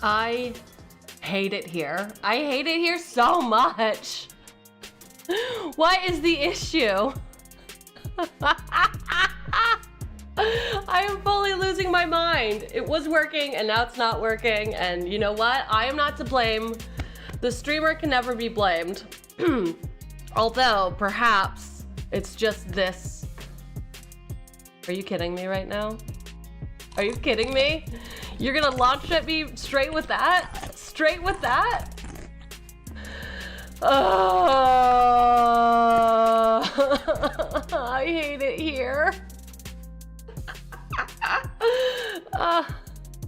I hate it here. I hate it here so much. What is the issue? I am fully losing my mind. It was working and now it's not working. And you know what? I am not to blame. The streamer can never be blamed. Although perhaps it's just this. Are you kidding me right now? Are you kidding me? You're gonna launch at me straight with that? Straight with that? I hate it here.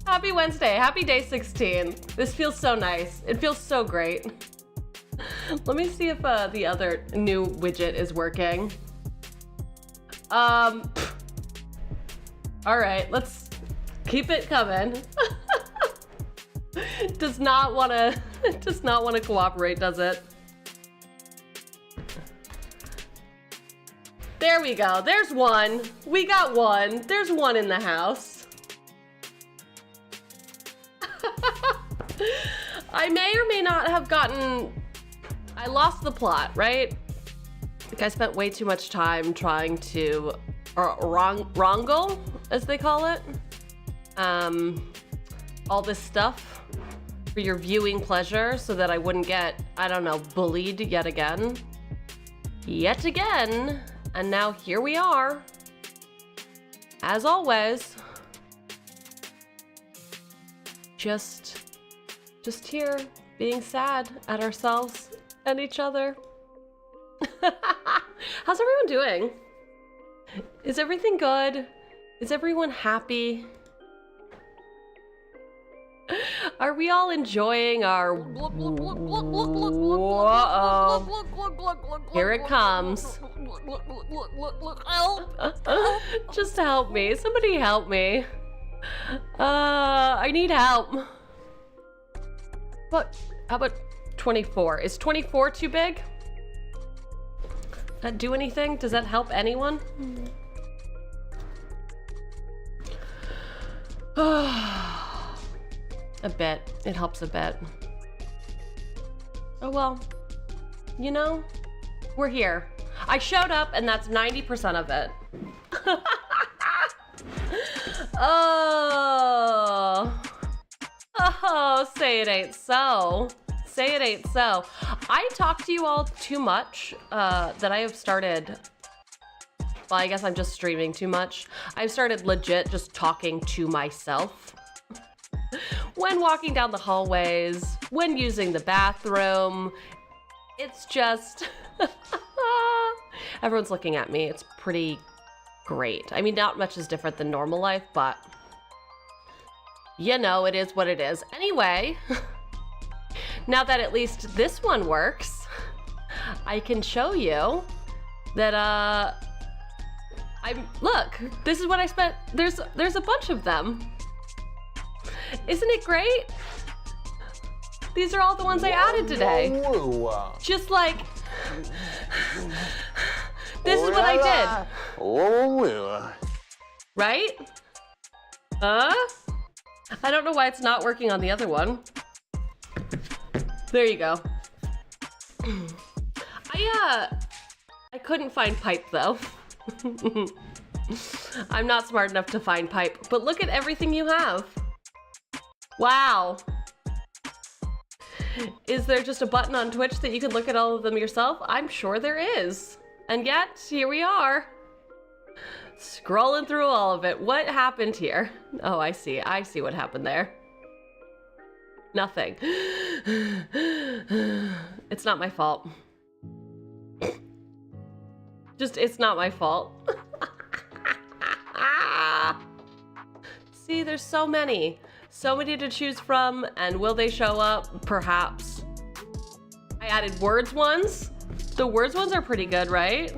Happy Wednesday, happy day 16. This feels so nice. It feels so great. Let me see if the other new widget is working. All right, let's keep it coming. Does not want to cooperate, does it? There we go. There's one. We got one. There's one in the house. I may or may not have gotten... I lost the plot, right? Like I spent way too much time trying to... wrangle, as they call it. All this stuff for your viewing pleasure so that I wouldn't get, I don't know, bullied yet again. Yet again. And now here we are. As always. Just here, being sad at ourselves and each other. How's everyone doing? Is everything good? Is everyone happy? Are we all enjoying our... Whoa. Here it comes. Just help me. Somebody help me. I need help. What? How about 24? Is 24 too big? Does that do anything? Does that help anyone? A bit. It helps a bit. Oh well. You know, we're here. I showed up and that's 90% of it. Oh, say it ain't so. Say it ain't so. I talk to you all too much that I have started... Well, I guess I'm just streaming too much. I've started legit just talking to myself. When walking down the hallways, when using the bathroom, it's just... Everyone's looking at me. It's pretty great. I mean, not much is different than normal life, but... You know, it is what it is. Anyway, now that at least this one works, I can show you that, look, this is what I spent, there's a bunch of them. Isn't it great? These are all the ones I added today. Just like, this is what I did. Right? I don't know why it's not working on the other one. There you go. I couldn't find pipe though. I'm not smart enough to find pipe, but look at everything you have. Wow. Is there just a button on Twitch that you can look at all of them yourself? I'm sure there is. And yet, here we are. Scrolling through all of it. What happened here? Oh, I see. I see what happened there. Nothing. It's not my fault. Just, it's not my fault. See, there's so many. So many to choose from, and will they show up? Perhaps. I added words ones. The words ones are pretty good, right?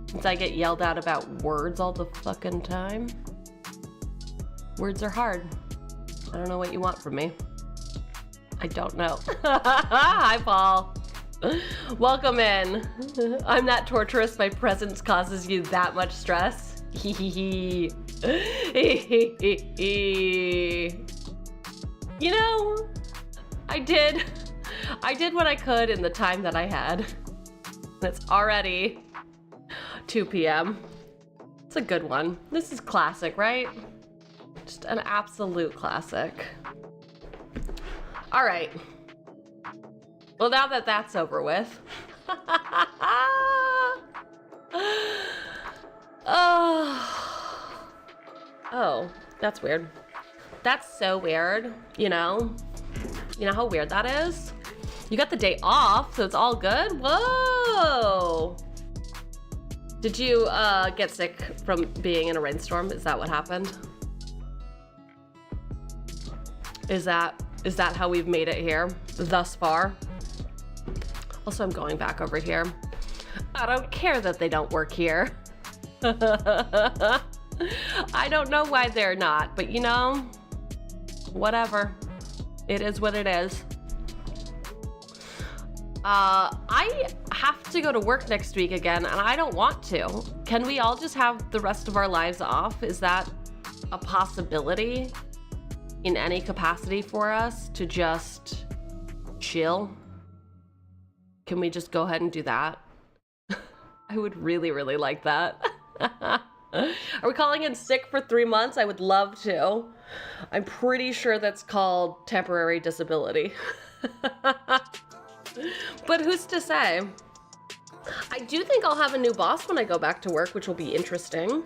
Since I get yelled at about words all the fucking time. Words are hard. I don't know what you want from me. I don't know. Hi, Paul. Welcome in. I'm that torturous, my presence causes you that much stress. You know, I did what I could in the time that I had. It's already 2 p.m. It's a good one. This is classic, right? Just an absolute classic. All right. Well, now that that's over with. Oh, that's weird. That's so weird, you know? You know how weird that is? You got the day off, so it's all good? Whoa! Did you get sick from being in a rainstorm? Is that what happened? Is that how we've made it here thus far? Also, I'm going back over here. I don't care that they don't work here. I don't know why they're not, but you know, whatever. It is what it is. I have to go to work next week again, and I don't want to. Can we all just have the rest of our lives off? Is that a possibility in any capacity for us to just chill? Can we just go ahead and do that? I would really, really like that. Are we calling in sick for 3 months? I would love to. I'm pretty sure that's called temporary disability. But who's to say? I do think I'll have a new boss when I go back to work, which will be interesting.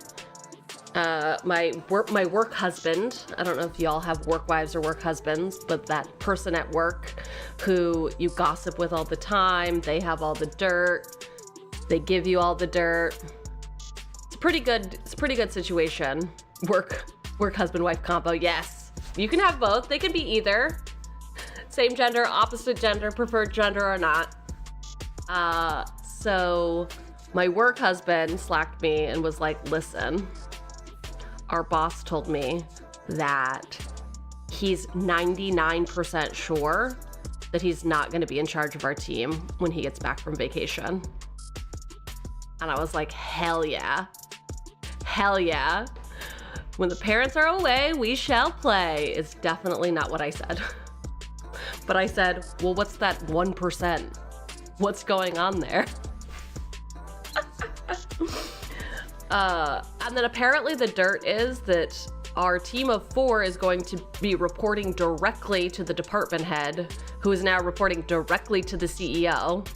My work husband, I don't know if y'all have work wives or work husbands, but that person at work who you gossip with all the time, they have all the dirt, they give you all the dirt. It's a pretty good situation. Work husband wife combo, yes. You can have both, they can be either. Same gender, opposite gender, preferred gender or not. So my work husband slacked me and was like, listen, our boss told me that he's 99% sure that he's not gonna be in charge of our team when he gets back from vacation. And I was like, hell yeah. Hell yeah. When the parents are away, we shall play. It's definitely not what I said. But I said, well, what's that 1%? What's going on there? And then apparently the dirt is that our team of 4 is going to be reporting directly to the department head, who is now reporting directly to the CEO.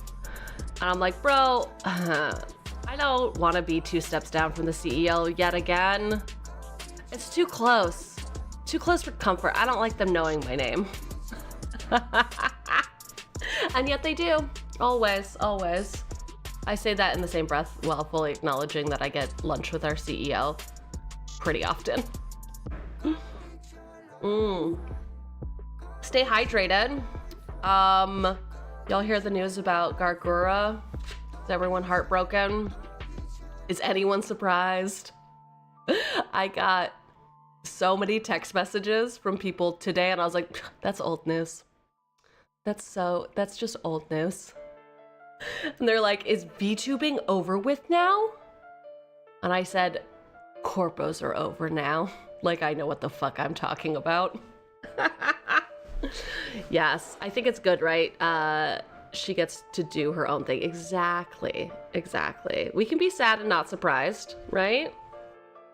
And I'm like, bro, I don't want to be 2 steps down from the CEO yet again. It's too close. Too close for comfort. I don't like them knowing my name. And yet they do. Always, always. I say that in the same breath while fully acknowledging that I get lunch with our CEO pretty often. Stay hydrated. Y'all hear the news about Gargura? Is everyone heartbroken? Is anyone surprised? I got so many text messages from people today and I was like, that's old news. That's just old news. And they're like, is VTubing over with now? And I said, corpos are over now. Like I know what the fuck I'm talking about. Yes, I think it's good, right? She gets to do her own thing. Exactly. We can be sad and not surprised, right?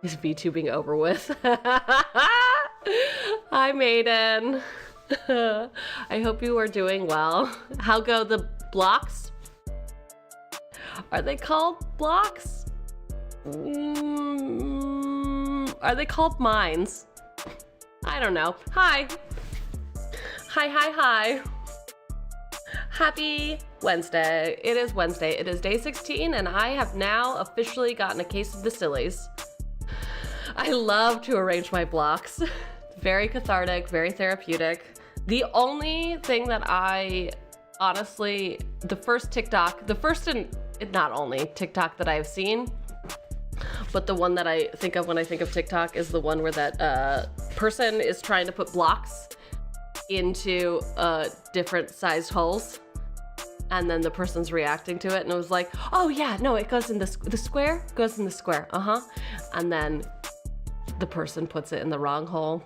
Is VTubing over with? Hi, Maiden. I hope you are doing well. How go the blocks? Are they called blocks? Are they called mines? I don't know. Hi. Hi. Happy Wednesday. It is Wednesday. It is day 16 and I have now officially gotten a case of the sillies. I love to arrange my blocks. Very cathartic, very therapeutic. The only thing that I honestly, the first TikTok that I have seen, but the one that I think of when I think of TikTok is the one where that person is trying to put blocks into different sized holes. And then the person's reacting to it and it was like, oh yeah, no, it goes in the square, goes in the square, And then the person puts it in the wrong hole.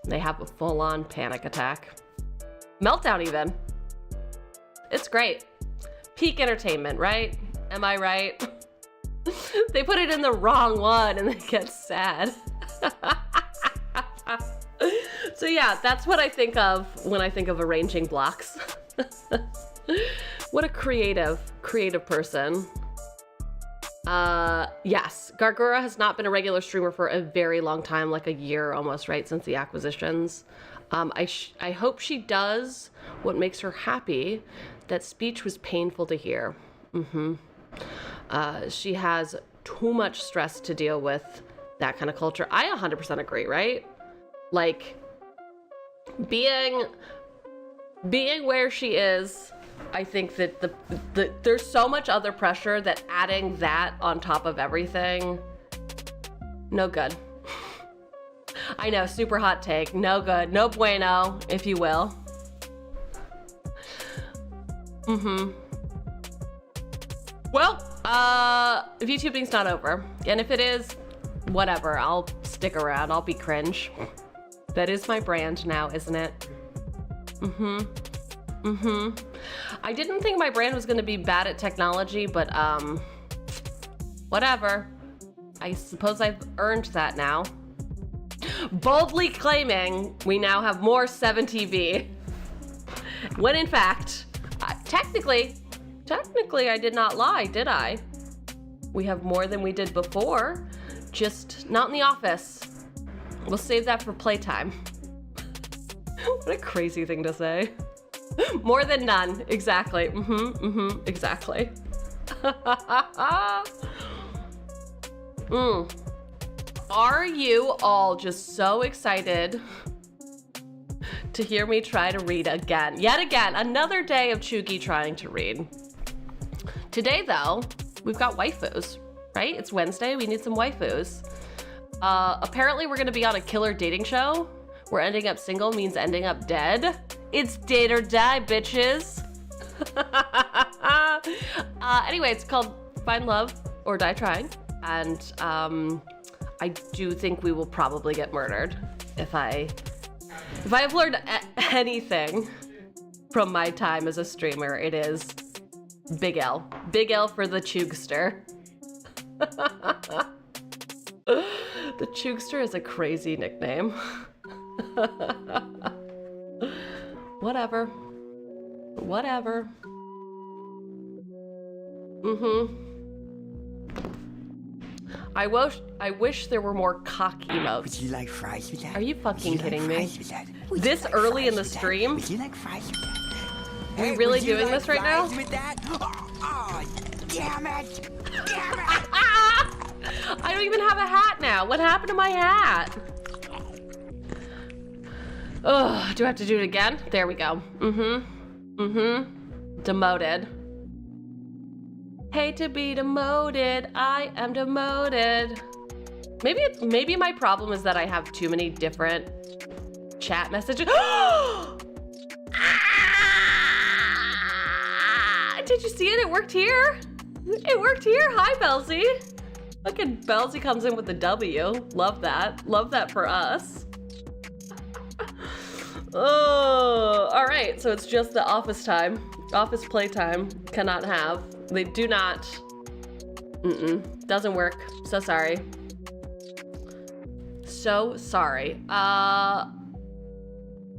They have a full-on panic attack. Meltdown even. It's great. Peak entertainment, right? Am I right? They put it in the wrong one and they get sad. So yeah, that's what I think of when I think of arranging blocks. What a creative person. Yes, Gargura has not been a regular streamer for a very long time, like a year almost, right, since the acquisitions. I hope she does what makes her happy. That speech was painful to hear. She has too much stress to deal with, that kind of culture. I 100% agree, right? Like, being where she is, I think that there's so much other pressure that adding that on top of everything, no good. I know, super hot take, no good, no bueno, if you will. Well, VTubing's not over. And if it is, whatever, I'll stick around, I'll be cringe. That is my brand now, isn't it? I didn't think my brand was gonna be bad at technology, but whatever. I suppose I've earned that now. Boldly claiming we now have more 7TV. When in fact, technically I did not lie, did I? We have more than we did before, just not in the office. We'll save that for playtime. What a crazy thing to say. More than none, exactly. Exactly. Are you all just so excited to hear me try to read again? Yet again, another day of Cheugy trying to read. Today though, we've got waifus, right? It's Wednesday, we need some waifus. Apparently we're gonna be on a killer dating show where ending up single means ending up dead. It's date or die, bitches. Anyway, it's called Find Love or Die Trying. And I do think we will probably get murdered. If I have learned anything from my time as a streamer, it is Big L. Big L for the Cheugster. The Cheugster is a crazy nickname. Whatever. I wish there were more cock emotes. Would you like fries with that? Are you fucking kidding me? Would This you like early in the fries with that? stream? Would you like fries with that? Are we Hey, really would you doing like this right now? fries with that? Oh, damn it! Damn it! I don't even have a hat now. What happened to my hat? Oh, do I have to do it again? There we go. Demoted. Hate to be demoted. I am demoted. Maybe my problem is that I have too many different chat messages. Did you see it? It worked here. It worked here. Hi, Belzy. Fucking Belzy comes in with the W. Love that. Love that for us. Oh, all right. So it's just the office time. Office playtime. Cannot have. They do not. Doesn't work. So sorry. So sorry.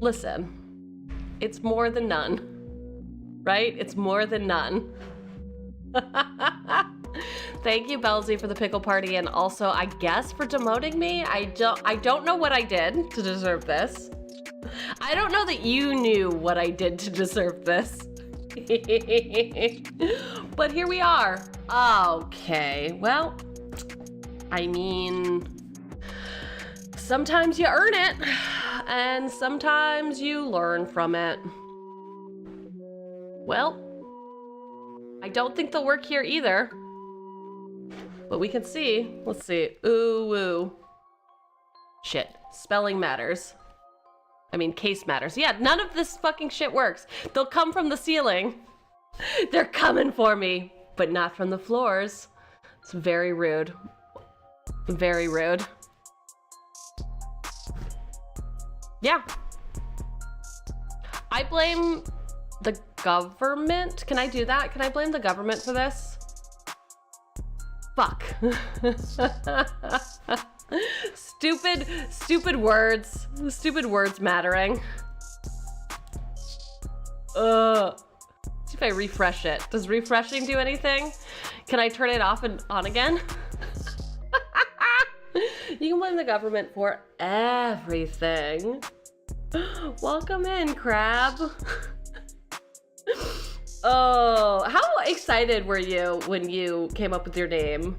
Listen. It's more than none. Right? It's more than none. Thank you, Belzy, for the pickle party, and also, I guess, for demoting me. I don't know what I did to deserve this. I don't know that you knew what I did to deserve this. But here we are. Okay, well, I mean, sometimes you earn it, and sometimes you learn from it. Well, I don't think they'll work here either. But we can see. Let's see. Ooh, woo. Shit. Spelling matters. I mean, case matters. Yeah, none of this fucking shit works. They'll come from the ceiling. They're coming for me, but not from the floors. It's very rude. Very rude. Yeah. I blame the government. Can I do that? Can I blame the government for this? Fuck. Stupid words. Stupid words mattering. See if I refresh it. Does refreshing do anything? Can I turn it off and on again? You can blame the government for everything. Welcome in, Crab. Oh, how excited were you when you came up with your name?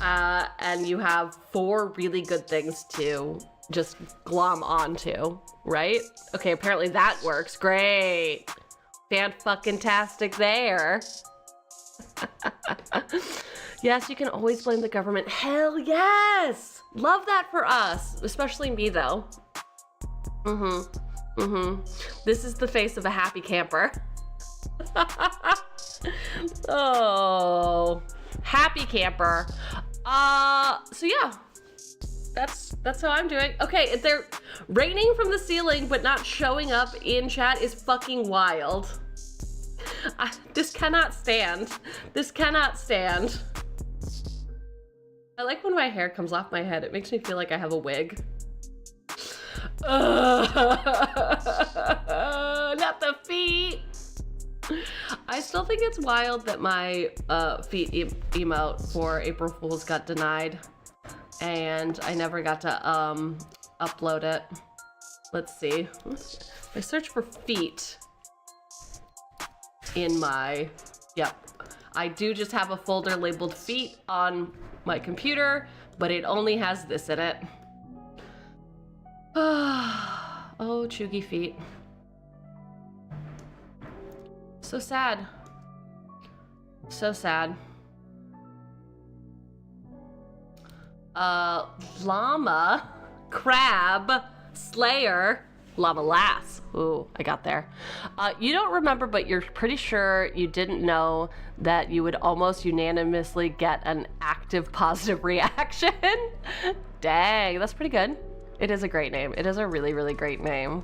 And you have 4 really good things to just glom onto, right? Okay, apparently that works. Great. Fan-fucking-tastic there. Yes, you can always blame the government. Hell yes! Love that for us. Especially me, though. This is the face of a happy camper. Oh, happy camper. So yeah, that's how I'm doing. Okay, they're raining from the ceiling but not showing up in chat is fucking wild. This cannot stand. This cannot stand. I like when my hair comes off my head. It makes me feel like I have a wig. Not the feet. I still think it's wild that my feet emote for April Fool's got denied, and I never got to upload it. Let's see. I search for feet in my, yep. I do just have a folder labeled feet on my computer, but it only has this in it. Oh, Cheugy feet. So sad. So sad. Llama, crab, slayer, llama lass. Ooh, I got there. You don't remember, but you're pretty sure you didn't know that you would almost unanimously get an active positive reaction. Dang, that's pretty good. It is a great name. It is a really, really great name.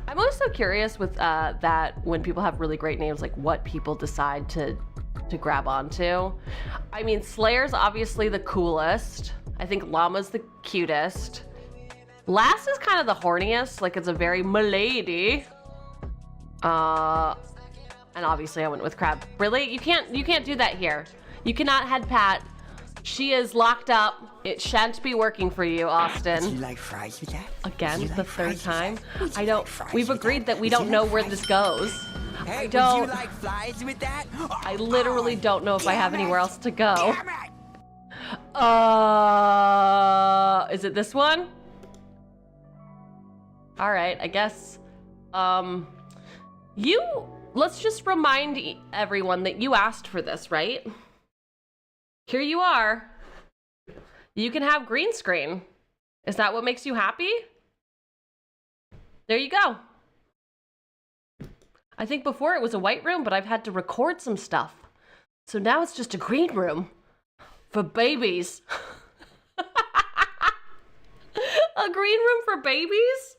I'm always so curious with that when people have really great names, like what people decide to grab onto. I mean, Slayer's obviously the coolest. I think Llama's the cutest. Lass is kind of the horniest, like it's a very milady. And obviously I went with Crab. Really? You can't do that here. You cannot head pat. She is locked up. It shan't be working for you, Austin. Do you like fries with that? Again, the third time. Would I you don't. like fries We've with agreed that we Would you don't know like where fries this with goes. Hey, I don't. Would you like fries with that? I literally don't know if I have anywhere else to go. Damn it! Is it this one? All right, I guess. Let's just remind everyone that you asked for this, right? Here you are. You can have green screen. Is that what makes you happy? There you go. I think before it was a white room, but I've had to record some stuff. So now it's just a green room for babies. A green room for babies?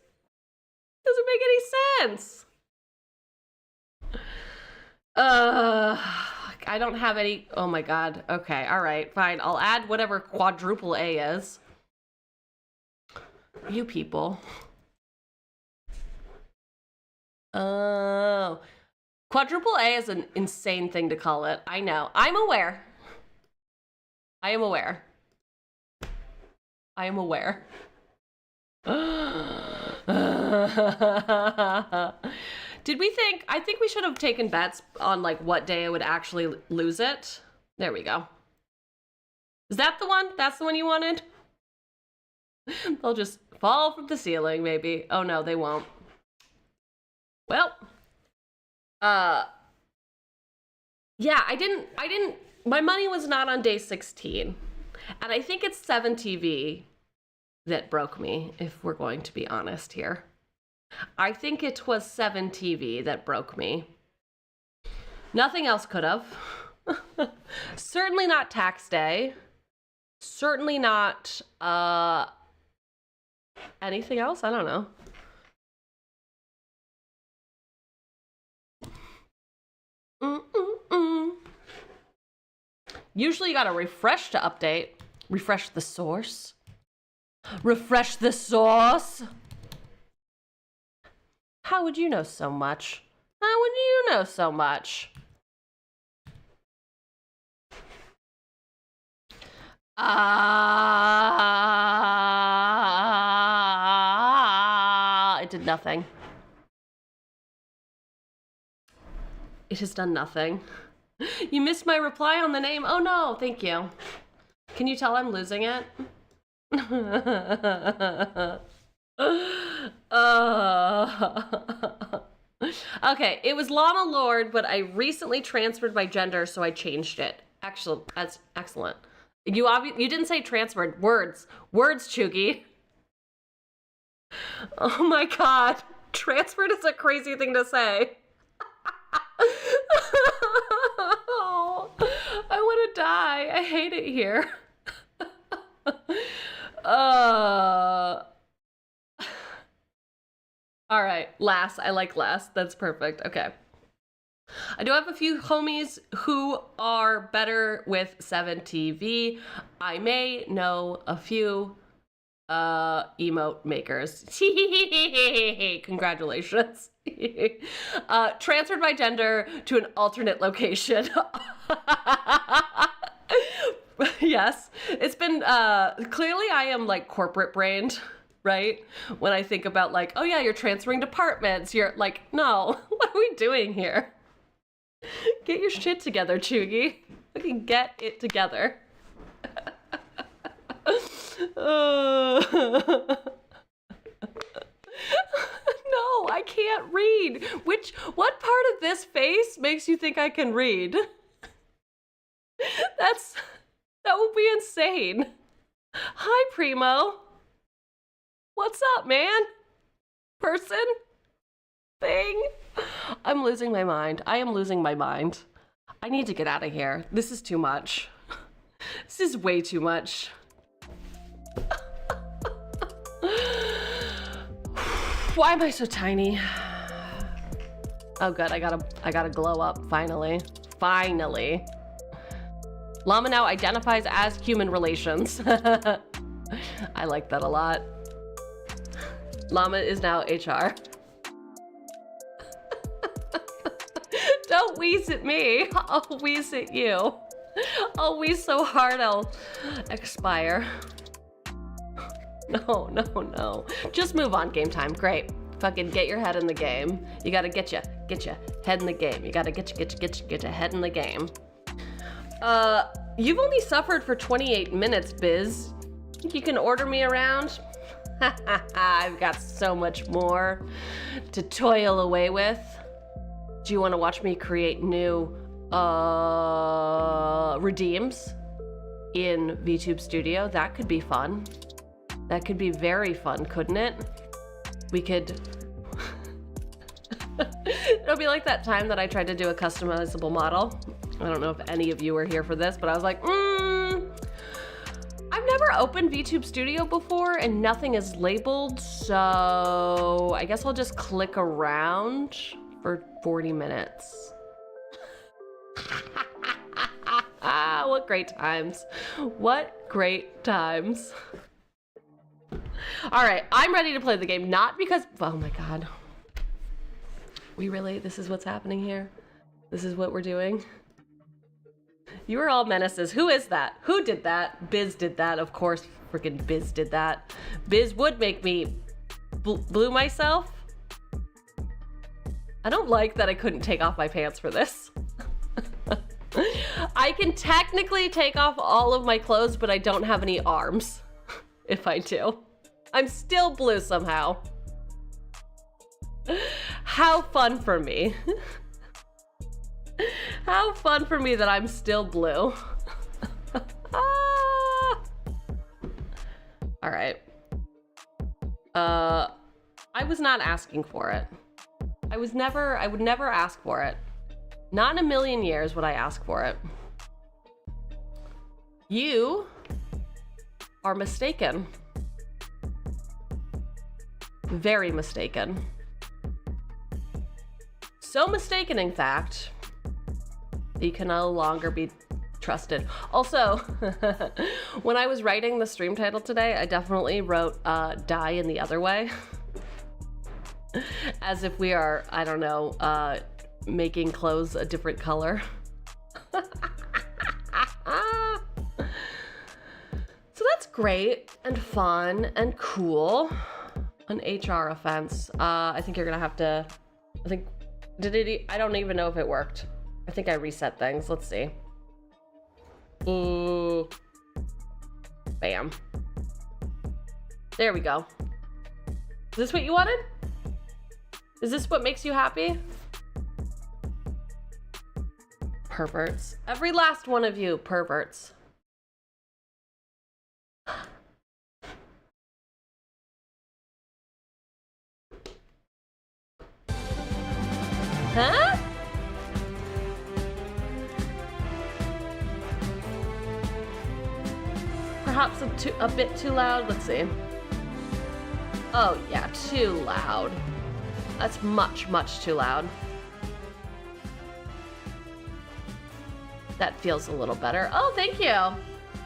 Doesn't make any sense. I don't have any. Oh my god. Okay, all right, fine. I'll add whatever quadruple A is. You people. Oh. Quadruple A is an insane thing to call it. I know. I'm aware. I am aware. I am aware. Did we think, I think we should have taken bets on like what day I would actually lose it. There we go. Is that the one? That's the one you wanted? They'll just fall from the ceiling, maybe. Oh no, they won't. Well, yeah, I didn't, my money was not on day 16. And I think it's 7TV that broke me, if we're going to be honest here. I think it was 7TV that broke me. Nothing else could have. Certainly not tax day. Certainly not anything else. I don't know. Usually you gotta refresh to update. Refresh the source. Refresh the source. How would you know so much? How would you know so much? It did nothing. It has done nothing. You missed my reply on the name. Oh no, thank you. Can you tell I'm losing it? Okay, it was Llama Lord, but I recently transferred my gender, so I changed it. Actually, that's excellent. You didn't say transferred. Words, Cheugy. Oh my god, transferred is a crazy thing to say. Oh, I want to die. I hate it here. All right, last. I like last. That's perfect. Okay. I do have a few homies who are better with 7TV. I may know a few emote makers. Congratulations. Transferred my gender to an alternate location. Yes, it's been clearly I am like corporate brained, right? When I think about like, oh yeah, you're transferring departments. You're like, no, what are we doing here? Get your shit together, Cheugy. Fucking get it together. No, I can't read. What part of this face makes you think I can read? That would be insane. Hi, Primo. What's up, man? Person? Thing? I'm losing my mind. I am losing my mind. I need to get out of here. This is too much. This is way too much. Why am I so tiny? Oh good, I gotta glow up, finally. Finally. Llama now identifies as human relations. I like that a lot. Llama is now HR. Don't wheeze at me. I'll wheeze at you. I'll wheeze so hard I'll expire. No. Just move on, game time. Great. Fucking get your head in the game. You gotta get your head in the game. You gotta get your head in the game. You've only suffered for 28 minutes, Biz. Think you can order me around? I've got so much more to toil away with. Do you want to watch me create new redeems in VTube Studio? That could be fun. That could be very fun, couldn't it? We could... It'll be like that time that I tried to do a customizable model. I don't know if any of you were here for this, but I was like, I've never opened VTube Studio before and nothing is labeled, so I guess I'll just click around for 40 minutes. What great times. What great times. All right, I'm ready to play the game, not because, oh my God. This is what's happening here? This is what we're doing? You are all menaces. Who is that? Who did that? Biz did that, of course. Freaking Biz did that. Biz would make me blue myself. I don't like that I couldn't take off my pants for this. I can technically take off all of my clothes, but I don't have any arms. If I do. I'm still blue somehow. How fun for me. How fun for me that I'm still blue. All right. I was not asking for it. I would never ask for it. Not in a million years would I ask for it. You are mistaken. Very mistaken. So mistaken, in fact, that you can no longer be trusted. Also, when I was writing the stream title today, I definitely wrote die in the other way. As if we are, I don't know, making clothes a different color. So that's great and fun and cool. An HR offense. I think you're gonna have to, I think, I don't even know if it worked. I think I reset things. Let's see. Ooh. Bam. There we go. Is this what you wanted? Is this what makes you happy? Perverts. Every last one of you perverts. Huh? Perhaps a bit too loud. Let's see. Oh yeah, too loud. That's much, much too loud. That feels a little better. Oh, thank you.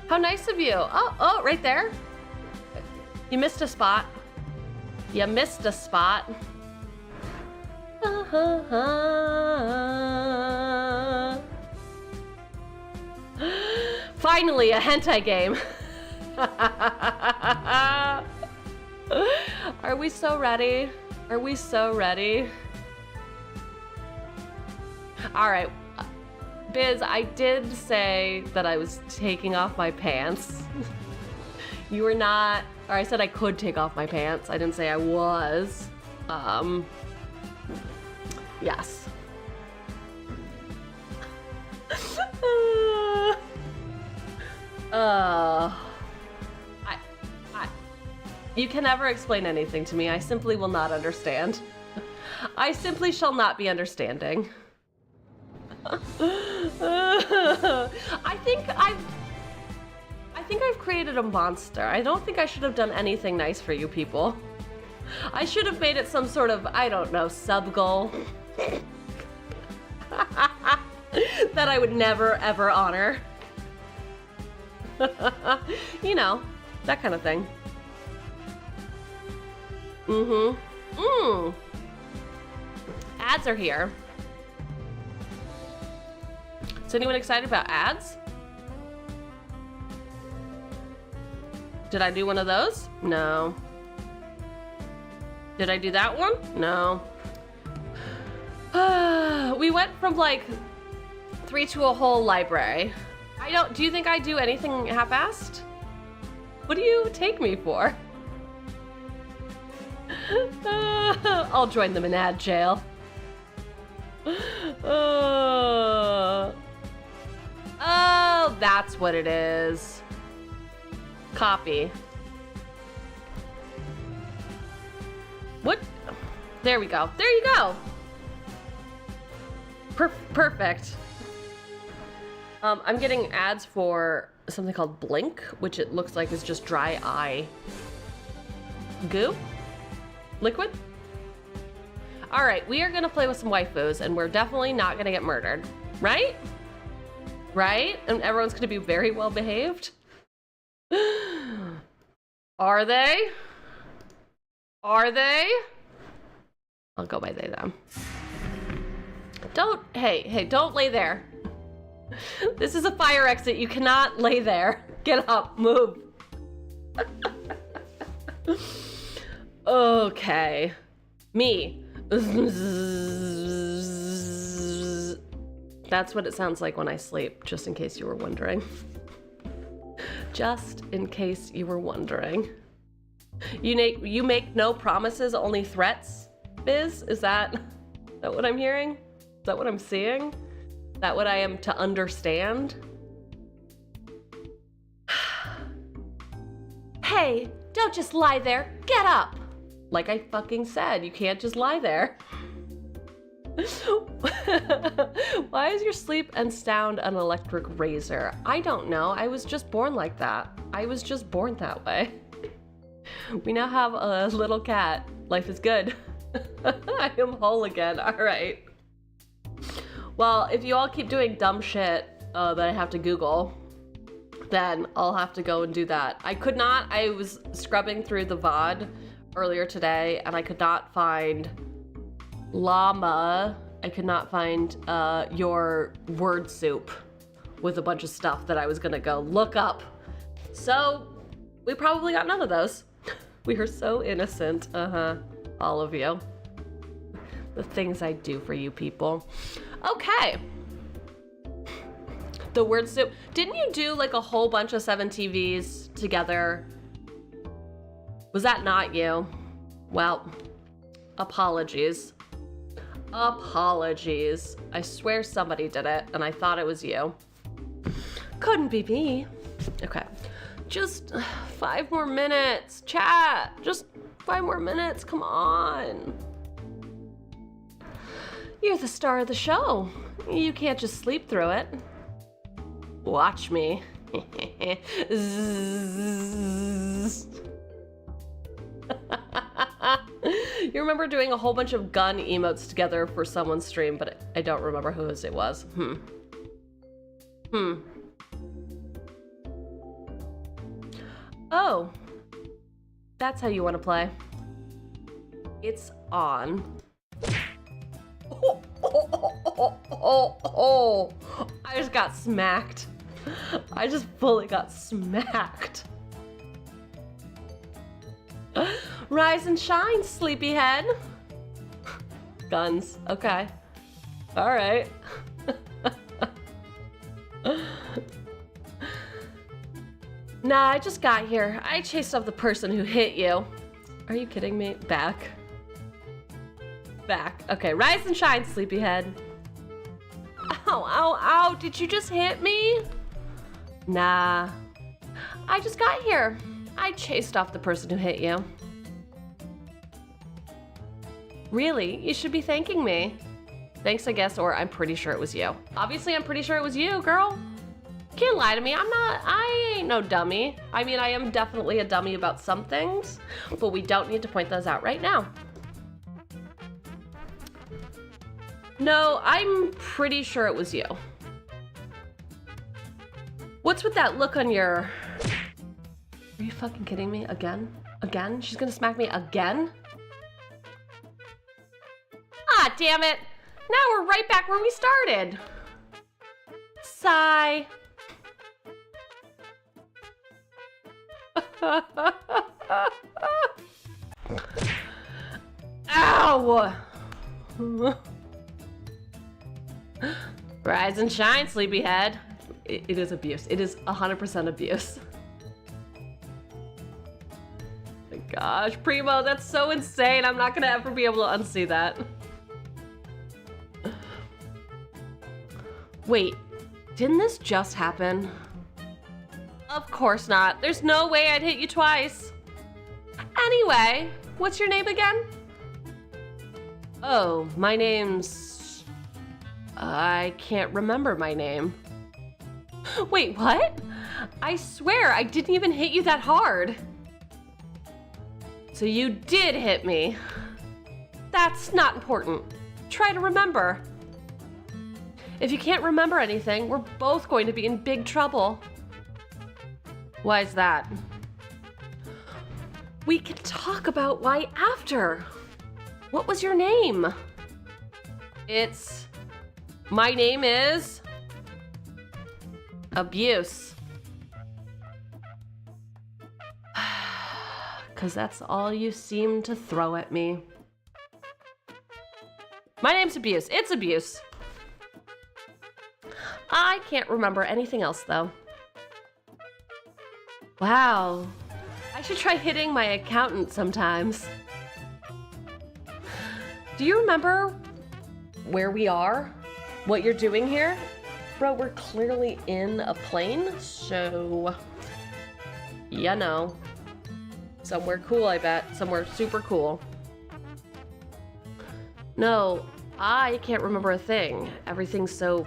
How nice of you. Oh, right there. You missed a spot. You missed a spot. Finally, a hentai game. Are we so ready? Are we so ready? All right. Biz, I did say that I was taking off my pants. You were not, or I said I could take off my pants. I didn't say I was. Yes. You can never explain anything to me. I simply will not understand. I simply shall not be understanding. I think I've created a monster. I don't think I should have done anything nice for you people. I should have made it some sort of, I don't know, sub-goal. That I would never, ever honor. You know, that kind of thing. Ads are here. Is anyone excited about ads? Did I do one of those? No. Did I do that one? No. We went from like 3 to a whole library. Do you think I do anything half-assed? What do you take me for? I'll join them in ad jail. Oh, that's what it is. Copy. What? There we go. There you go. Perfect. I'm getting ads for something called Blink, which it looks like is just dry eye goo? Liquid? All right, we are gonna play with some waifus and we're definitely not gonna get murdered, right? Right? And everyone's gonna be very well behaved? Are they? Are they? I'll go by they, them. Hey, don't lay there. This is a fire exit. You cannot lay there. Get up, move. Okay. Me. That's what it sounds like when I sleep, just in case you were wondering. Just in case you were wondering. You make no promises, only threats, Biz? Is that what I'm hearing? Is that what I'm seeing? Is that what I am to understand? Hey, don't just lie there. Get up. Like I fucking said, you can't just lie there. Why is your sleep and sound an electric razor? I don't know. I was just born like that. I was just born that way. We now have a little cat. Life is good. I am whole again. All right. Well, if you all keep doing dumb shit, that I have to Google, then I'll have to go and do that. I was scrubbing through the VOD earlier today and I could not find llama. I could not find your word soup with a bunch of stuff that I was gonna go look up. So we probably got none of those. We are so innocent, all of you. The things I do for you people. Okay. The word soup. Didn't you do like a whole bunch of 7 TVs together? Was that not you? Well, apologies. Apologies. I swear somebody did it and I thought it was you. Couldn't be me. Okay. Just 5 more minutes, chat. Just 5 more minutes, come on. You're the star of the show. You can't just sleep through it. Watch me. You remember doing a whole bunch of gun emotes together for someone's stream, but I don't remember whose it was. Oh, that's how you want to play. It's on. Oh, I just got smacked. I just fully got smacked. Rise and shine, sleepyhead. Guns, okay. All right. Nah, I just got here. I chased off the person who hit you. Are you kidding me? Back. Okay, rise and shine, sleepyhead. Ow, ow, ow, did you just hit me? Nah, I just got here. I chased off the person who hit you. Really? You should be thanking me. Thanks, I guess, or I'm pretty sure it was you. Obviously, I'm pretty sure it was you, girl. Can't lie to me, I ain't no dummy. I mean, I am definitely a dummy about some things, but we don't need to point those out right now. No, I'm pretty sure it was you. What's with that look on your... Are you fucking kidding me? Again? Again? She's gonna smack me again? Ah, damn it. Now we're right back where we started. Sigh. Ow! Rise and shine, sleepyhead. It is abuse. It is 100% abuse. My gosh, Primo, that's so insane. I'm not gonna ever be able to unsee that. Wait, didn't this just happen? Of course not. There's no way I'd hit you twice. Anyway, what's your name again? Oh, my name's... I can't remember my name. Wait, what? I swear I didn't even hit you that hard. So you did hit me. That's not important. Try to remember. If you can't remember anything, we're both going to be in big trouble. Why is that? We can talk about why after. What was your name? My name is... Abuse. 'Cause that's all you seem to throw at me. My name's Abuse. It's Abuse. I can't remember anything else, though. Wow. I should try hitting my accountant sometimes. Do you remember where we are? What you're doing here? Bro, we're clearly in a plane, so... You know. Somewhere cool, I bet. Somewhere super cool. No, I can't remember a thing. Everything's so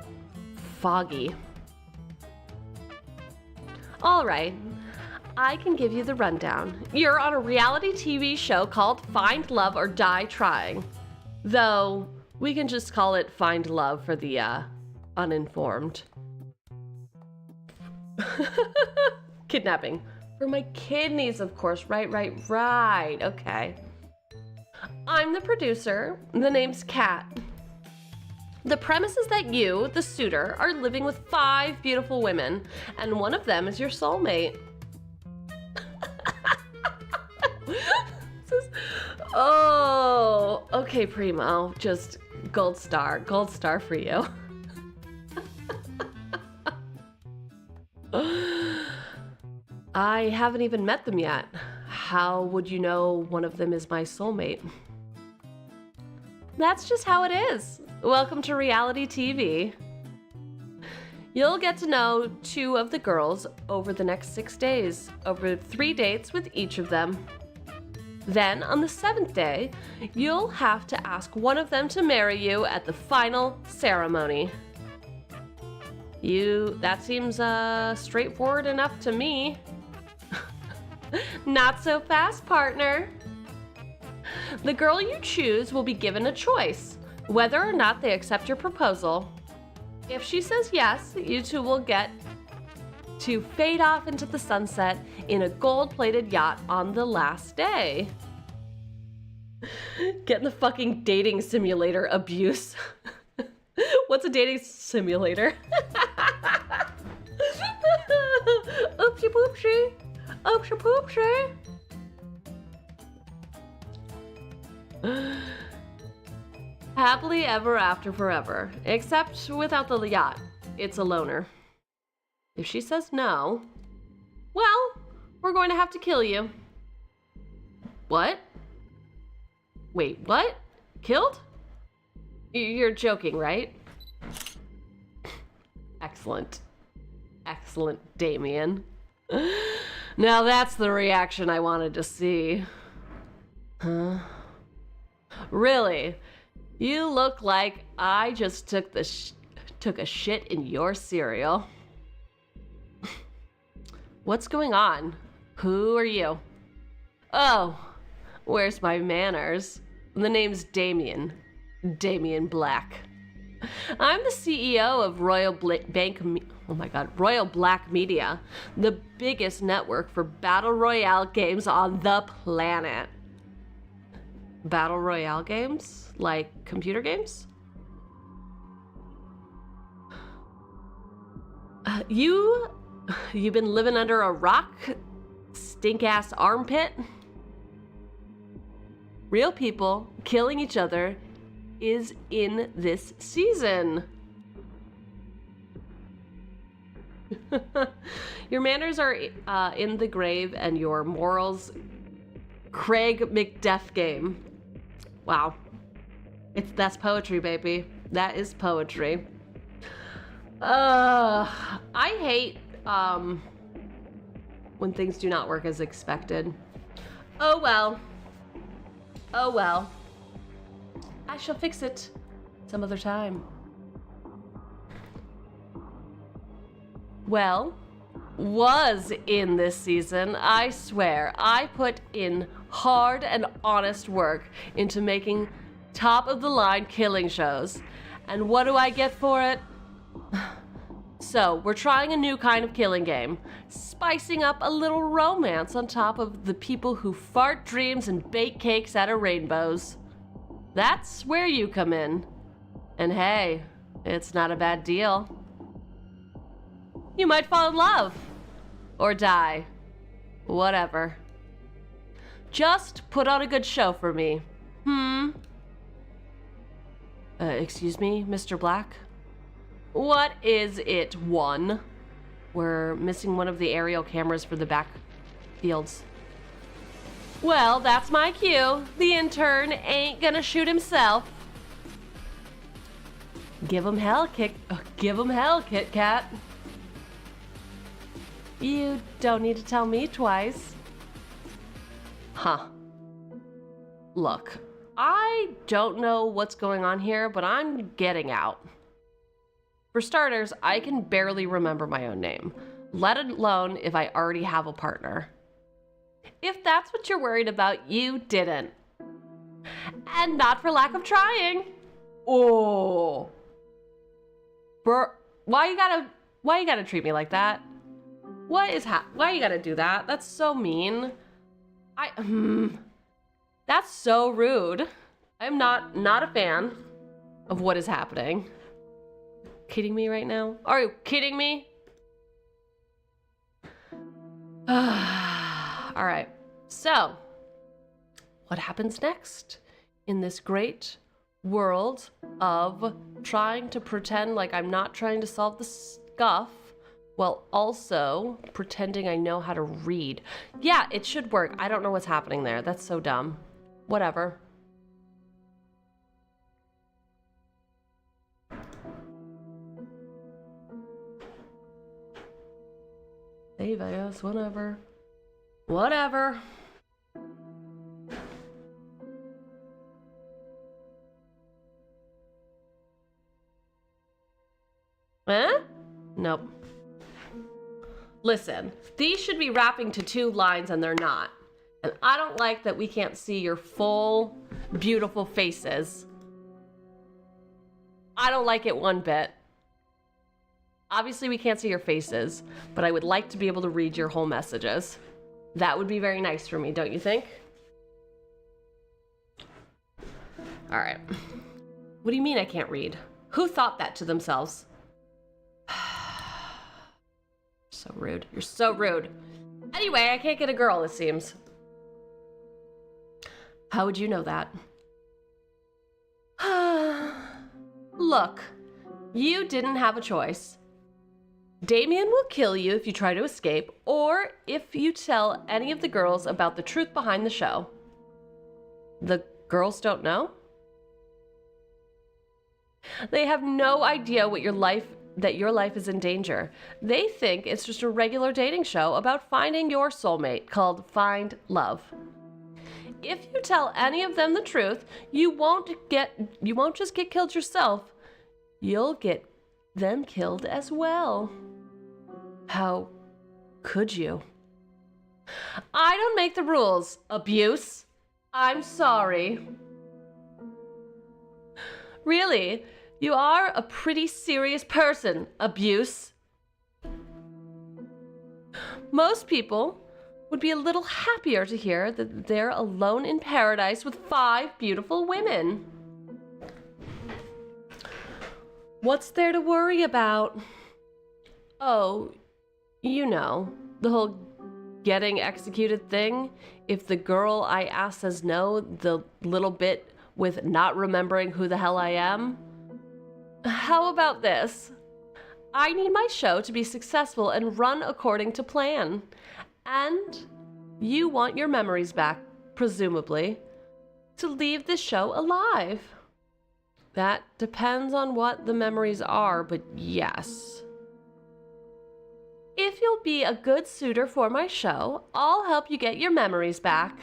foggy. All right, I can give you the rundown. You're on a reality TV show called Find Love or Die Trying. Though, we can just call it Find Love for the uninformed. Kidnapping. For my kidneys, of course. Right. Okay. I'm the producer. The name's Kat. The premise is that you, the suitor, are living with 5 beautiful women, and one of them is your soulmate. Oh, okay, Primo. Just gold star for you. I haven't even met them yet. How would you know one of them is my soulmate? That's just how it is. Welcome to reality TV. You'll get to know 2 of the girls over the next 6 days, over 3 dates with each of them. Then, on the 7th day, you'll have to ask one of them to marry you at the final ceremony. That seems straightforward enough to me. Not so fast, partner. The girl you choose will be given a choice, whether or not they accept your proposal. If she says yes, you 2 will get to fade off into the sunset in a gold-plated yacht on the last day. Getting the fucking dating simulator abuse. What's a dating simulator? Oopsie poopsie. Oopsie poopsie. Happily ever after forever. Except without the yacht. It's a loner. If she says no, well, we're going to have to kill you. What? Wait, what? Killed? You're joking, right? Excellent. Excellent, Damien. Now that's the reaction I wanted to see. Huh? Really? You look like I just took a shit in your cereal. What's going on? Who are you? Oh, where's my manners? The name's Damien. Damien Black. I'm the CEO of Royal Black Media, the biggest network for battle royale games on the planet. Battle royale games? Like computer games? You've been living under a rock? Stink-ass armpit? Real people killing each other is in this season. Your manners are in the grave and your morals Craig McDeath game. Wow. That's poetry, baby. That is poetry. I hate when things do not work as expected. Oh well. Oh well. I shall fix it some other time. Well, was in this season, I swear. I put in hard and honest work into making top-of-the-line killing shows. And what do I get for it? So, we're trying a new kind of killing game, spicing up a little romance on top of the people who fart dreams and bake cakes out of rainbows. That's where you come in. And hey, it's not a bad deal. You might fall in love. Or die. Whatever. Just put on a good show for me. Excuse me, Mr. Black? What is it, one? We're missing one of the aerial cameras for the back fields. Well, that's my cue. The intern ain't gonna shoot himself. Give him hell, Kit Kat. You don't need to tell me twice. Huh. Look, I don't know what's going on here, but I'm getting out. For starters, I can barely remember my own name, let alone if I already have a partner. If that's what you're worried about, you didn't. And not for lack of trying. Oh. Why you gotta treat me like that? Why you gotta do that? That's so mean. That's so rude. I'm not a fan of what is happening. Kidding me right now? Are you kidding me? All right. So, what happens next in this great world of trying to pretend like I'm not trying to solve the scuff while also pretending I know how to read? Yeah, it should work. I don't know what's happening there. That's so dumb. Whatever. Save us, whatever. Whatever. Huh? Nope. Listen, these should be wrapping to 2 lines and they're not. And I don't like that we can't see your full, beautiful faces. I don't like it one bit. Obviously we can't see your faces, but I would like to be able to read your whole messages. That would be very nice for me, don't you think? All right. What do you mean I can't read? Who thought that to themselves? So rude. You're so rude. Anyway, I can't get a girl, it seems. How would you know that? Look, you didn't have a choice. Damien will kill you if you try to escape, or if you tell any of the girls about the truth behind the show. The girls don't know? They have no idea that your life is in danger. They think it's just a regular dating show about finding your soulmate called Find Love. If you tell any of them the truth, you won't just get killed yourself. You'll get them killed as well. How could you? I don't make the rules, Abuse. I'm sorry. Really, you are a pretty serious person, Abuse. Most people would be a little happier to hear that they're alone in paradise with 5 beautiful women. What's there to worry about? Oh, you know, the whole getting executed thing. If the girl I ask says no, the little bit with not remembering who the hell I am. How about this? I need my show to be successful and run according to plan. And you want your memories back, presumably, to leave the show alive. That depends on what the memories are, but yes. If you'll be a good suitor for my show, I'll help you get your memories back.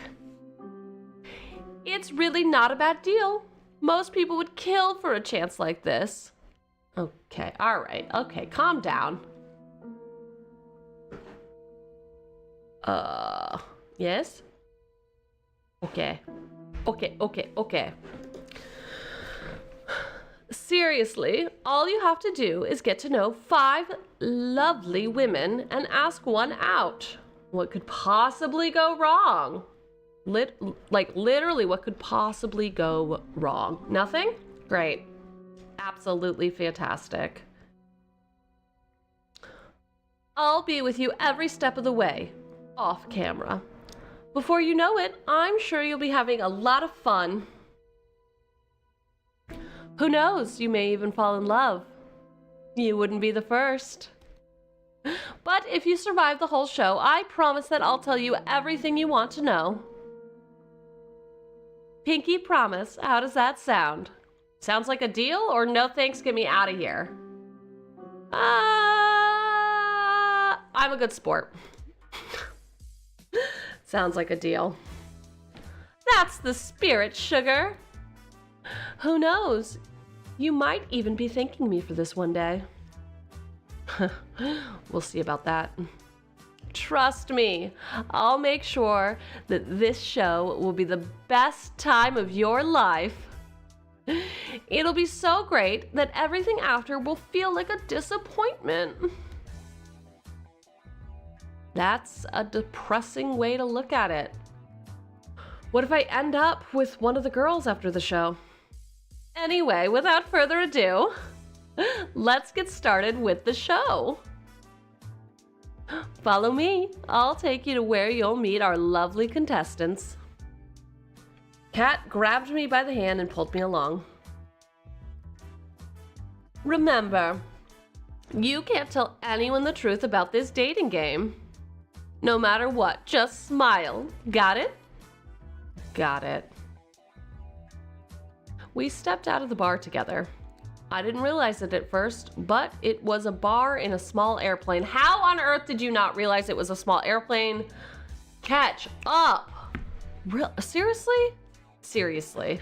It's really not a bad deal. Most people would kill for a chance like this. Okay, all right, okay, calm down. Yes? Okay. Seriously, all you have to do is get to know 5 lovely women and ask one out. What could possibly go wrong? Literally, what could possibly go wrong? Nothing? Great. Absolutely fantastic. I'll be with you every step of the way, off camera. Before you know it, I'm sure you'll be having a lot of fun. Who knows, you may even fall in love. You wouldn't be the first. But if you survive the whole show, I promise that I'll tell you everything you want to know. Pinky promise, how does that sound? Sounds like a deal, or no thanks, get me out of here? I'm a good sport. Sounds like a deal. That's the spirit, sugar. Who knows? You might even be thanking me for this one day. We'll see about that. Trust me, I'll make sure that this show will be the best time of your life. It'll be so great that everything after will feel like a disappointment. That's a depressing way to look at it. What if I end up with one of the girls after the show? Anyway, without further ado, let's get started with the show. Follow me. I'll take you to where you'll meet our lovely contestants. Kat grabbed me by the hand and pulled me along. Remember, you can't tell anyone the truth about this dating game. No matter what, just smile. Got it? Got it. We stepped out of the bar together. I didn't realize it at first, but it was a bar in a small airplane. How on earth did you not realize it was a small airplane? Catch up. Seriously? Seriously.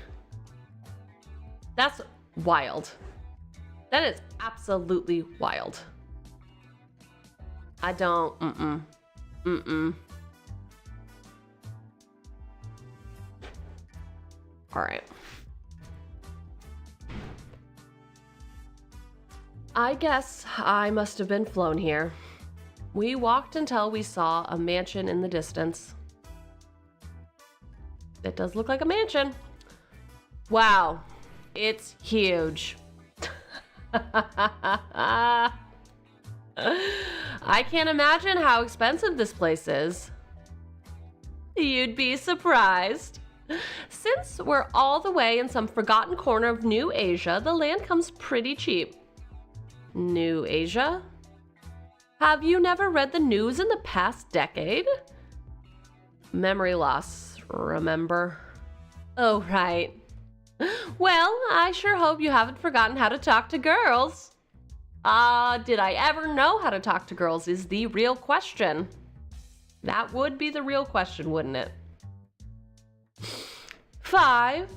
That's wild. That is absolutely wild. I don't, All right. I guess I must have been flown here. We walked until we saw a mansion in the distance. It does look like a mansion. Wow, it's huge. I can't imagine how expensive this place is. You'd be surprised. Since we're all the way in some forgotten corner of New Asia, the land comes pretty cheap. New Asia? Have you never read the news in the past decade? Memory loss, remember? Oh, right. Well, I sure hope you haven't forgotten how to talk to girls. Did I ever know how to talk to girls is the real question. That would be the real question, wouldn't it? 5,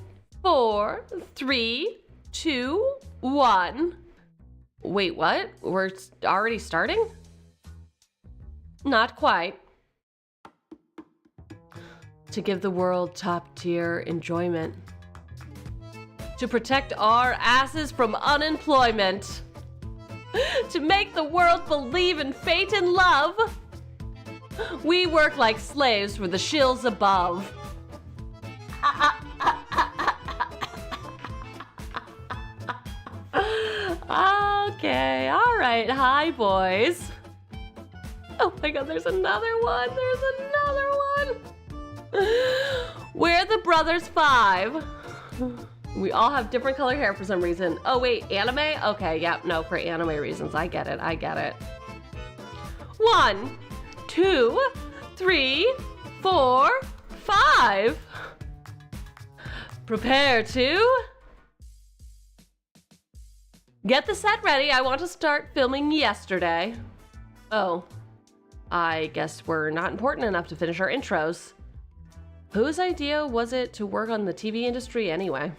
4, 3, 2, 1. Wait, what? We're already starting? Not quite. To give the world top-tier enjoyment. To protect our asses from unemployment. To make the world believe in fate and love. We work like slaves for the shills above. Okay, all right. Hi, boys. Oh my god, there's another one. There's another one. We're the Brothers 5. We all have different color hair for some reason. Oh wait, anime? Okay, yep, no, for anime reasons. I get it, I get it. 1, 2, 3, 4, 5. Prepare to... Get the set ready. I want to start filming yesterday. Oh, I guess we're not important enough to finish our intros. Whose idea was it to work on the TV industry anyway?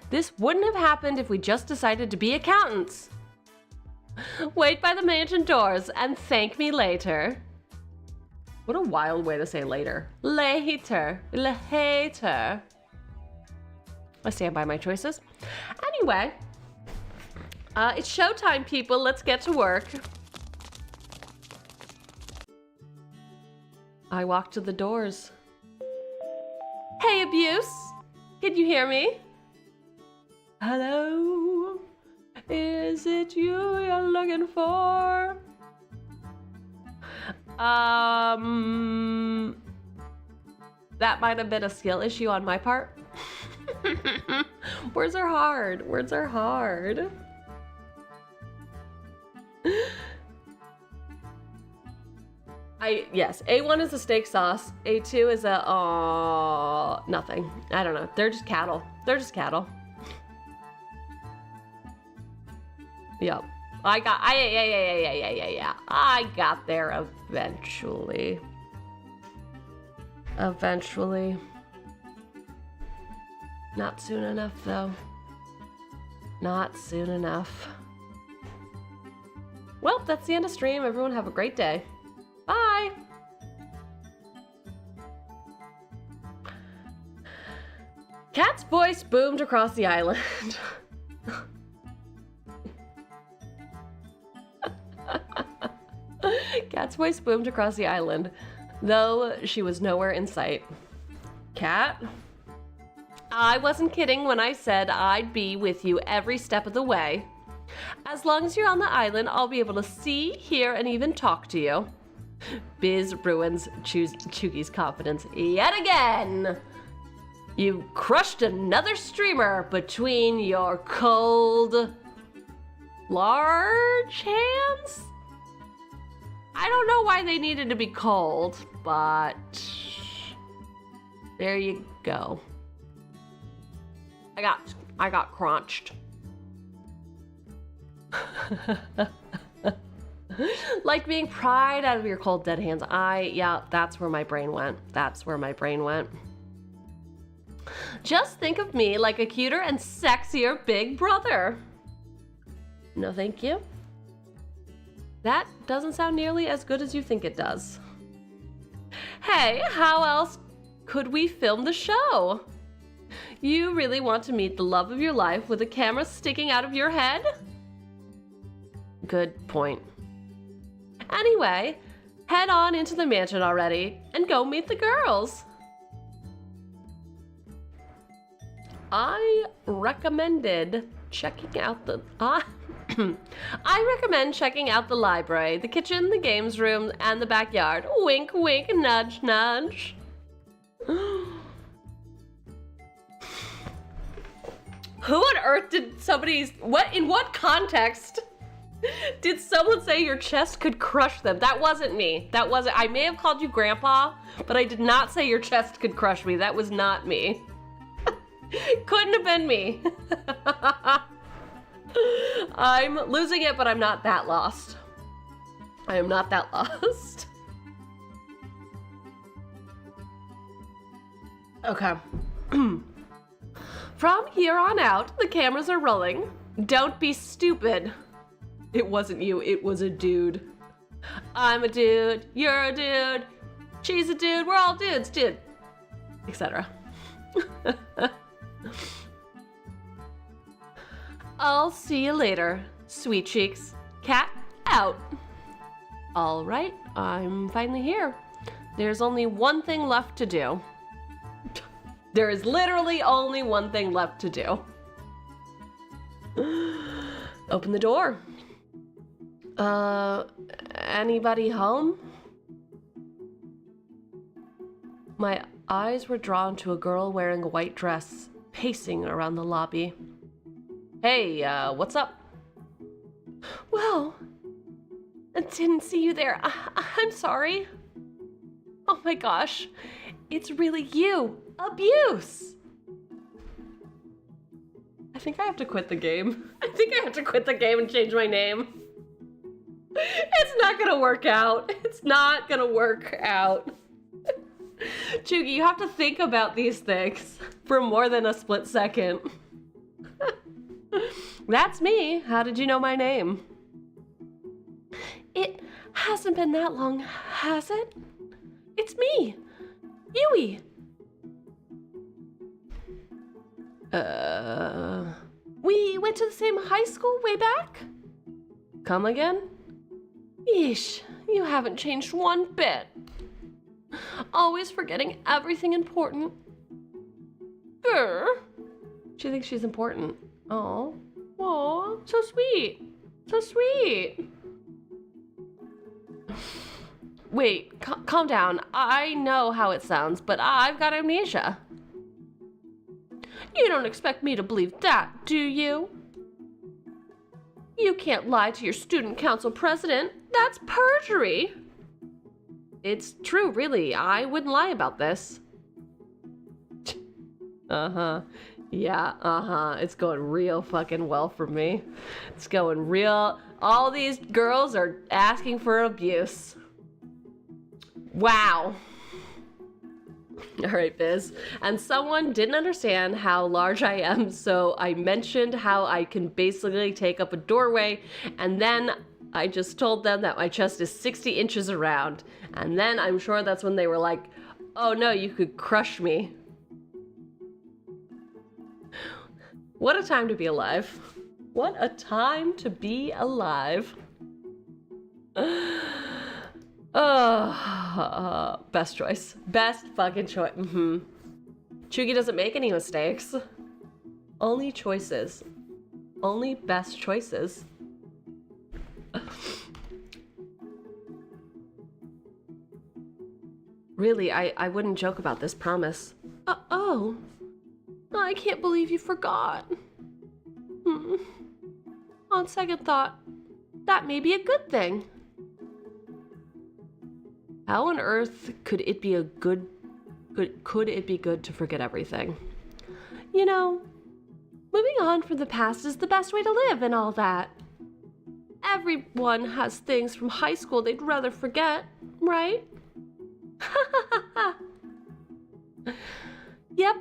This wouldn't have happened if we just decided to be accountants. Wait by the mansion doors and thank me later. What a wild way to say later. Later. Later. I stand by my choices. Anyway, it's showtime, people. Let's get to work. I walk to the doors. Hey, Abuse. Can you hear me? Hello? Is it you you're looking for? That might have been a skill issue on my part. Words are hard. Words are hard. Yes, A1 is a steak sauce. A2 is a, nothing. I don't know. They're just cattle. They're just cattle. Yep. I got there eventually. Eventually. Not soon enough, though. Not soon enough. Well, that's the end of stream. Everyone have a great day. Bye! Kat's voice boomed across the island. Cat's voice boomed across the island, though she was nowhere in sight. Cat? I wasn't kidding when I said I'd be with you every step of the way. As long as you're on the island, I'll be able to see, hear, and even talk to you. Biz ruins Cheugy's confidence yet again. You crushed another streamer between your cold, large hands? I don't know why they needed to be cold, but there you go. I got crunched. Like being pried out of your cold dead hands. Yeah, that's where my brain went. That's where my brain went. Just think of me like a cuter and sexier big brother. No, thank you. That doesn't sound nearly as good as you think it does. Hey, how else could we film the show? You really want to meet the love of your life with a camera sticking out of your head? Good point. Anyway, head on into the mansion already and go meet the girls. I recommend checking out the library, the kitchen, the games room, and the backyard. Wink, wink, nudge, nudge. Who on earth did in what context did someone say your chest could crush them? That wasn't me. I may have called you grandpa, but I did not say your chest could crush me. That was not me. Couldn't have been me. I'm losing it, but I'm not that lost. I am not that lost. Okay. From here on out, the cameras are rolling. Don't be stupid. It wasn't you, it was a dude. I'm a dude, you're a dude, she's a dude, we're all dudes, dude. Etc. I'll see you later, sweet cheeks. Cat out. All right, I'm finally here. There's only one thing left to do. There is literally only one thing left to do. Open the door. Anybody home? My eyes were drawn to a girl wearing a white dress, pacing around the lobby. Hey, what's up? Well, I didn't see you there. I'm sorry. Oh my gosh, it's really you. Abuse. I think I have to quit the game. I think I have to quit the game and change my name. It's not gonna work out. It's not gonna work out. Cheugy, you have to think about these things for more than a split second. That's me. How did you know my name? It hasn't been that long, has it? It's me, Yui. We went to the same high school way back? Come again? Yeesh, you haven't changed one bit. Always forgetting everything important. Grr. She thinks she's important. Oh, so sweet. So sweet. Wait, calm down. I know how it sounds, but I've got amnesia. You don't expect me to believe that, do you? You can't lie to your student council president. That's perjury. It's true, really. I wouldn't lie about this. Yeah, it's going real fucking well for me. It's going real. All these girls are asking for abuse. Wow. All right, Biz. And someone didn't understand how large I am, so I mentioned how I can basically take up a doorway, and then I just told them that my chest is 60 inches around. And then I'm sure that's when they were like, oh no, you could crush me. What a time to be alive. What a time to be alive. Best choice. Best fucking choice. Cheugy doesn't make any mistakes. Only choices. Only best choices. Really, I wouldn't joke about this, promise. Oh. I can't believe you forgot. On second thought, that may be a good thing. How on earth could it be good to forget everything? You know, moving on from the past is the best way to live and all that. Everyone has things from high school they'd rather forget, right? Yep.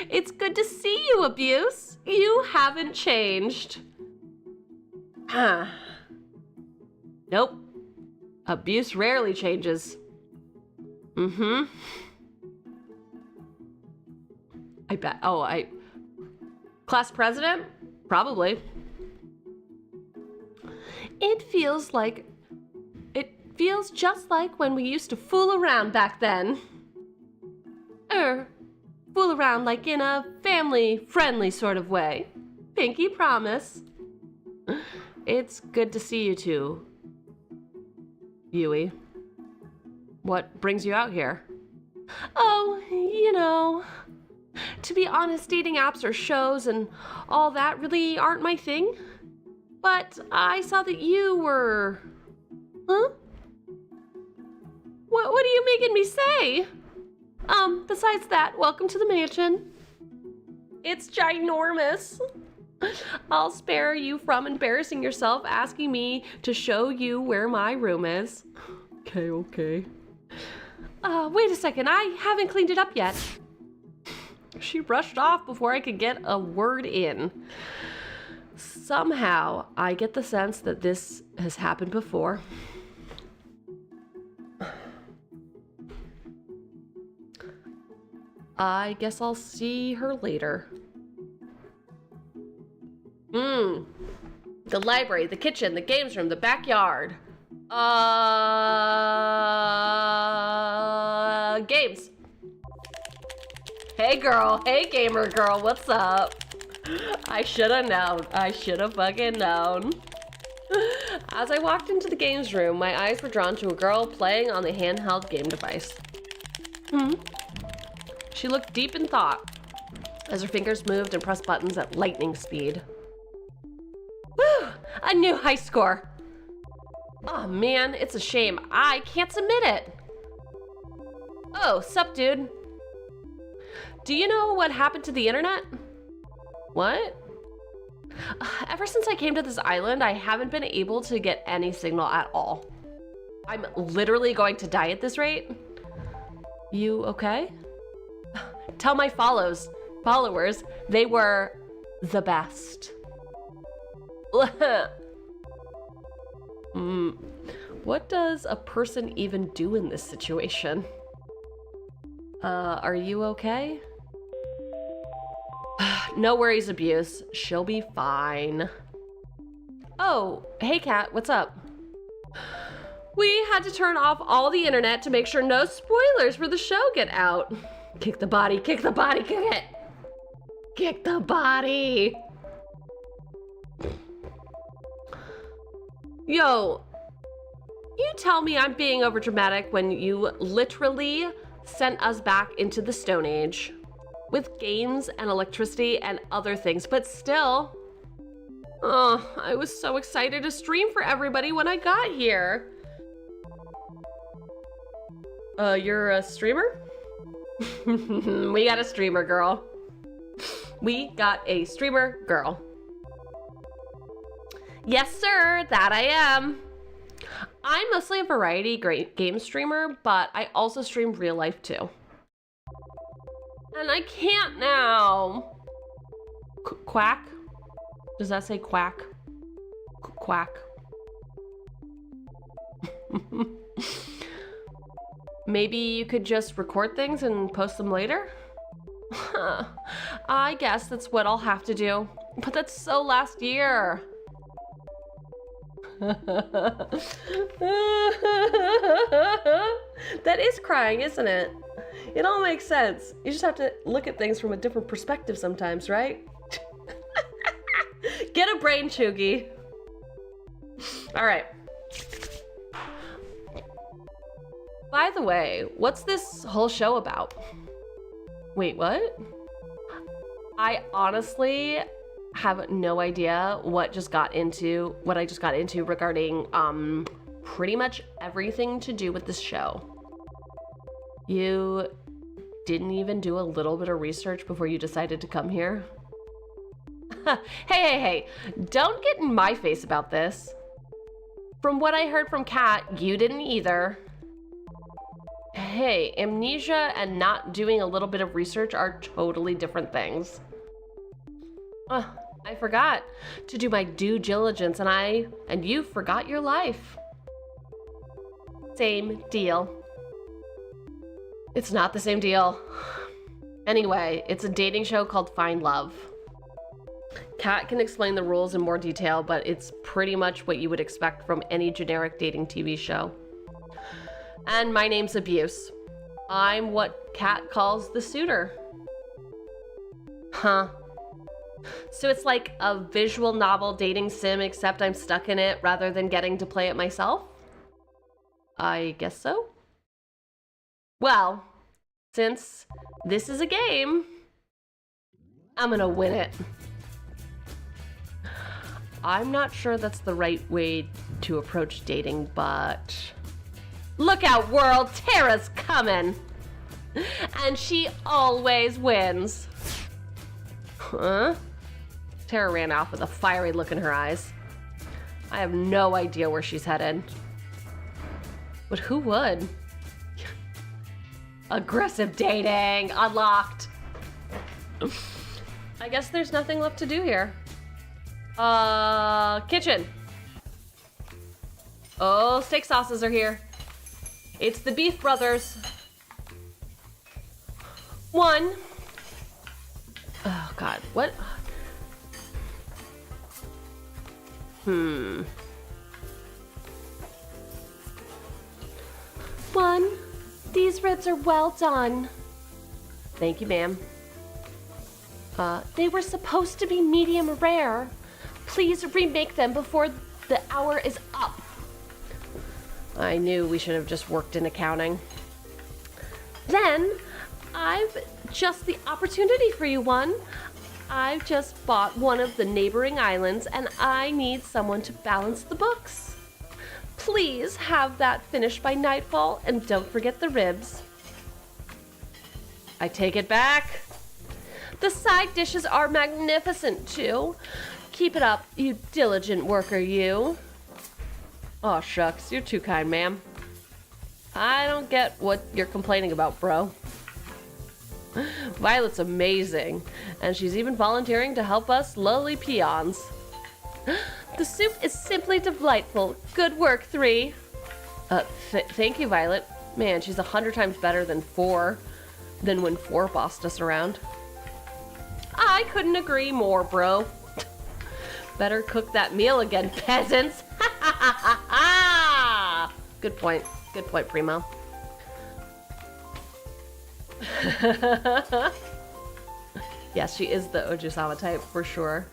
It's good to see you, Abuse. You haven't changed. Nope. Abuse rarely changes. I bet. Class president? Probably. It feels just like when we used to fool around back then. Fool around like in a family-friendly sort of way. Pinky promise. It's good to see you two, Yui. What brings you out here? Oh, you know, to be honest, dating apps or shows and all that really aren't my thing. But I saw that you were... Huh? What are you making me say? Besides that, welcome to the mansion. It's ginormous. I'll spare you from embarrassing yourself asking me to show you where my room is. Okay. Wait a second, I haven't cleaned it up yet. She rushed off before I could get a word in. Somehow, I get the sense that this has happened before. I guess I'll see her later. The library, the kitchen, the games room, the backyard. Games. Hey girl, hey gamer girl, what's up? I should have known. I should have fucking known. As I walked into the games room, my eyes were drawn to a girl playing on the handheld game device. She looked deep in thought as her fingers moved and pressed buttons at lightning speed. Whew! A new high score! Oh man, it's a shame. I can't submit it! Oh, sup dude? Do you know what happened to the internet? What? Ever since I came to this island, I haven't been able to get any signal at all. I'm literally going to die at this rate. You okay? Tell my followers, they were the best. What does a person even do in this situation? Are you okay? No worries, Abuse. She'll be fine. Oh, hey Kat, what's up? We had to turn off all the internet to make sure no spoilers for the show get out. Kick the body, kick the body, kick it! Kick the body! Yo, you tell me I'm being overdramatic when you literally sent us back into the Stone Age with games and electricity and other things, but still. Oh, I was so excited to stream for everybody when I got here. You're a streamer? We got a streamer girl. We got a streamer girl. Yes, sir, that I am. I'm mostly a variety game streamer, but I also stream real life too. And I can't now. Quack? Does that say quack? Quack. Maybe you could just record things and post them later? I guess that's what I'll have to do. But that's so last year. That is crying, isn't it? It all makes sense. You just have to look at things from a different perspective sometimes, right? Get a brain, Cheugy. All right. By the way, what's this whole show about? Wait, what? I honestly have no idea what I just got into regarding pretty much everything to do with this show. You didn't even do a little bit of research before you decided to come here? Hey, don't get in my face about this. From what I heard from Kat, you didn't either. Hey, amnesia and not doing a little bit of research are totally different things. I forgot to do my due diligence and you forgot your life. Same deal. It's not the same deal. Anyway, it's a dating show called Find Love. Kat can explain the rules in more detail, but it's pretty much what you would expect from any generic dating TV show. And my name's Abuse. I'm what Kat calls the suitor. Huh. So it's like a visual novel dating sim, except I'm stuck in it rather than getting to play it myself? I guess so. Well, since this is a game, I'm gonna win it. I'm not sure that's the right way to approach dating, but... Look out, world! Tara's coming! And she always wins. Huh? Tara ran off with a fiery look in her eyes. I have no idea where she's headed. But who would? Aggressive dating! Unlocked! I guess there's nothing left to do here. Kitchen. Oh, steak sauces are here. It's the Beef Brothers. One. Oh, God. What? One. These ribs are well done. Thank you, ma'am. They were supposed to be medium rare. Please remake them before the hour is up. I knew we should have just worked in accounting. Then, I've just the opportunity for you, one. I've just bought one of the neighboring islands and I need someone to balance the books. Please have that finished by nightfall and don't forget the ribs. I take it back. The side dishes are magnificent too. Keep it up, you diligent worker, you. Oh, shucks, you're too kind, ma'am. I don't get what you're complaining about, bro. Violet's amazing, and she's even volunteering to help us lowly peons. The soup is simply delightful. Good work, 3. Thank you, Violet. Man, she's 100 times better than 4, than when 4 bossed us around. I couldn't agree more, bro. Better cook that meal again, peasants. Good point. Good point, Primo. Yes, she is the Ojusama type for sure.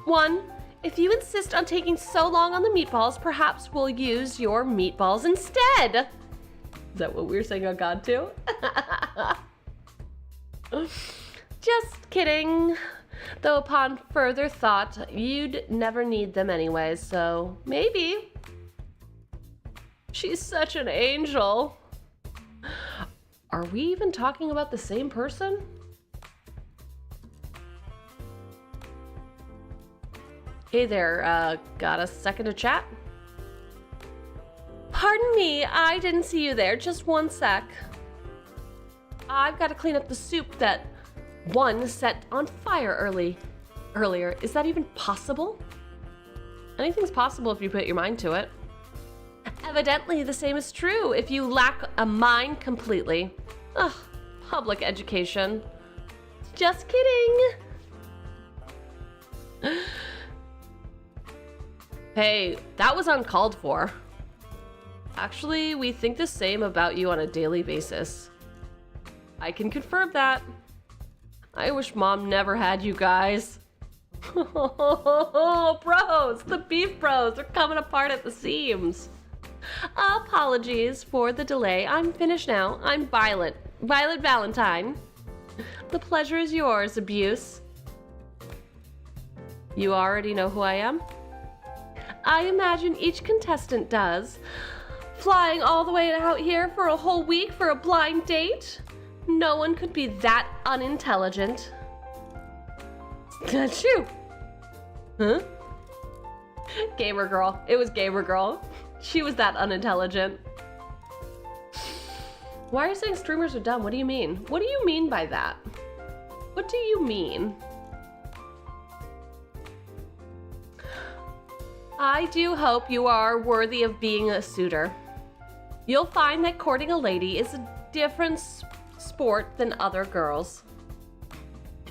One, if you insist on taking so long on the meatballs, perhaps we'll use your meatballs instead. Is that what we were saying on God too? Just kidding. Though upon further thought, you'd never need them anyways, so maybe. She's such an angel. Are we even talking about the same person? Hey there, got a second to chat? Pardon me, I didn't see you there. Just one sec. I've got to clean up the soup that one set on fire earlier. Is that even possible? Anything's possible if you put your mind to it. Evidently, the same is true if you lack a mind completely. Ugh, public education. Just kidding. Hey, that was uncalled for. Actually, we think the same about you on a daily basis. I can confirm that. I wish Mom never had you guys. Oh, bros, the beef bros are coming apart at the seams. Apologies for the delay. I'm finished now. I'm Violet Valentine. The pleasure is yours, Abuse. You already know who I am? I imagine each contestant does. Flying all the way out here for a whole week for a blind date? No one could be that unintelligent. That's you. Huh? Gamer girl. It was gamer girl. She was that unintelligent. Why are you saying streamers are dumb? What do you mean? What do you mean by that? What do you mean? I do hope you are worthy of being a suitor. You'll find that courting a lady is a different sport than other girls.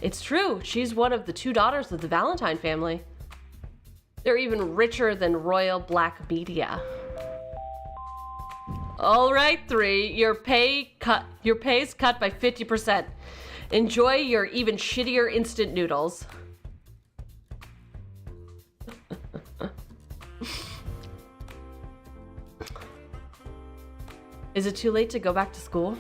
It's true, she's one of the 2 daughters of the Valentine family. They're even richer than royal black media. All right, 3, your pay's cut by 50%. Enjoy your even shittier instant noodles. Is it too late to go back to school?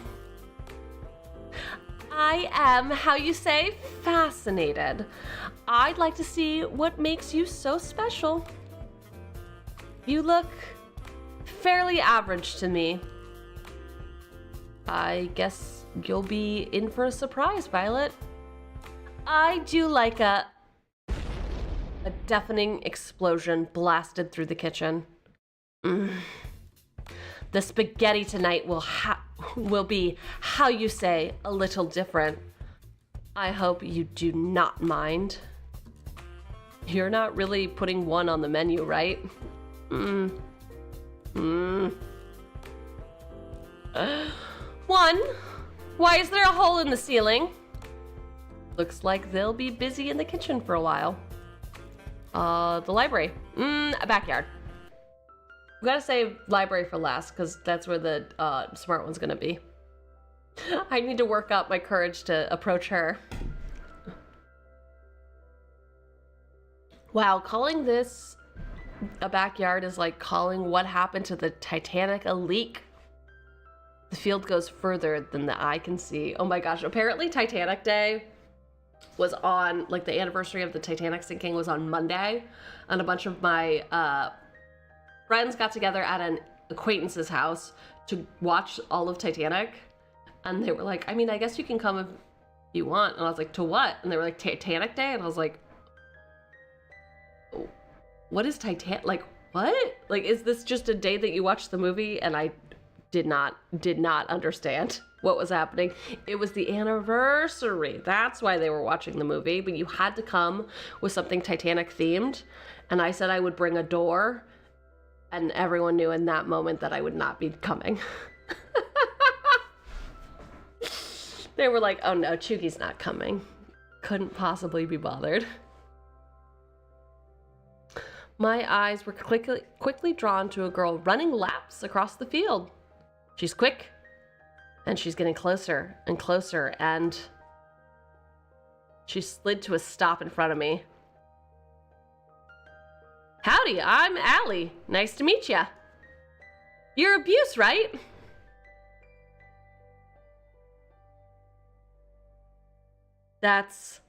I am, how you say, fascinated. I'd like to see what makes you so special. You look fairly average to me. I guess you'll be in for a surprise, Violet. I do like a deafening explosion blasted through the kitchen. The spaghetti tonight will be, how you say, a little different. I hope you do not mind. You're not really putting 1 on the menu, right? 1? Why is there a hole in the ceiling? Looks like they'll be busy in the kitchen for a while. The library. A backyard. We gotta save library for last, because that's where the smart one's gonna be. I need to work up my courage to approach her. Wow, calling this a backyard is like calling what happened to the Titanic a leak. The field goes further than the eye can see. Oh my gosh, apparently Titanic Day was on, like the anniversary of the Titanic sinking was on Monday, and a bunch of my friends got together at an acquaintance's house to watch all of Titanic, and they were like, I mean, I guess you can come if you want. And I was like, to what? And they were like, Titanic Day? And I was like, what is Titanic? Like, what? Like, is this just a day that you watch the movie? And I did not understand what was happening. It was the anniversary. That's why they were watching the movie, but you had to come with something Titanic themed. And I said I would bring a door, and everyone knew in that moment that I would not be coming. They were like, oh no, Cheugy's not coming. Couldn't possibly be bothered. My eyes were quickly drawn to a girl running laps across the field. She's quick, and she's getting closer and closer, and she slid to a stop in front of me. Howdy, I'm Allie. Nice to meet ya. You're Abuse, right? That's...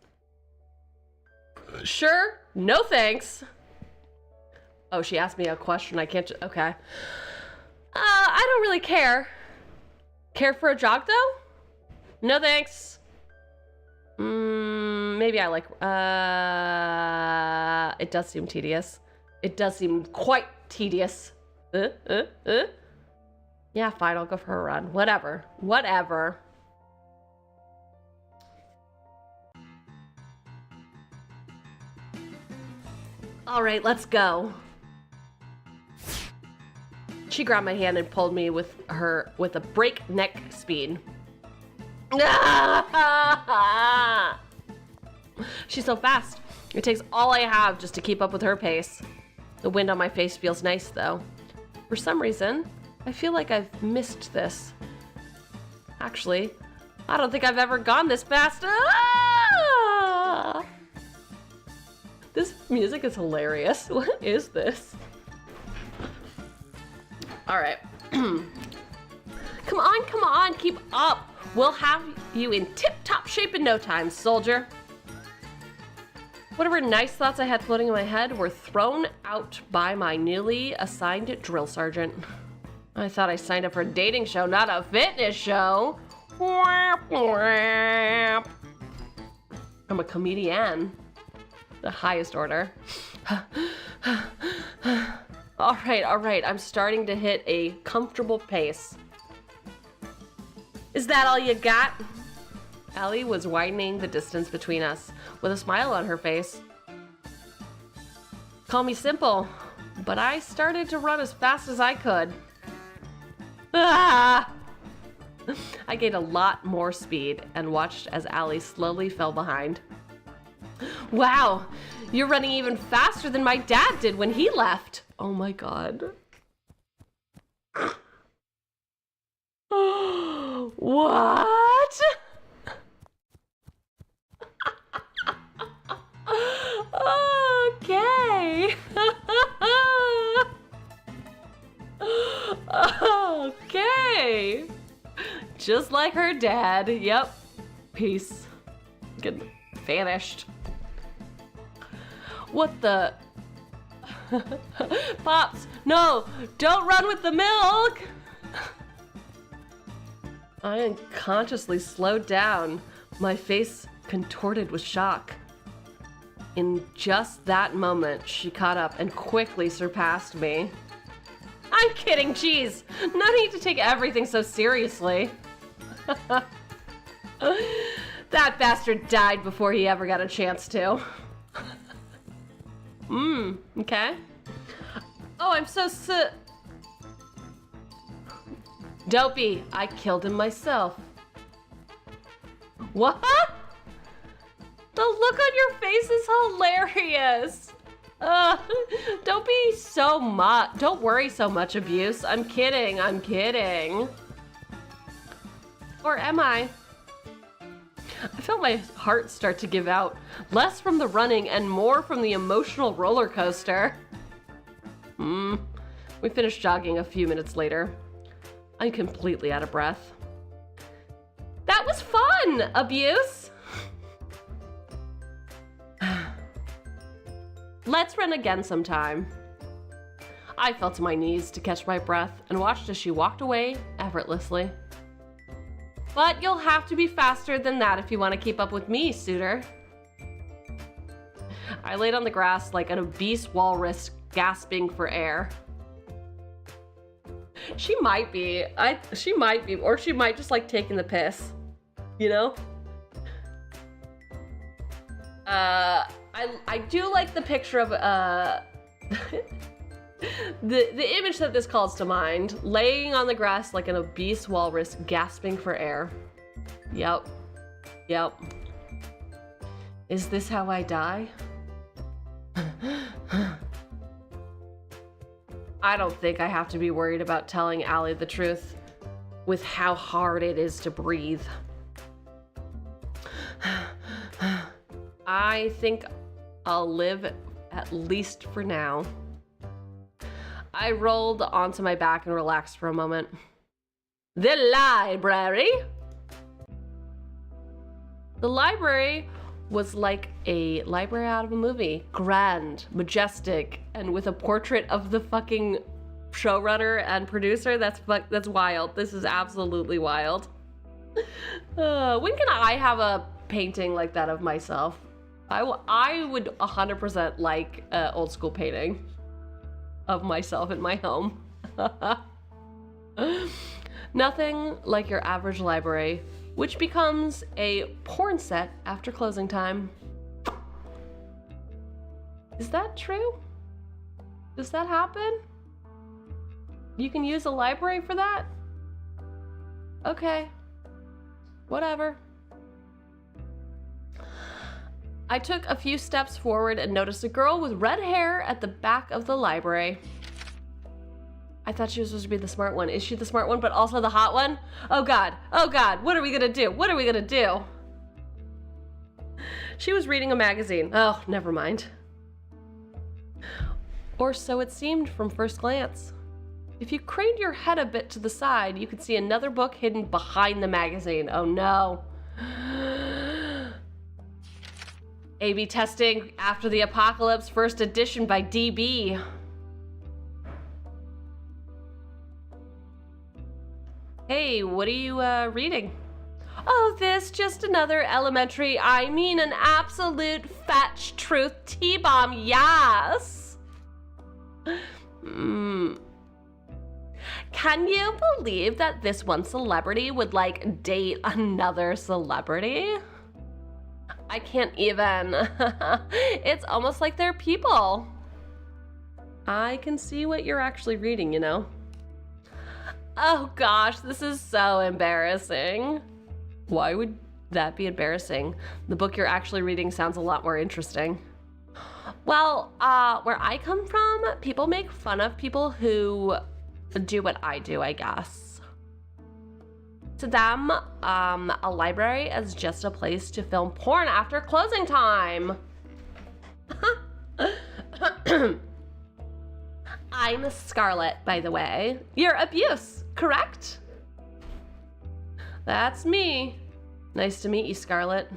Sure, no thanks. Oh, she asked me a question. I can't... Okay. I don't really care. Care for a jog, though? No thanks. Maybe I like... It does seem tedious. It does seem quite tedious. Yeah, fine, I'll go for a run. Whatever. Whatever. All right, let's go. She grabbed my hand and pulled me with a breakneck speed. She's so fast. It takes all I have just to keep up with her pace. The wind on my face feels nice, though. For some reason, I feel like I've missed this. Actually, I don't think I've ever gone this fast. Ah! This music is hilarious. What is this? All right. Come on, keep up. We'll have you in tip-top shape in no time, soldier. Whatever nice thoughts I had floating in my head were thrown out by my newly assigned drill sergeant. I thought I signed up for a dating show, not a fitness show. I'm a comedian. The highest order. All right, I'm starting to hit a comfortable pace. Is that all you got? Allie was widening the distance between us with a smile on her face. Call me simple, but I started to run as fast as I could. Ah! I gained a lot more speed and watched as Allie slowly fell behind. Wow, you're running even faster than my dad did when he left. Oh my god. What? Okay. Okay. Just like her dad. Yep. Peace. Get vanished. What the? Pops, no, don't run with the milk. I unconsciously slowed down, my face contorted with shock. In just that moment, she caught up and quickly surpassed me. I'm kidding, geez. No need to take everything so seriously. That bastard died before he ever got a chance to. Okay. Oh, I'm so Dopey, I killed him myself. What? The look on your face is hilarious. Don't be so much. Don't worry so much, Abuse. I'm kidding. Or am I? I felt my heart start to give out, less from the running and more from the emotional roller coaster. We finished jogging a few minutes later. I'm completely out of breath. That was fun, Abuse! Let's run again sometime. I fell to my knees to catch my breath and watched as she walked away effortlessly. But you'll have to be faster than that if you want to keep up with me, suitor. I laid on the grass like an obese walrus gasping for air. She might be, or she might just like taking the piss, you know? I do like the picture of, the image that this calls to mind, laying on the grass like an obese walrus gasping for air. Yep. Is this how I die? I don't think I have to be worried about telling Allie the truth with how hard it is to breathe. I think I'll live at least for now. I rolled onto my back and relaxed for a moment. The library? The library was like a library out of a movie. Grand, majestic, and with a portrait of the fucking showrunner and producer. That's wild. This is absolutely wild. When can I have a painting like that of myself? I would 100% like an old school painting of myself in my home. Nothing like your average library, which becomes a porn set after closing time. Is that true? Does that happen? You can use a library for that? Okay. Whatever. I took a few steps forward and noticed a girl with red hair at the back of the library. I thought she was supposed to be the smart one. Is she the smart one, but also the hot one? Oh God, what are we gonna do? What are we gonna do? She was reading a magazine. Oh, never mind. Or so it seemed from first glance. If you craned your head a bit to the side, you could see another book hidden behind the magazine. Oh no. A/B testing after the apocalypse, first edition by DB. Hey, what are you reading? Oh, this, just another elementary, I mean an absolute fetch truth T-bomb, yes! Can you believe that this one celebrity would, like, date another celebrity? I can't even. It's almost like they're people. I can see what you're actually reading, you know? Oh gosh, this is so embarrassing. Why would that be embarrassing? The book you're actually reading sounds a lot more interesting. Well, where I come from, people make fun of people who do what I do, I guess. To them, a library is just a place to film porn after closing time. I'm Scarlett, by the way. You're Abuse, correct? That's me. Nice to meet you, Scarlett.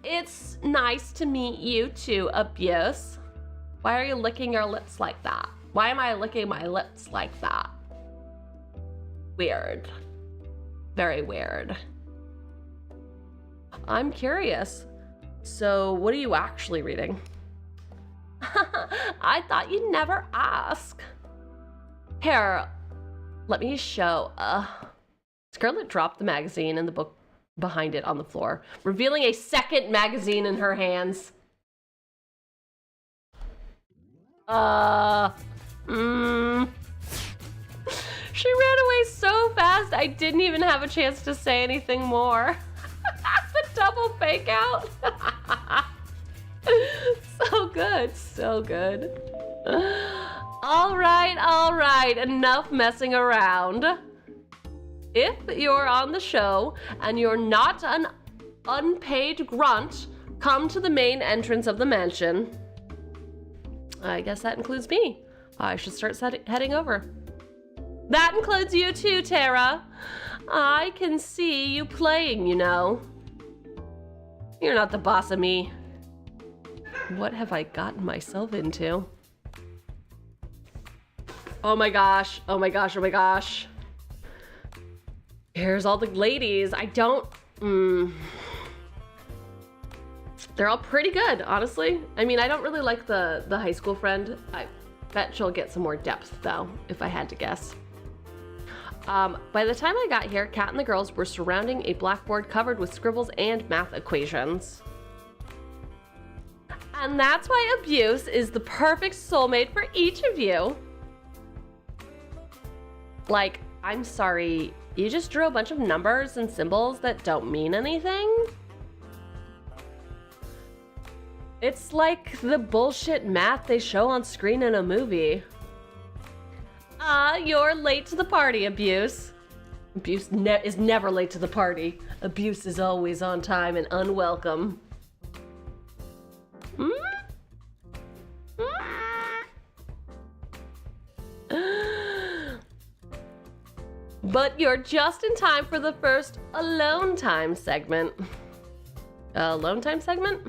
It's nice to meet you too, Abuse. Why are you licking your lips like that? Why am I licking my lips like that? Weird. Very weird. I'm curious. So, what are you actually reading? I thought you'd never ask. Here, let me show. Scarlett dropped the magazine and the book behind it on the floor, revealing a second magazine in her hands. She ran away so fast, I didn't even have a chance to say anything more. The double fake out. So good, so good. All right, enough messing around. If you're on the show and you're not an unpaid grunt, come to the main entrance of the mansion. I guess that includes me. I should start heading over. That includes you too, Tara. I can see you playing, you know. You're not the boss of me. What have I gotten myself into? Oh my gosh, oh my gosh, oh my gosh. Here's all the ladies. I don't... They're all pretty good, honestly. I mean, I don't really like the high school friend. I bet she'll get some more depth, though, if I had to guess. By the time I got here, Kat and the girls were surrounding a blackboard covered with scribbles and math equations. And that's why Abuse is the perfect soulmate for each of you. Like, I'm sorry, you just drew a bunch of numbers and symbols that don't mean anything? It's like the bullshit math they show on screen in a movie. You're late to the party, Abuse. Abuse is never late to the party. Abuse is always on time and unwelcome. But you're just in time for the first alone time segment. Alone time segment?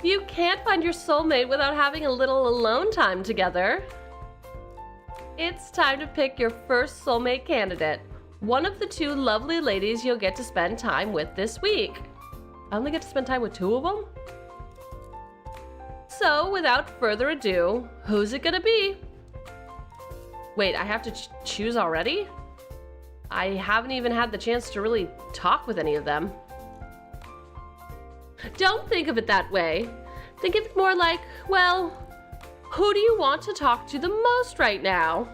You can't find your soulmate without having a little alone time together. It's time to pick your first soulmate candidate. One of the two lovely ladies you'll get to spend time with this week. I only get to spend time with two of them? So, without further ado, who's it gonna be? Wait, I have to choose already? I haven't even had the chance to really talk with any of them. Don't think of it that way. Think of it more like, well, who do you want to talk to the most right now?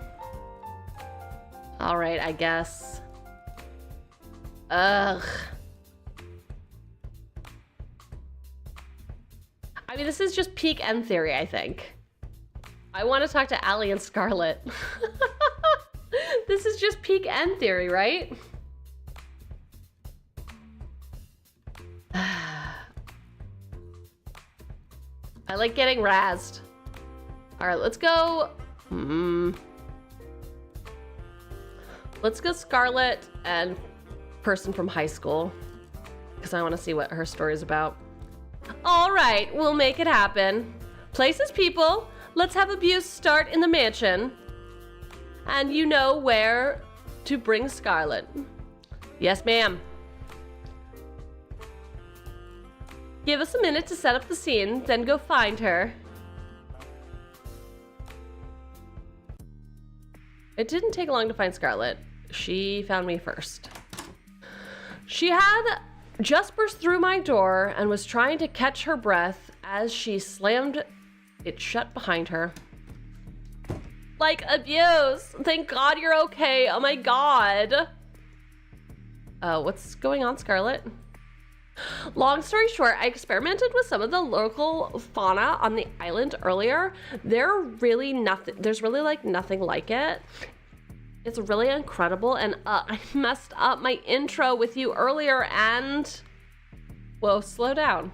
All right, I guess. Ugh. I mean, this is just peak end theory, I think. I want to talk to Allie and Scarlet. This is just peak end theory, right? I like getting razzed. All right, let's go. Let's go Scarlet and person from high school, because I want to see what her story is about. All right, we'll make it happen. Places, people. Let's have abuse start in the mansion. And you know where to bring Scarlet. Yes, ma'am. Give us a minute to set up the scene, then go find her. It didn't take long to find Scarlet. She found me first. She had just burst through my door and was trying to catch her breath as she slammed it shut behind her. Like abuse. Thank God you're okay. Oh my God. What's going on, Scarlet? Long story short, I experimented with some of the local fauna on the island earlier. There's really like nothing like it. It's really incredible, and I messed up my intro with you earlier and... Whoa, slow down.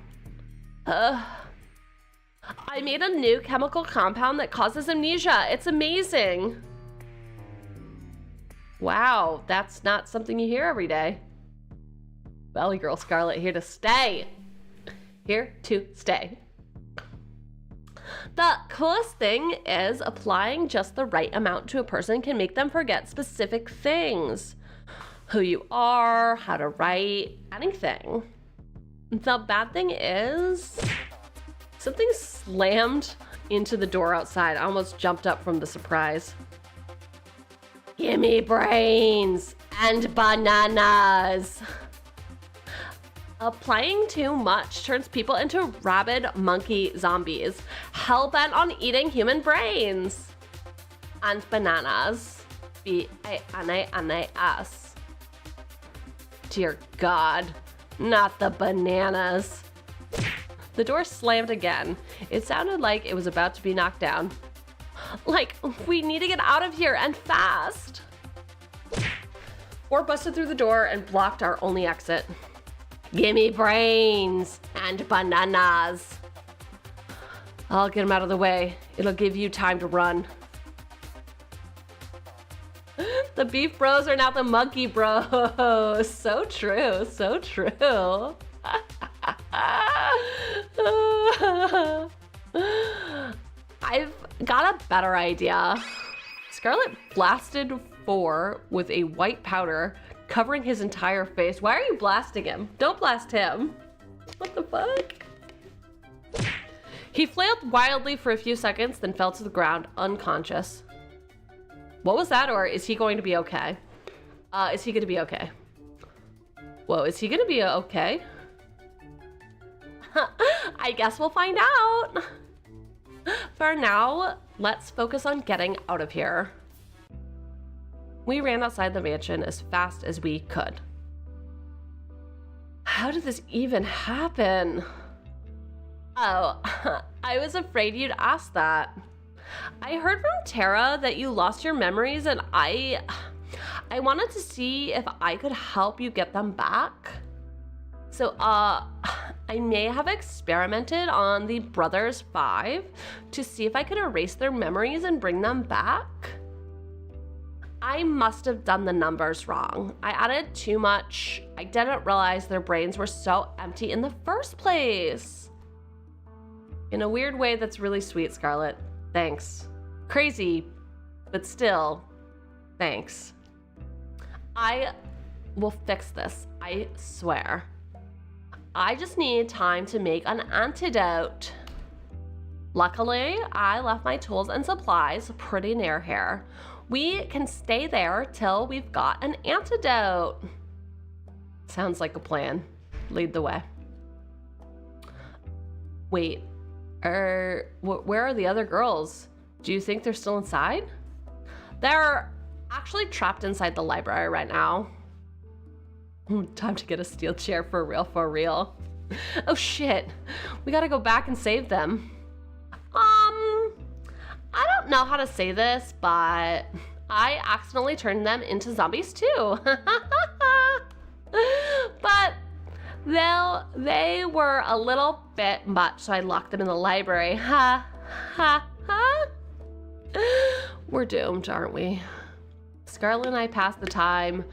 I made a new chemical compound that causes amnesia. It's amazing. Wow, that's not something you hear every day. Valley Girl Scarlet, here to stay. Here to stay. The coolest thing is applying just the right amount to a person can make them forget specific things. Who you are, how to write, anything. The bad thing is something slammed into the door outside. I almost jumped up from the surprise. Gimme brains and bananas. Applying too much turns people into rabid monkey zombies, hell-bent on eating human brains. And bananas. B-A-N-A-N-A-S. Dear God, not the bananas. The door slammed again. It sounded like it was about to be knocked down. Like, we need to get out of here and fast. Or busted through the door and blocked our only exit. Gimme brains and bananas. I'll get them out of the way. It'll give you time to run. The beef bros are now the monkey bros. So true, so true. I've got a better idea. Scarlet blasted 4 with a white powder covering his entire face. Why are you blasting him? Don't blast him. What the fuck? He flailed wildly for a few seconds, then fell to the ground, unconscious. What was that, or is he going to be okay? Is he gonna be okay? Whoa, is he gonna be okay? I guess we'll find out. For now, let's focus on getting out of here. We ran outside the mansion as fast as we could. How did this even happen? Oh, I was afraid you'd ask that. I heard from Tara that you lost your memories, and I wanted to see if I could help you get them back. So, I may have experimented on the Brothers 5 to see if I could erase their memories and bring them back. I must have done the numbers wrong. I added too much. I didn't realize their brains were so empty in the first place. In a weird way that's really sweet, Scarlet. Thanks. Crazy, but still, thanks. I will fix this, I swear. I just need time to make an antidote. Luckily, I left my tools and supplies pretty near here. We can stay there till we've got an antidote. Sounds like a plan. Lead the way. Wait, where are the other girls? Do you think they're still inside? They're actually trapped inside the library right now. Time to get a steel chair for real, for real. Oh shit, we gotta go back and save them. I don't know how to say this, but I accidentally turned them into zombies too. But they were a little bit much, so I locked them in the library. Ha, ha, ha. We're doomed, aren't we? Scarlett and I passed the time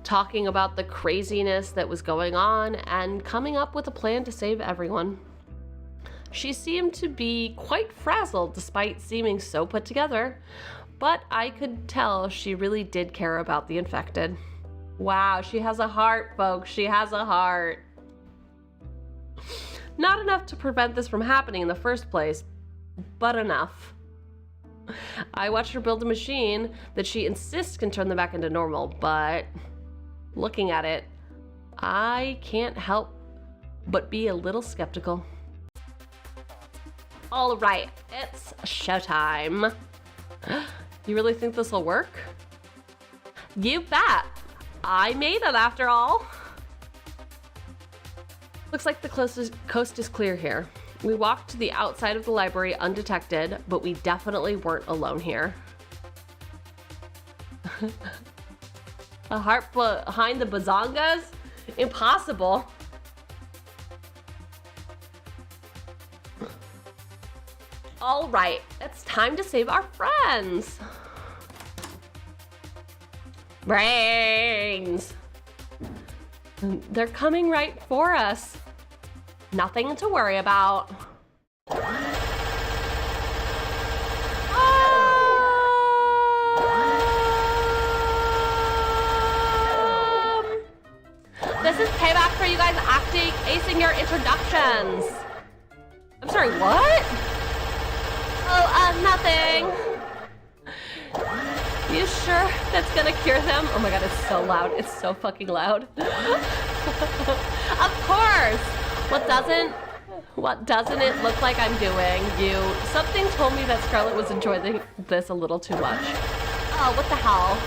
talking about the craziness that was going on and coming up with a plan to save everyone. She seemed to be quite frazzled despite seeming so put together, but I could tell she really did care about the infected. Wow, she has a heart, folks. She has a heart. Not enough to prevent this from happening in the first place, but enough. I watched her build a machine that she insists can turn them back into normal, but looking at it, I can't help but be a little skeptical. All right, it's showtime. You really think this will work? You bet. I made it after all. Looks like the coast is clear here. We walked to the outside of the library undetected, but we definitely weren't alone here. A heart behind the bazongas? Impossible. All right, it's time to save our friends. Brains. They're coming right for us. Nothing to worry about. This is payback for you guys acing your introductions. I'm sorry, what? Oh, nothing. You sure that's gonna cure them? Oh my god, it's so loud. It's so fucking loud. Of course. What doesn't it look like I'm doing? Something told me that Scarlett was enjoying this a little too much. Oh, what the hell?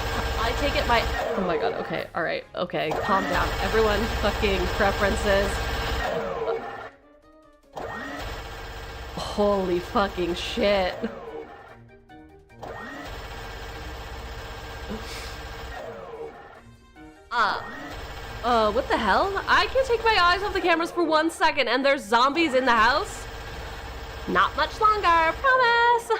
I take it oh my god, okay, alright, okay, calm down. Everyone fucking preferences. Holy fucking shit. What the hell? I can't take my eyes off the cameras for 1 second and there's zombies in the house? Not much longer, promise!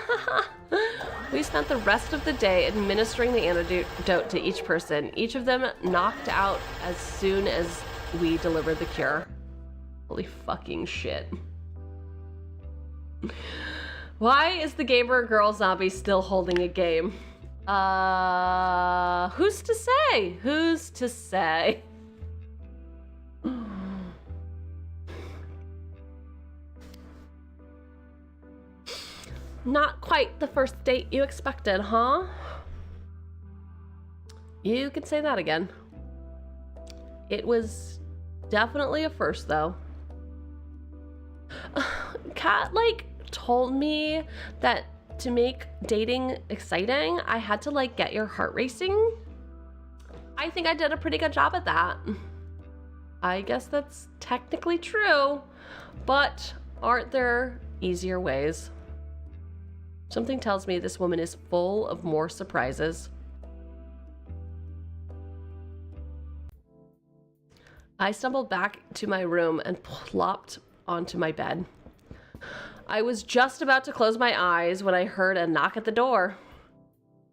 We spent the rest of the day administering the antidote to each person, each of them knocked out as soon as we delivered the cure. Holy fucking shit. Why is the gamer girl zombie still holding a game? Who's to say? Who's to say? Not quite the first date you expected, huh? You could say that again. It was definitely a first, though. Kat, told me that to make dating exciting, I had to, get your heart racing. I think I did a pretty good job at that. I guess that's technically true, but aren't there easier ways? Something tells me this woman is full of more surprises. I stumbled back to my room and plopped onto my bed. I was just about to close my eyes when I heard a knock at the door.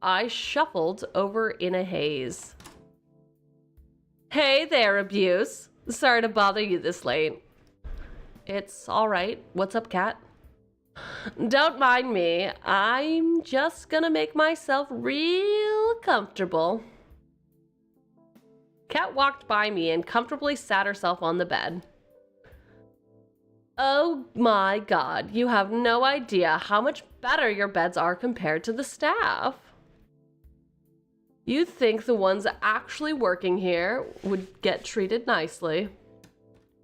I shuffled over in a haze. Hey there, Abuse. Sorry to bother you this late. It's all right. What's up, Kat? Don't mind me. I'm just gonna make myself real comfortable. Kat walked by me and comfortably sat herself on the bed. Oh my god, you have no idea how much better your beds are compared to the staff. You'd think the ones actually working here would get treated nicely.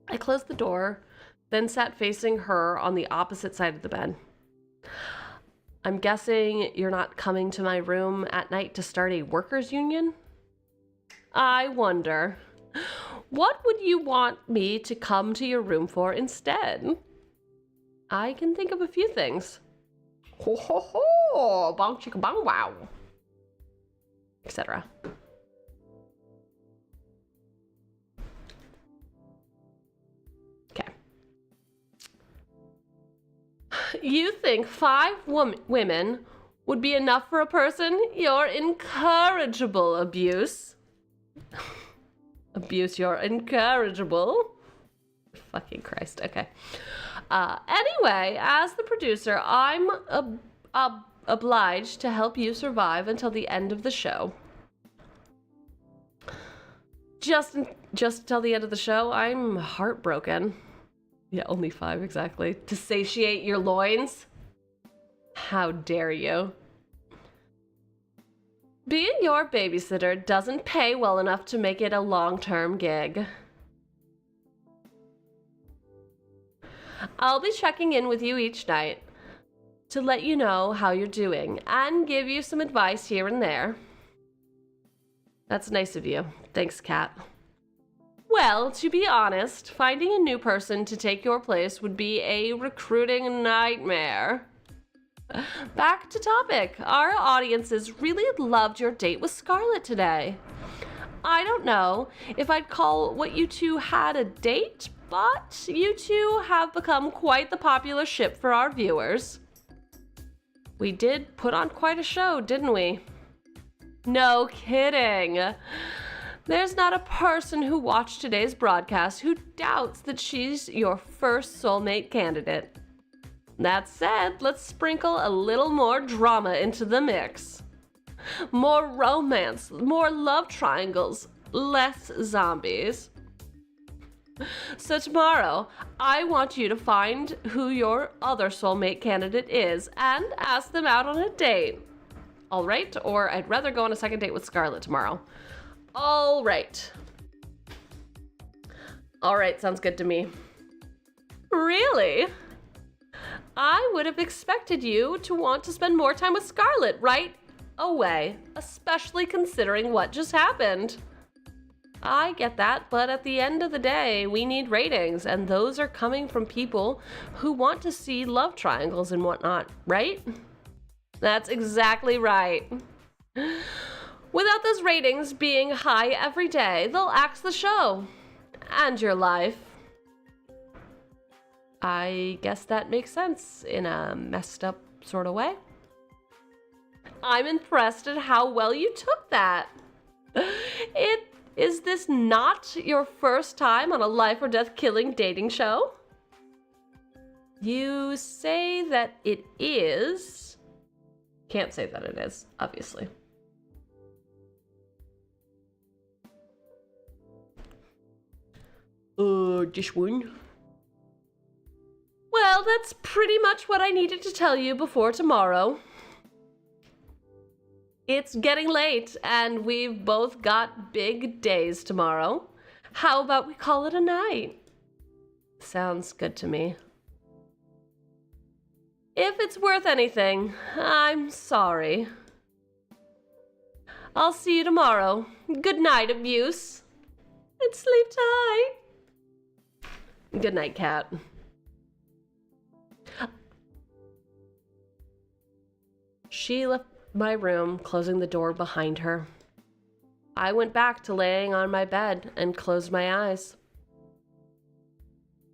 I closed the door, then sat facing her on the opposite side of the bed. I'm guessing you're not coming to my room at night to start a workers' union? I wonder. What would you want me to come to your room for instead? I can think of a few things. Ho ho ho! Bong chicka bong wow! Etc. Okay. You think 5 women would be enough for a person? You're incorrigible, Abuse. Abuse, you're incorrigible. Fucking Christ, okay. Anyway, as the producer, I'm obliged to help you survive until the end of the show. Just until the end of the show, I'm heartbroken. Yeah, only 5 exactly. To satiate your loins? How dare you? Being your babysitter doesn't pay well enough to make it a long-term gig. I'll be checking in with you each night to let you know how you're doing and give you some advice here and there. That's nice of you. Thanks, Kat. Well, to be honest, finding a new person to take your place would be a recruiting nightmare. Back to topic. Our audiences really loved your date with Scarlett today. I don't know if I'd call what you two had a date, but you two have become quite the popular ship for our viewers. We did put on quite a show, didn't we? No kidding. There's not a person who watched today's broadcast who doubts that she's your first soulmate candidate. That said, let's sprinkle a little more drama into the mix. More romance, more love triangles, less zombies. So tomorrow, I want you to find who your other soulmate candidate is and ask them out on a date. All right? Or I'd rather go on a second date with Scarlett tomorrow. All right. All right, sounds good to me. Really? I would have expected you to want to spend more time with Scarlett right away, especially considering what just happened. I get that, but at the end of the day, we need ratings, and those are coming from people who want to see love triangles and whatnot, right? That's exactly right. Without those ratings being high every day, they'll axe the show and your life. I guess that makes sense in a messed up sort of way. I'm impressed at how well you took that. Is this not your first time on a life or death killing dating show? You say that it is. Can't say that it is, obviously. This one. Well, that's pretty much what I needed to tell you before tomorrow. It's getting late, and we've both got big days tomorrow. How about we call it a night? Sounds good to me. If it's worth anything, I'm sorry. I'll see you tomorrow. Good night, Abuse. And sleep tight. Good night, Cat. She left my room, closing the door behind her. I went back to laying on my bed and closed my eyes.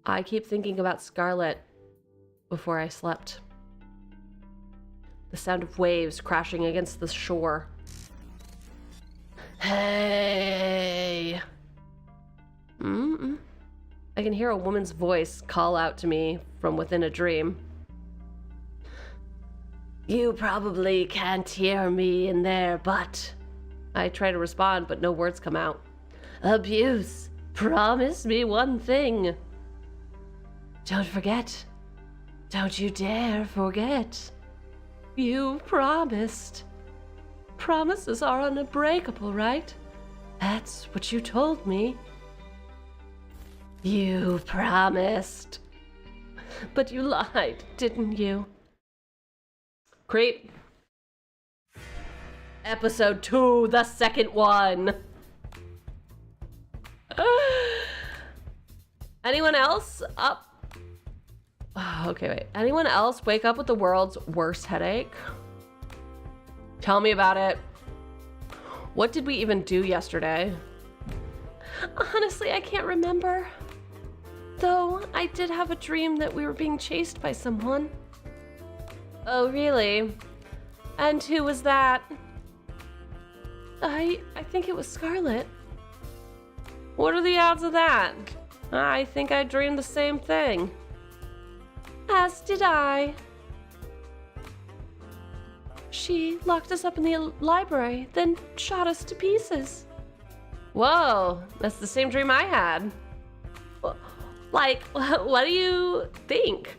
I keep thinking about Scarlett before I slept. The sound of waves crashing against the shore. Hey! I can hear a woman's voice call out to me from within a dream. You probably can't hear me in there, but... I try to respond, but no words come out. Abuse, promise me one thing. Don't forget. Don't you dare forget. You promised. Promises are unbreakable, right? That's what you told me. You promised. But you lied, didn't you? Creep. Episode 2, the second one. Anyone else up? Okay, wait. Anyone else wake up with the world's worst headache? Tell me about it. What did we even do yesterday? Honestly, I can't remember. Though, I did have a dream that we were being chased by someone. Oh, really? And who was that? I think it was Scarlet. What are the odds of that? I think I dreamed the same thing. As did I. She locked us up in the library, then shot us to pieces. Whoa, that's the same dream I had. Like, what do you think?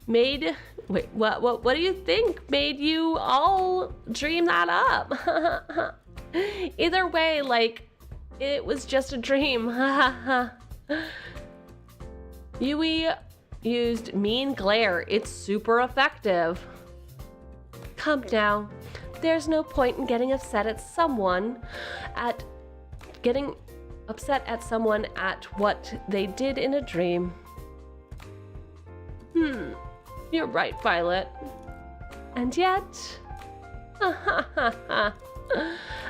What do you think made you all dream that up? Either way, like, it was just a dream. Yui used mean glare. It's super effective. Come now. There's no point in getting upset at someone at what they did in a dream. You're right, Violet. And yet,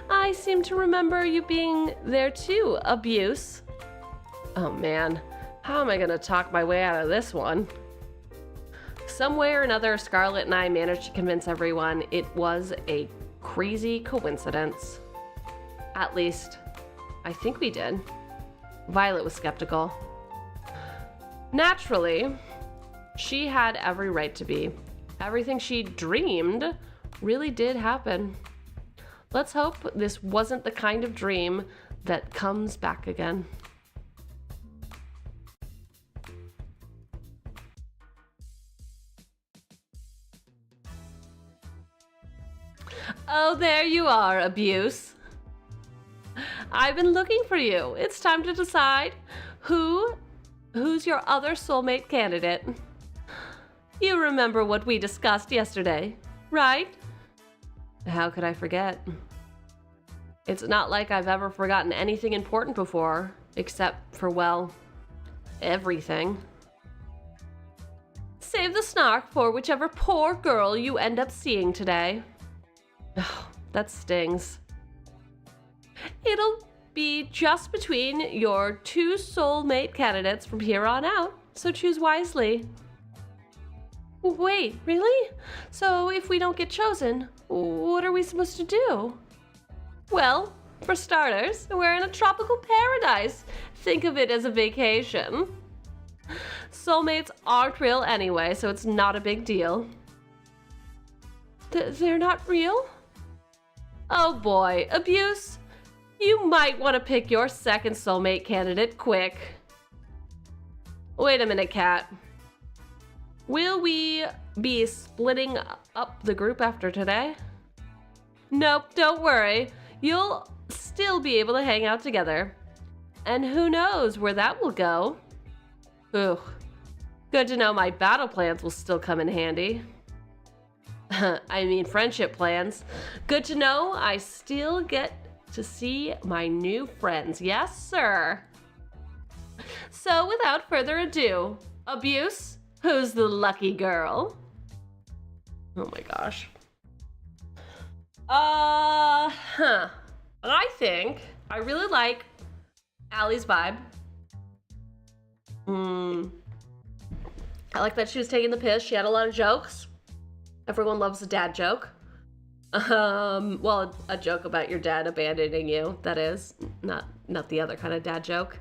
I seem to remember you being there too, Abuse. Oh man, how am I gonna talk my way out of this one? Some way or another, Scarlet and I managed to convince everyone it was a crazy coincidence. At least, I think we did. Violet was skeptical. Naturally, she had every right to be. Everything she dreamed really did happen. Let's hope this wasn't the kind of dream that comes back again. Oh, there you are, Abuse. I've been looking for you. It's time to decide who's your other soulmate candidate. You remember what we discussed yesterday, right? How could I forget? It's not like I've ever forgotten anything important before, except for, well, everything. Save the snark for whichever poor girl you end up seeing today. Oh, that stings. It'll be just between your two soulmate candidates from here on out, so choose wisely. Wait, really? So if we don't get chosen, what are we supposed to do? Well, for starters, we're in a tropical paradise. Think of it as a vacation. Soulmates aren't real anyway, so it's not a big deal. They're not real? Oh boy, Abuse. You might want to pick your second soulmate candidate quick. Wait a minute, Cat. Will we be splitting up the group after today? Nope, don't worry. You'll still be able to hang out together. And who knows where that will go? Ooh, good to know my battle plans will still come in handy. I mean friendship plans. Good to know I still get to see my new friends. Yes, sir. So without further ado, Abuse, who's the lucky girl? Oh my gosh. I think I really like Allie's vibe. I like that she was taking the piss. She had a lot of jokes. Everyone loves a dad joke. Well, a joke about your dad abandoning you, that is. Not the other kind of dad joke.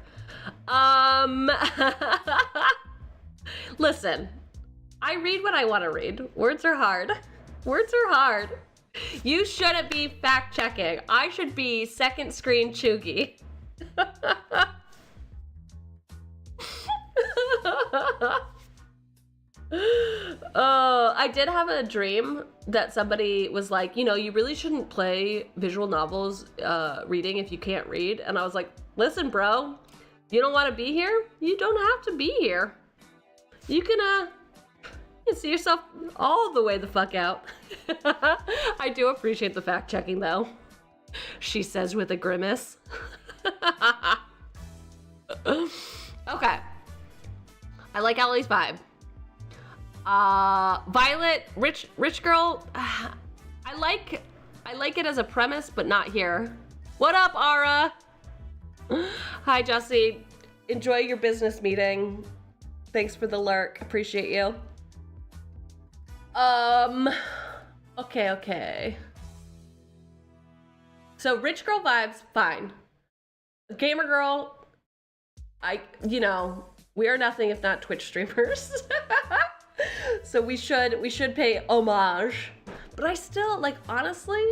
Listen, I read what I want to read. Words are hard. Words are hard. You shouldn't be fact-checking. I should be second screen Cheugy. Oh, I did have a dream that somebody was like, you know, you really shouldn't play visual novels reading if you can't read. And I was like, listen, bro, you don't want to be here? You don't have to be here. You can see yourself all the way the fuck out. I do appreciate the fact checking though. She says with a grimace. Okay, I like Ellie's vibe. Violet, rich girl. I like it as a premise, but not here. What up, Ara? Hi, Jesse. Enjoy your business meeting. Thanks for the lurk. Appreciate you. Okay. So rich girl vibes, fine. Gamer girl, we are nothing if not Twitch streamers. So we should pay homage. But I still, like, honestly,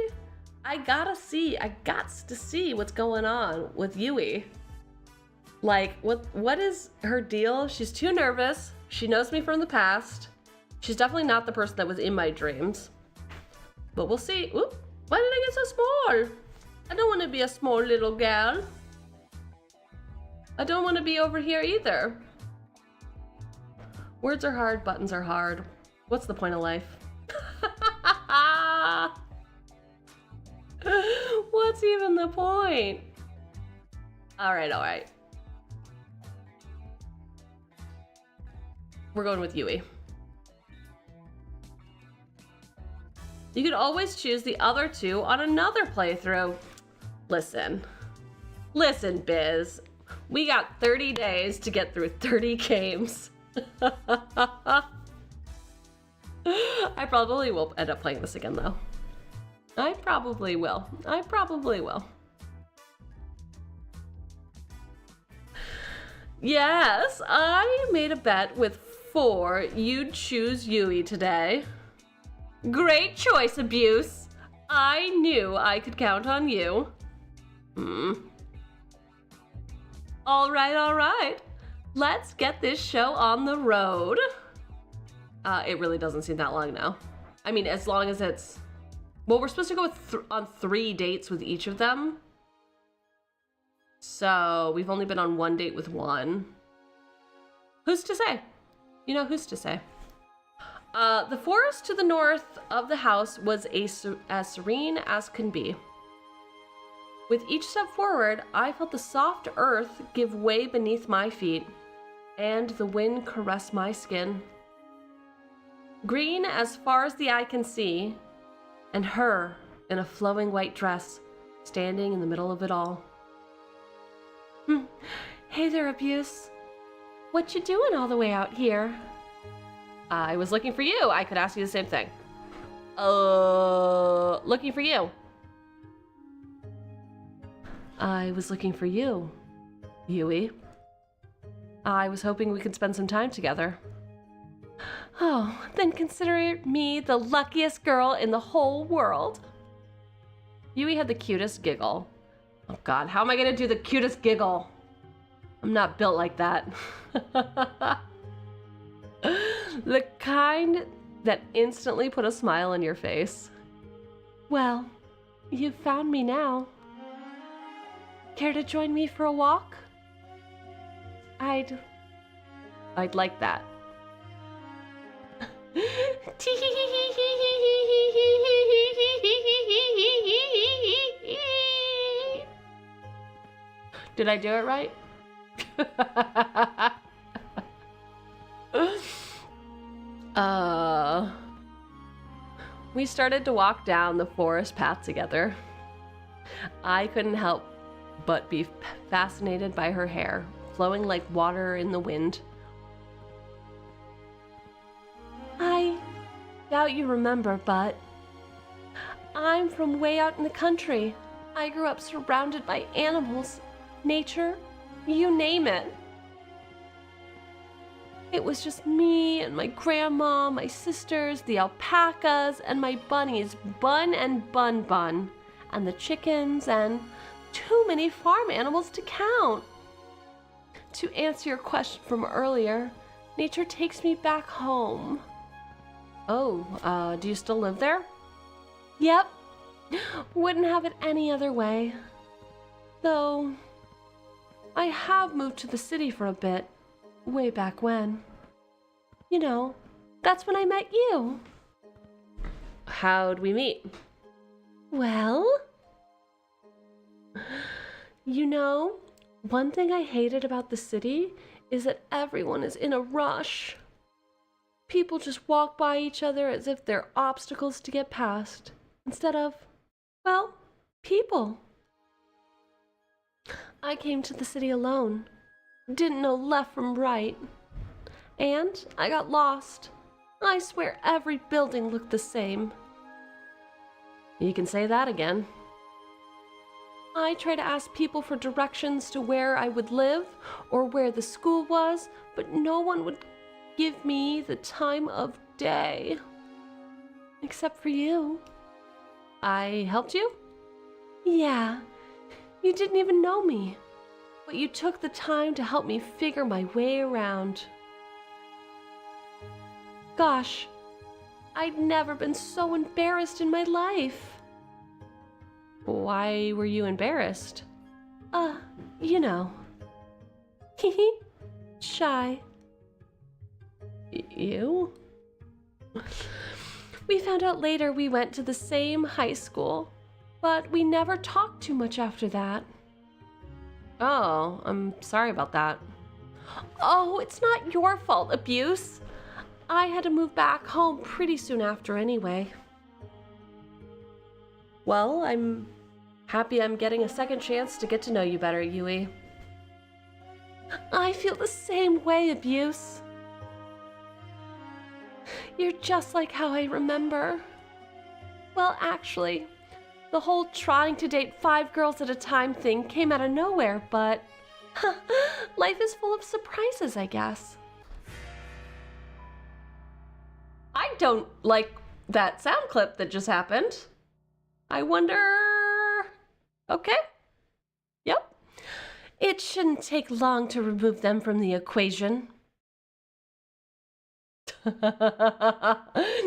I gots to see what's going on with Yui. Like, what is her deal? She's too nervous. She knows me from the past. She's definitely not the person that was in my dreams. But we'll see. Oop, why did I get so small? I don't want to be a small little gal. I don't want to be over here either. Words are hard, buttons are hard. What's the point of life? What's even the point? All right. We're going with Yui. You could always choose the other two on another playthrough. Listen, Biz. We got 30 days to get through 30 games. I probably will end up playing this again, though. I probably will. Yes, I made a bet with 4 you'd choose Yui today. Great choice, Abuse. I knew I could count on you. All right. Let's get this show on the road. It really doesn't seem that long now. I mean, as long as it's... Well, we're supposed to go on 3 dates with each of them. So we've only been on 1 date with 1. Who's to say? Who's to say? The forest to the north of the house was as serene as can be. With each step forward, I felt the soft earth give way beneath my feet, and the wind caress my skin. Green as far as the eye can see, and her in a flowing white dress, standing in the middle of it all. Hey there, Abuse. What you doing all the way out here? I was looking for you. I could ask you the same thing. Looking for you. I was looking for you, Yui. I was hoping we could spend some time together. Oh, then consider me the luckiest girl in the whole world. Yui had the cutest giggle. Oh God, how am I gonna do the cutest giggle? I'm not built like that. The kind that instantly put a smile on your face. Well, you've found me now. Care to join me for a walk? I'd like that. Did I do it right? We started to walk down the forest path together. I couldn't help but be fascinated by her hair, flowing like water in the wind. I doubt you remember, but I'm from way out in the country. I grew up surrounded by animals, nature, you name it. It was just me and my grandma, my sisters, the alpacas, and my bunnies, Bun and Bun, and the chickens, and too many farm animals to count. To answer your question from earlier, nature takes me back home. Oh, do you still live there? Yep. Wouldn't have it any other way. Though, I have moved to the city for a bit, way back when. That's when I met you. How'd we meet? Well, one thing I hated about the city is that everyone is in a rush. People just walk by each other as if they're obstacles to get past, instead of, well, people. I came to the city alone, didn't know left from right, and I got lost. I swear every building looked the same. You can say that again. I tried to ask people for directions to where I would live or where the school was, but no one would give me the time of day. Except for you. I helped you? Yeah. You didn't even know me, but you took the time to help me figure my way around. Gosh, I'd never been so embarrassed in my life. Why were you embarrassed? You know. Shy. You? We found out later we went to the same high school, but we never talked too much after that. Oh, I'm sorry about that. Oh, it's not your fault, Abuse. I had to move back home pretty soon after anyway. Well, I'm happy I'm getting a second chance to get to know you better, Yui. I feel the same way, Abuse. You're just like how I remember. Well, actually, the whole trying to date 5 girls at a time thing came out of nowhere, but life is full of surprises, I guess. I don't like that sound clip that just happened. I wonder... Okay. Yep. It shouldn't take long to remove them from the equation.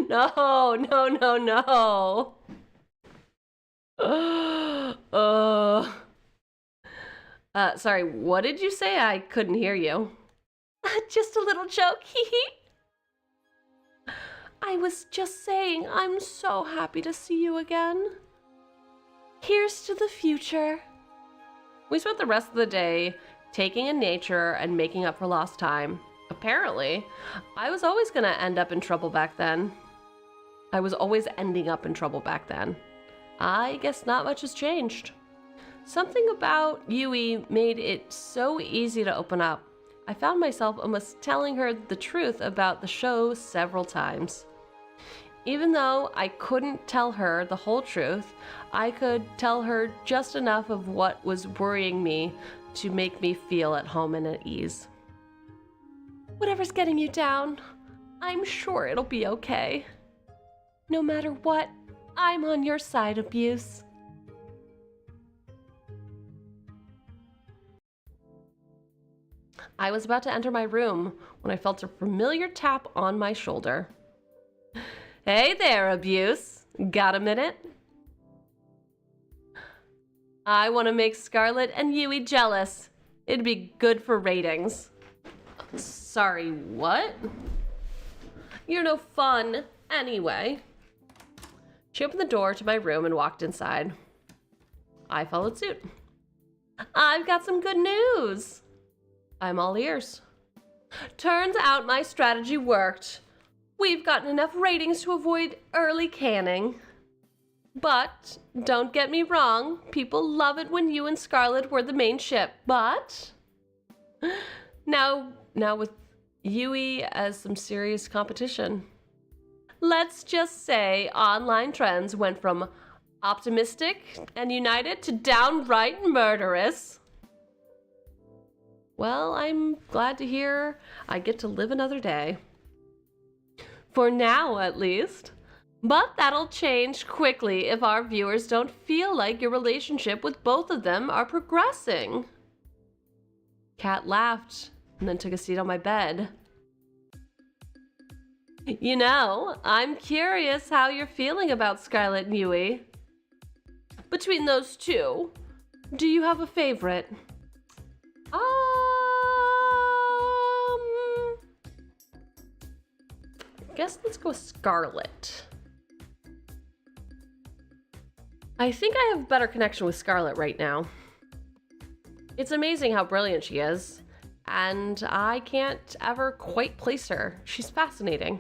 No. Sorry, what did you say? I couldn't hear you. Just a little joke, I was just saying I'm so happy to see you again. Here's to the future. We spent the rest of the day taking in nature and making up for lost time. Apparently, I was always gonna end up in trouble back then. I was always ending up in trouble back then. I guess not much has changed. Something about Yui made it so easy to open up. I found myself almost telling her the truth about the show several times. Even though I couldn't tell her the whole truth, I could tell her just enough of what was worrying me to make me feel at home and at ease. Whatever's getting you down, I'm sure it'll be okay. No matter what, I'm on your side, Abuse. I was about to enter my room when I felt a familiar tap on my shoulder. Hey there, Abuse. Got a minute? I want to make Scarlet and Yui jealous. It'd be good for ratings. Sorry, what? You're no fun, anyway. She opened the door to my room and walked inside. I followed suit. I've got some good news. I'm all ears. Turns out my strategy worked. We've gotten enough ratings to avoid early canning. But, don't get me wrong, people love it when you and Scarlet were the main ship, but... Now with Yui as some serious competition. Let's just say online trends went from optimistic and united to downright murderous. Well, I'm glad to hear I get to live another day. For now, at least. But that'll change quickly if our viewers don't feel like your relationship with both of them are progressing. Kat laughed and then took a seat on my bed. You know, I'm curious how you're feeling about Scarlet and Yui. Between those two, do you have a favorite? Guess let's go with Scarlet. I think I have a better connection with Scarlet right now. It's amazing how brilliant she is. and I can't ever quite place her. She's fascinating.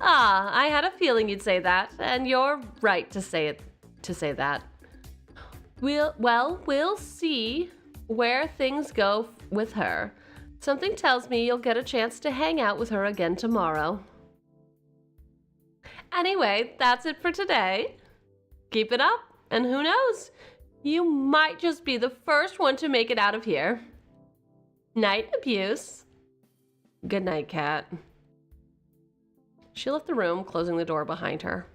Ah, I had a feeling you'd say that, and you're right to say that. We'll see where things go with her. Something tells me you'll get a chance to hang out with her again tomorrow. Anyway, that's it for today. Keep it up, and who knows? You might just be the first one to make it out of here. Night, Abuse. Good night, cat. She left the room, closing the door behind her.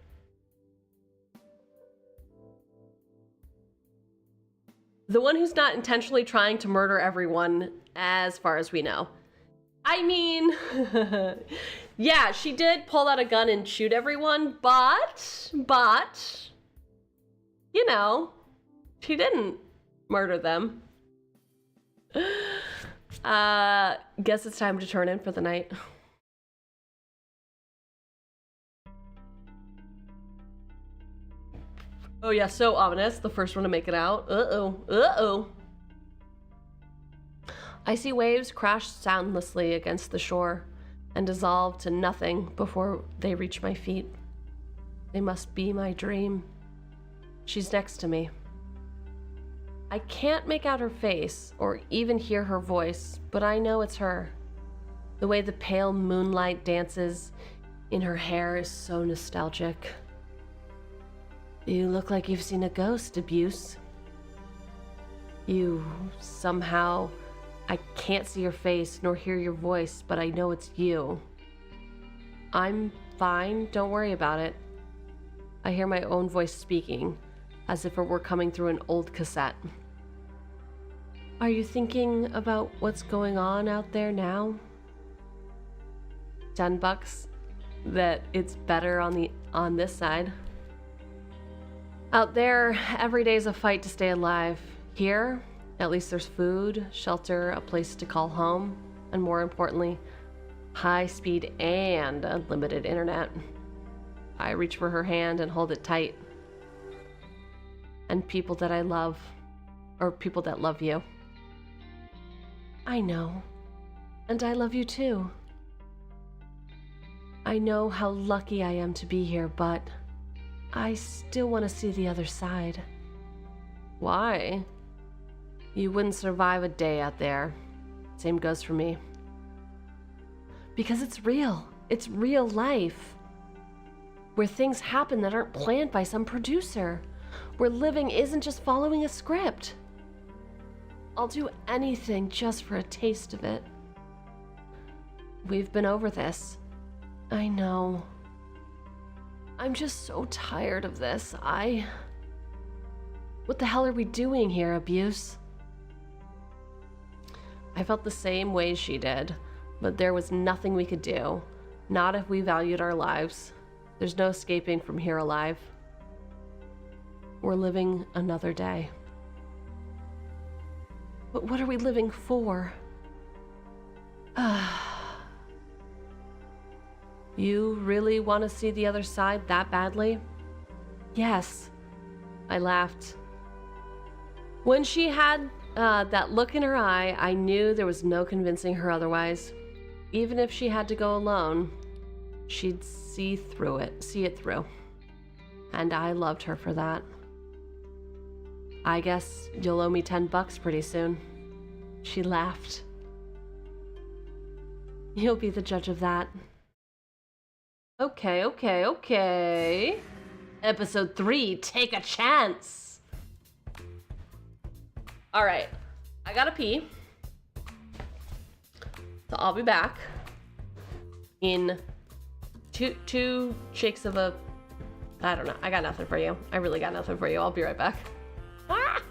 The one who's not intentionally trying to murder everyone, as far as we know. I mean, yeah, she did pull out a gun and shoot everyone, but, you know, she didn't murder them. Guess it's time to turn in for the night. Oh yeah, so ominous. The first one to make it out. Uh-oh. Icy waves crash soundlessly against the shore and dissolve to nothing before they reach my feet. They must be my dream. She's next to me. I can't make out her face or even hear her voice, but I know it's her. The way the pale moonlight dances in her hair is so nostalgic. You look like you've seen a ghost, Abuse. You somehow... I can't see your face nor hear your voice, but I know it's you. I'm fine, don't worry about it. I hear my own voice speaking, as if it were coming through an old cassette. Are you thinking about what's going on out there now? $10 that it's better on this side. Out there, every day's a fight to stay alive. Here, at least there's food, shelter, a place to call home, and more importantly, high speed and unlimited internet. I reach for her hand and hold it tight. And people that I love, or people that love you. I know, and I love you too. I know how lucky I am to be here, but I still want to see the other side. Why? You wouldn't survive a day out there. Same goes for me. Because it's real. It's real life. Where things happen that aren't planned by some producer. Where living isn't just following a script. I'll do anything just for a taste of it. We've been over this. I know. I'm just so tired of this. What the hell are we doing here, Abuse? I felt the same way she did, but there was nothing we could do. Not if we valued our lives. There's no escaping from here alive. We're living another day. But what are we living for? You really want to see the other side that badly? Yes. I laughed. When she had that look in her eye, I knew there was no convincing her otherwise. Even if she had to go alone, she'd see it through. And I loved her for that. I guess you'll owe me $10 pretty soon. She laughed. You'll be the judge of that. Okay. Episode 3, Take a Chance. All right, I gotta pee. So I'll be back in two shakes of a... I don't know. I got nothing for you. I really got nothing for you. I'll be right back. Ah!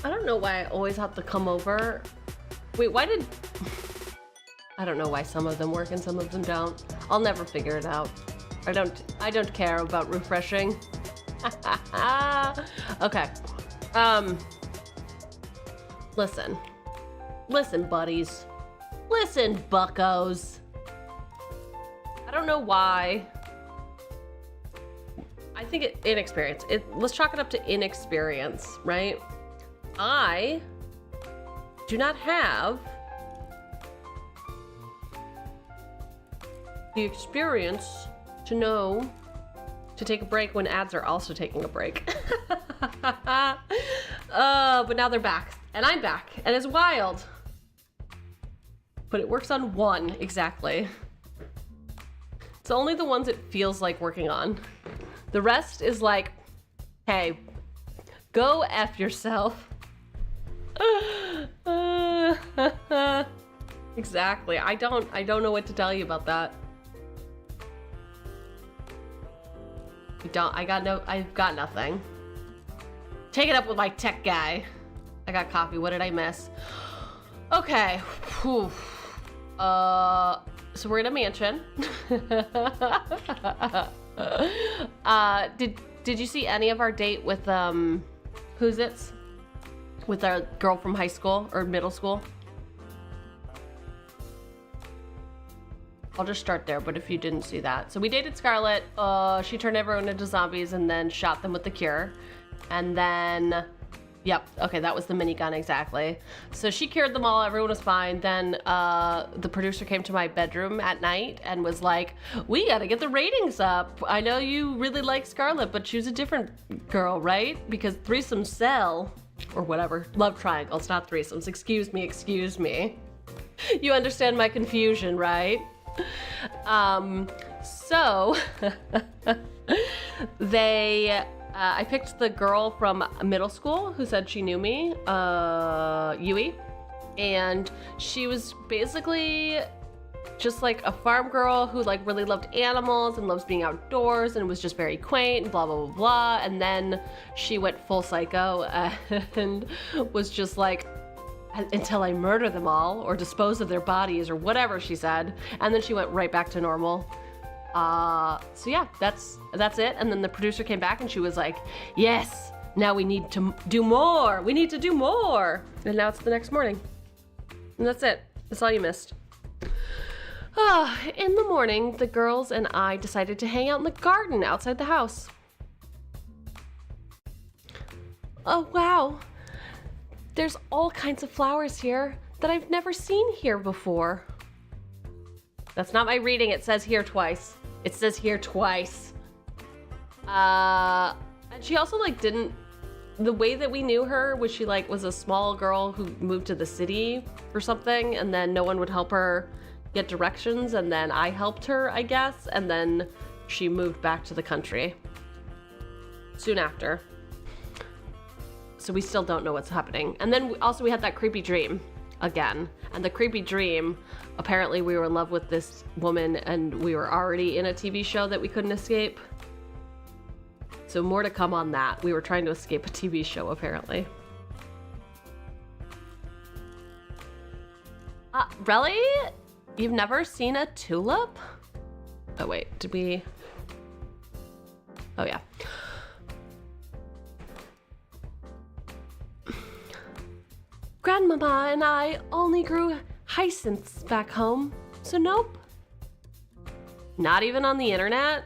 I don't know why I always have to come over. Wait, why did... I don't know why some of them work and some of them don't. I'll never figure it out. I don't care about refreshing. Okay. Listen, buddies. Listen, buckos. I don't know why. I think inexperience. Let's chalk it up to inexperience, right? I do not have the experience to know to take a break when ads are also taking a break. But now they're back, and I'm back, and it's wild. But it works on one, exactly. It's only the ones it feels like working on. The rest is like, hey, go F yourself. Exactly. I don't know what to tell you about that. I've got nothing. Take it up with my tech guy. I got coffee. What did I miss? Okay. Whew. So we're in a mansion. Did you see any of our date with who's it's? With our girl from high school or middle school? I'll just start there, but if you didn't see that. So we dated Scarlett. She turned everyone into zombies and then shot them with the cure. And then, yep, okay, that was the minigun, exactly. So she cured them all, everyone was fine. Then the producer came to my bedroom at night and was like, we gotta get the ratings up. I know you really like Scarlett, but choose a different girl, right? Because threesomes sell, or whatever. Love triangles, not threesomes. Excuse me. You understand my confusion, right? So I picked the girl from middle school who said she knew me, Yui, and she was basically just like a farm girl who like really loved animals and loves being outdoors and was just very quaint and blah, blah, blah, blah. And then she went full psycho and was just like, until I murder them all or dispose of their bodies or whatever she said. And then she went right back to normal. So yeah, that's it. And then the producer came back and she was like, yes, now we need to do more. We need to do more. And now it's the next morning. And that's it. That's all you missed. In the morning, the girls and I decided to hang out in the garden outside the house. Oh, wow. There's all kinds of flowers here that I've never seen here before. That's not my reading. It says here twice. It says here twice. And she also like didn't, the way that we knew her was she like was a small girl who moved to the city or something, and then no one would help her get directions, and then I helped her, I guess, and then she moved back to the country soon after. So we still don't know what's happening. And then we had that creepy dream again. And the creepy dream, apparently we were in love with this woman and we were already in a TV show that we couldn't escape. So more to come on that. We were trying to escape a TV show, apparently. Really? You've never seen a tulip? Oh wait, did we? Oh yeah. Grandmama and I only grew hyacinths back home, so nope. Not even on the internet?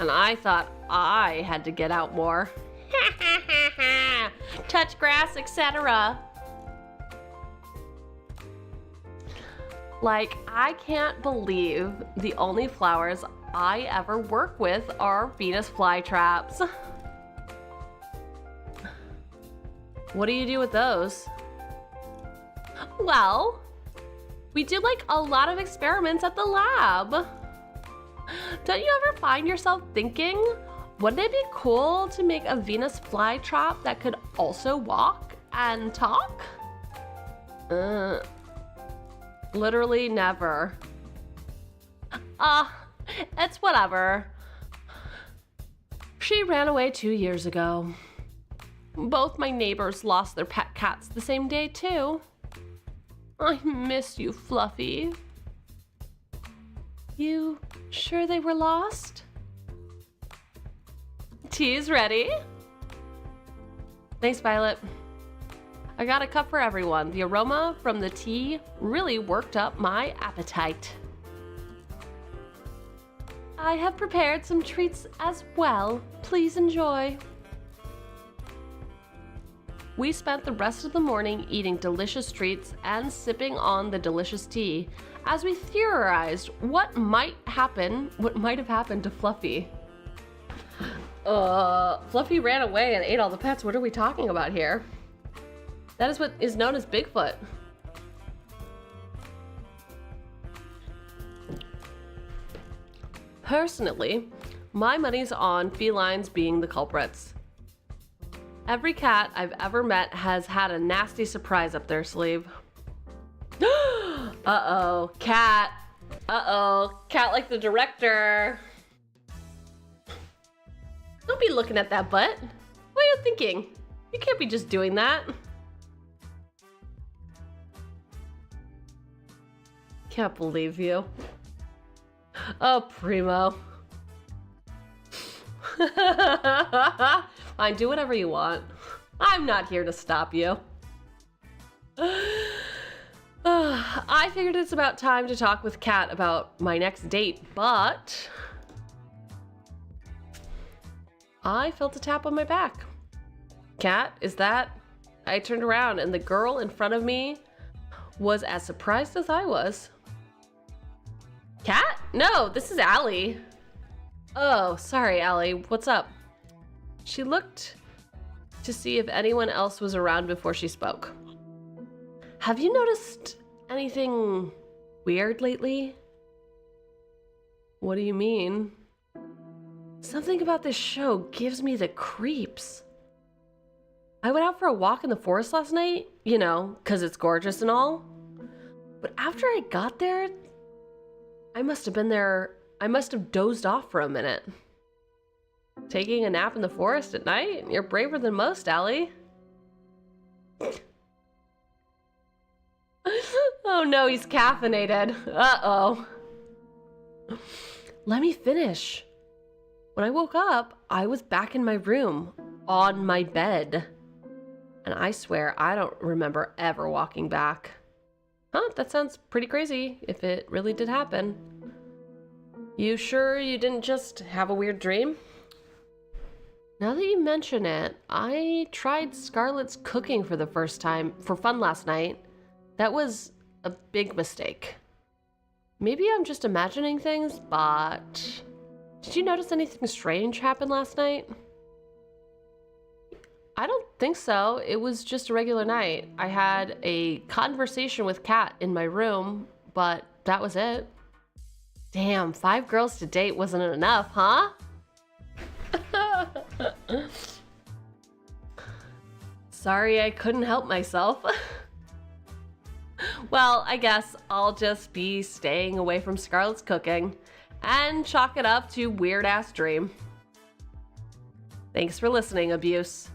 And I thought I had to get out more. Touch grass, etc. Like, I can't believe the only flowers I ever work with are Venus flytraps. What do you do with those? Well, we do like a lot of experiments at the lab. Don't you ever find yourself thinking, wouldn't it be cool to make a Venus flytrap that could also walk and talk? Literally never. It's whatever. She ran away 2 years ago. Both my neighbors lost their pet cats the same day, too. I miss you, Fluffy. You sure they were lost? Tea is ready. Thanks, Violet. I got a cup for everyone. The aroma from the tea really worked up my appetite. I have prepared some treats as well. Please enjoy. We spent the rest of the morning eating delicious treats and sipping on the delicious tea as we theorized what might have happened to Fluffy. Fluffy ran away and ate all the pets. What are we talking about here? That is what is known as Bigfoot. Personally, my money's on felines being the culprits. Every cat I've ever met has had a nasty surprise up their sleeve. Uh-oh, cat. Uh-oh, cat like the director. Don't be looking at that butt. What are you thinking? You can't be just doing that. Can't believe you. Oh, Primo. Fine, do whatever you want. I'm not here to stop you. I figured it's about time to talk with Kat about my next date, but I felt a tap on my back. Kat, is that? I turned around and the girl in front of me was as surprised as I was. Kat? No, this is Allie. Oh, sorry, Allie. What's up? She looked to see if anyone else was around before she spoke. Have you noticed anything weird lately? What do you mean? Something about this show gives me the creeps. I went out for a walk in the forest last night, you know, 'cause it's gorgeous and all. But after I got there, I must have dozed off for a minute. Taking a nap in the forest at night? You're braver than most, Allie. Oh no, he's caffeinated. Uh-oh. Let me finish. When I woke up, I was back in my room, on my bed. And I swear I don't remember ever walking back. Huh, that sounds pretty crazy if it really did happen. You sure you didn't just have a weird dream? Now that you mention it, I tried Scarlett's cooking for the first time for fun last night. That was a big mistake. Maybe I'm just imagining things, but did you notice anything strange happen last night? I don't think so. It was just a regular night. I had a conversation with Kat in my room, but that was it. Damn, 5 girls to date wasn't enough, huh? Sorry, I couldn't help myself. Well, I guess I'll just be staying away from Scarlett's cooking and chalk it up to weird-ass dream. Thanks for listening, Abuse.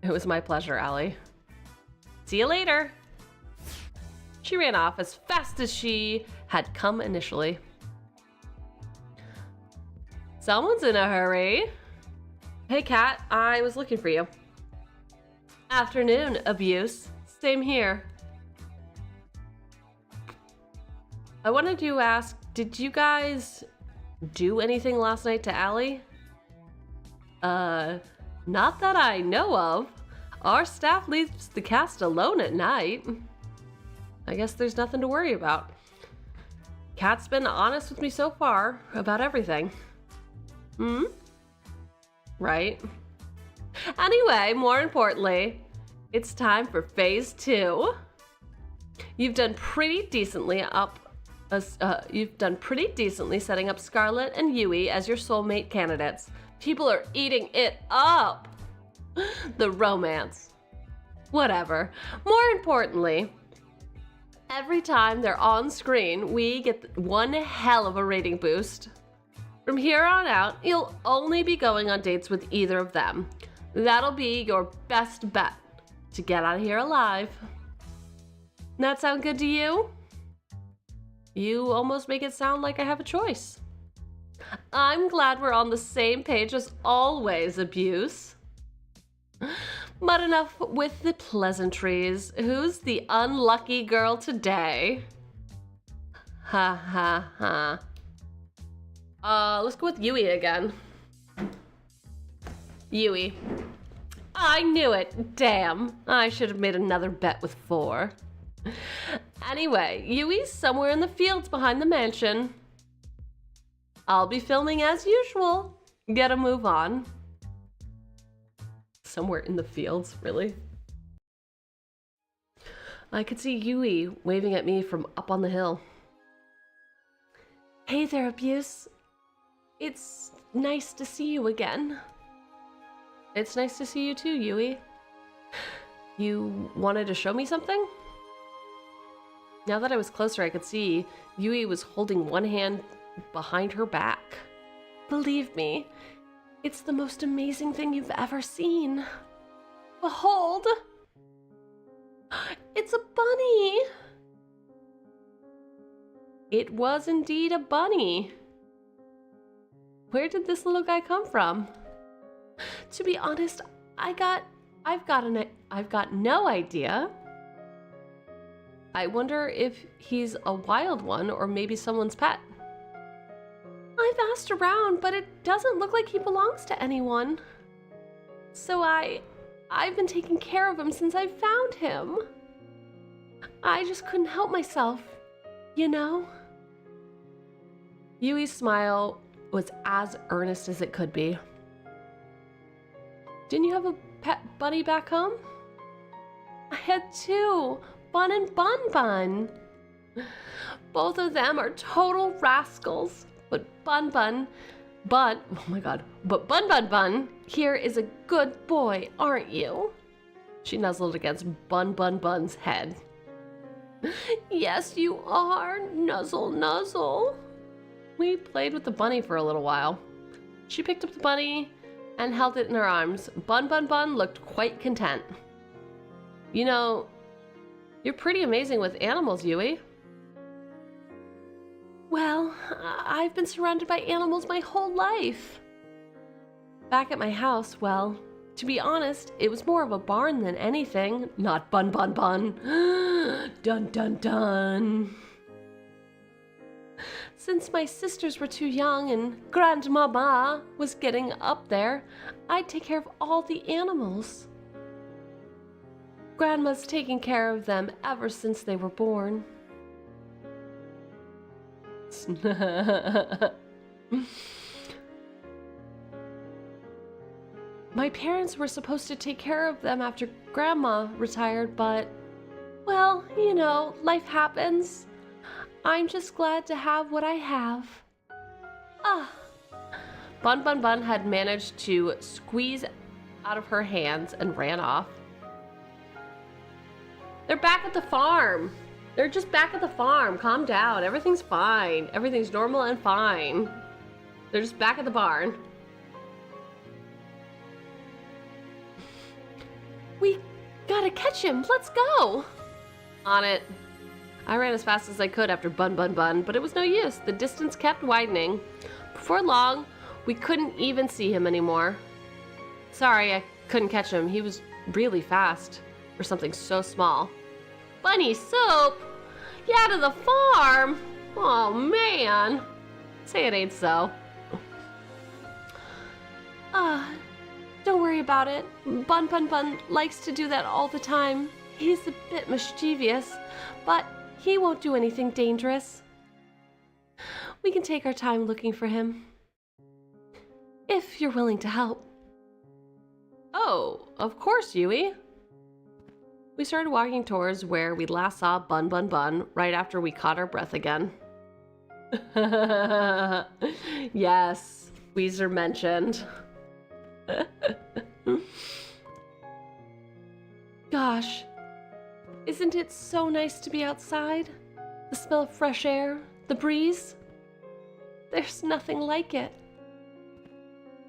It was my pleasure, Allie. See you later. She ran off as fast as she had come initially. Someone's in a hurry. Hey, Kat, I was looking for you. Afternoon, Abuse. Same here. I wanted to ask, did you guys do anything last night to Allie? Not that I know of. Our staff leaves the cast alone at night. I guess there's nothing to worry about. Kat's been honest with me so far about everything. Right. Anyway, more importantly, it's time for phase 2. You've done pretty decently setting up Scarlett and Yui as your soulmate candidates. People are eating it up. The romance. Whatever. More importantly, every time they're on screen, we get one hell of a rating boost. From here on out, you'll only be going on dates with either of them. That'll be your best bet to get out of here alive. That sound good to you? You almost make it sound like I have a choice. I'm glad we're on the same page as always, Abuse. But enough with the pleasantries. Who's the unlucky girl today? Ha ha ha. Let's go with Yui again. Yui. I knew it. Damn. I should have made another bet with 4. Anyway, Yui's somewhere in the fields behind the mansion. I'll be filming as usual. Get a move on. Somewhere in the fields, really? I could see Yui waving at me from up on the hill. Hey there, Abuse. It's nice to see you again. It's nice to see you too, Yui. You wanted to show me something? Now that I was closer, I could see Yui was holding one hand behind her back. Believe me, it's the most amazing thing you've ever seen. Behold! It's a bunny! It was indeed a bunny. Where did this little guy come from? To be honest, I've got no idea. I wonder if he's a wild one or maybe someone's pet. I've asked around, but it doesn't look like he belongs to anyone. So I've been taking care of him since I found him. I just couldn't help myself, you know? Yui's smile was as earnest as it could be. Didn't you have a pet bunny back home? I had 2, Bun and Bun Bun. Both of them are total rascals, but Bun Bun here is a good boy, aren't you? She nuzzled against Bun Bun Bun's head. Yes, you are, nuzzle nuzzle. We played with the bunny for a little while. She picked up the bunny and held it in her arms. Bun Bun Bun looked quite content. You know, you're pretty amazing with animals, Yui. Well, I've been surrounded by animals my whole life. Back at my house, well, to be honest, it was more of a barn than anything. Not Bun Bun Bun. Dun dun dun. Since my sisters were too young and Grandmama was getting up there, I'd take care of all the animals. Grandma's taken care of them ever since they were born. My parents were supposed to take care of them after Grandma retired, but, well, you know, life happens. I'm just glad to have what I have. Ah. Bun Bun Bun had managed to squeeze out of her hands and ran off. They're back at the farm. They're just back at the farm. Calm down. Everything's fine. Everything's normal and fine. They're just back at the barn. We gotta catch him. Let's go. On it. I ran as fast as I could after Bun Bun Bun, but it was no use. The distance kept widening. Before long, we couldn't even see him anymore. Sorry, I couldn't catch him. He was really fast for something so small. Bunny Soap? Get out of the farm? Oh, man. Say it ain't so. Don't worry about it. Bun Bun Bun likes to do that all the time. He's a bit mischievous, but he won't do anything dangerous. We can take our time looking for him. If you're willing to help. Oh, of course, Yui. We started walking towards where we last saw Bun Bun Bun right after we caught our breath again. Yes, Weezer mentioned. Gosh, isn't it so nice to be outside? The smell of fresh air, the breeze. There's nothing like it.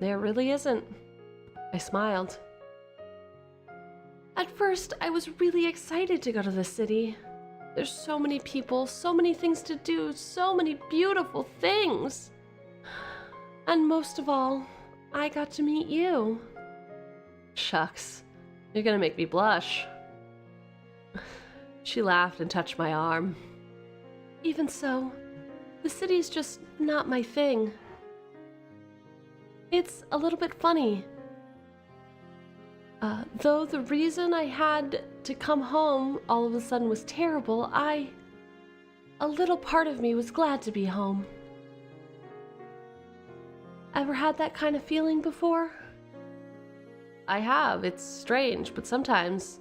There really isn't. I smiled. At first, I was really excited to go to the city. There's so many people, so many things to do, so many beautiful things. And most of all, I got to meet you. Shucks, you're gonna make me blush. She laughed and touched my arm. Even so, the city's just not my thing. It's a little bit funny. Though the reason I had to come home all of a sudden was terrible, a little part of me was glad to be home. Ever had that kind of feeling before? I have. It's strange, but sometimes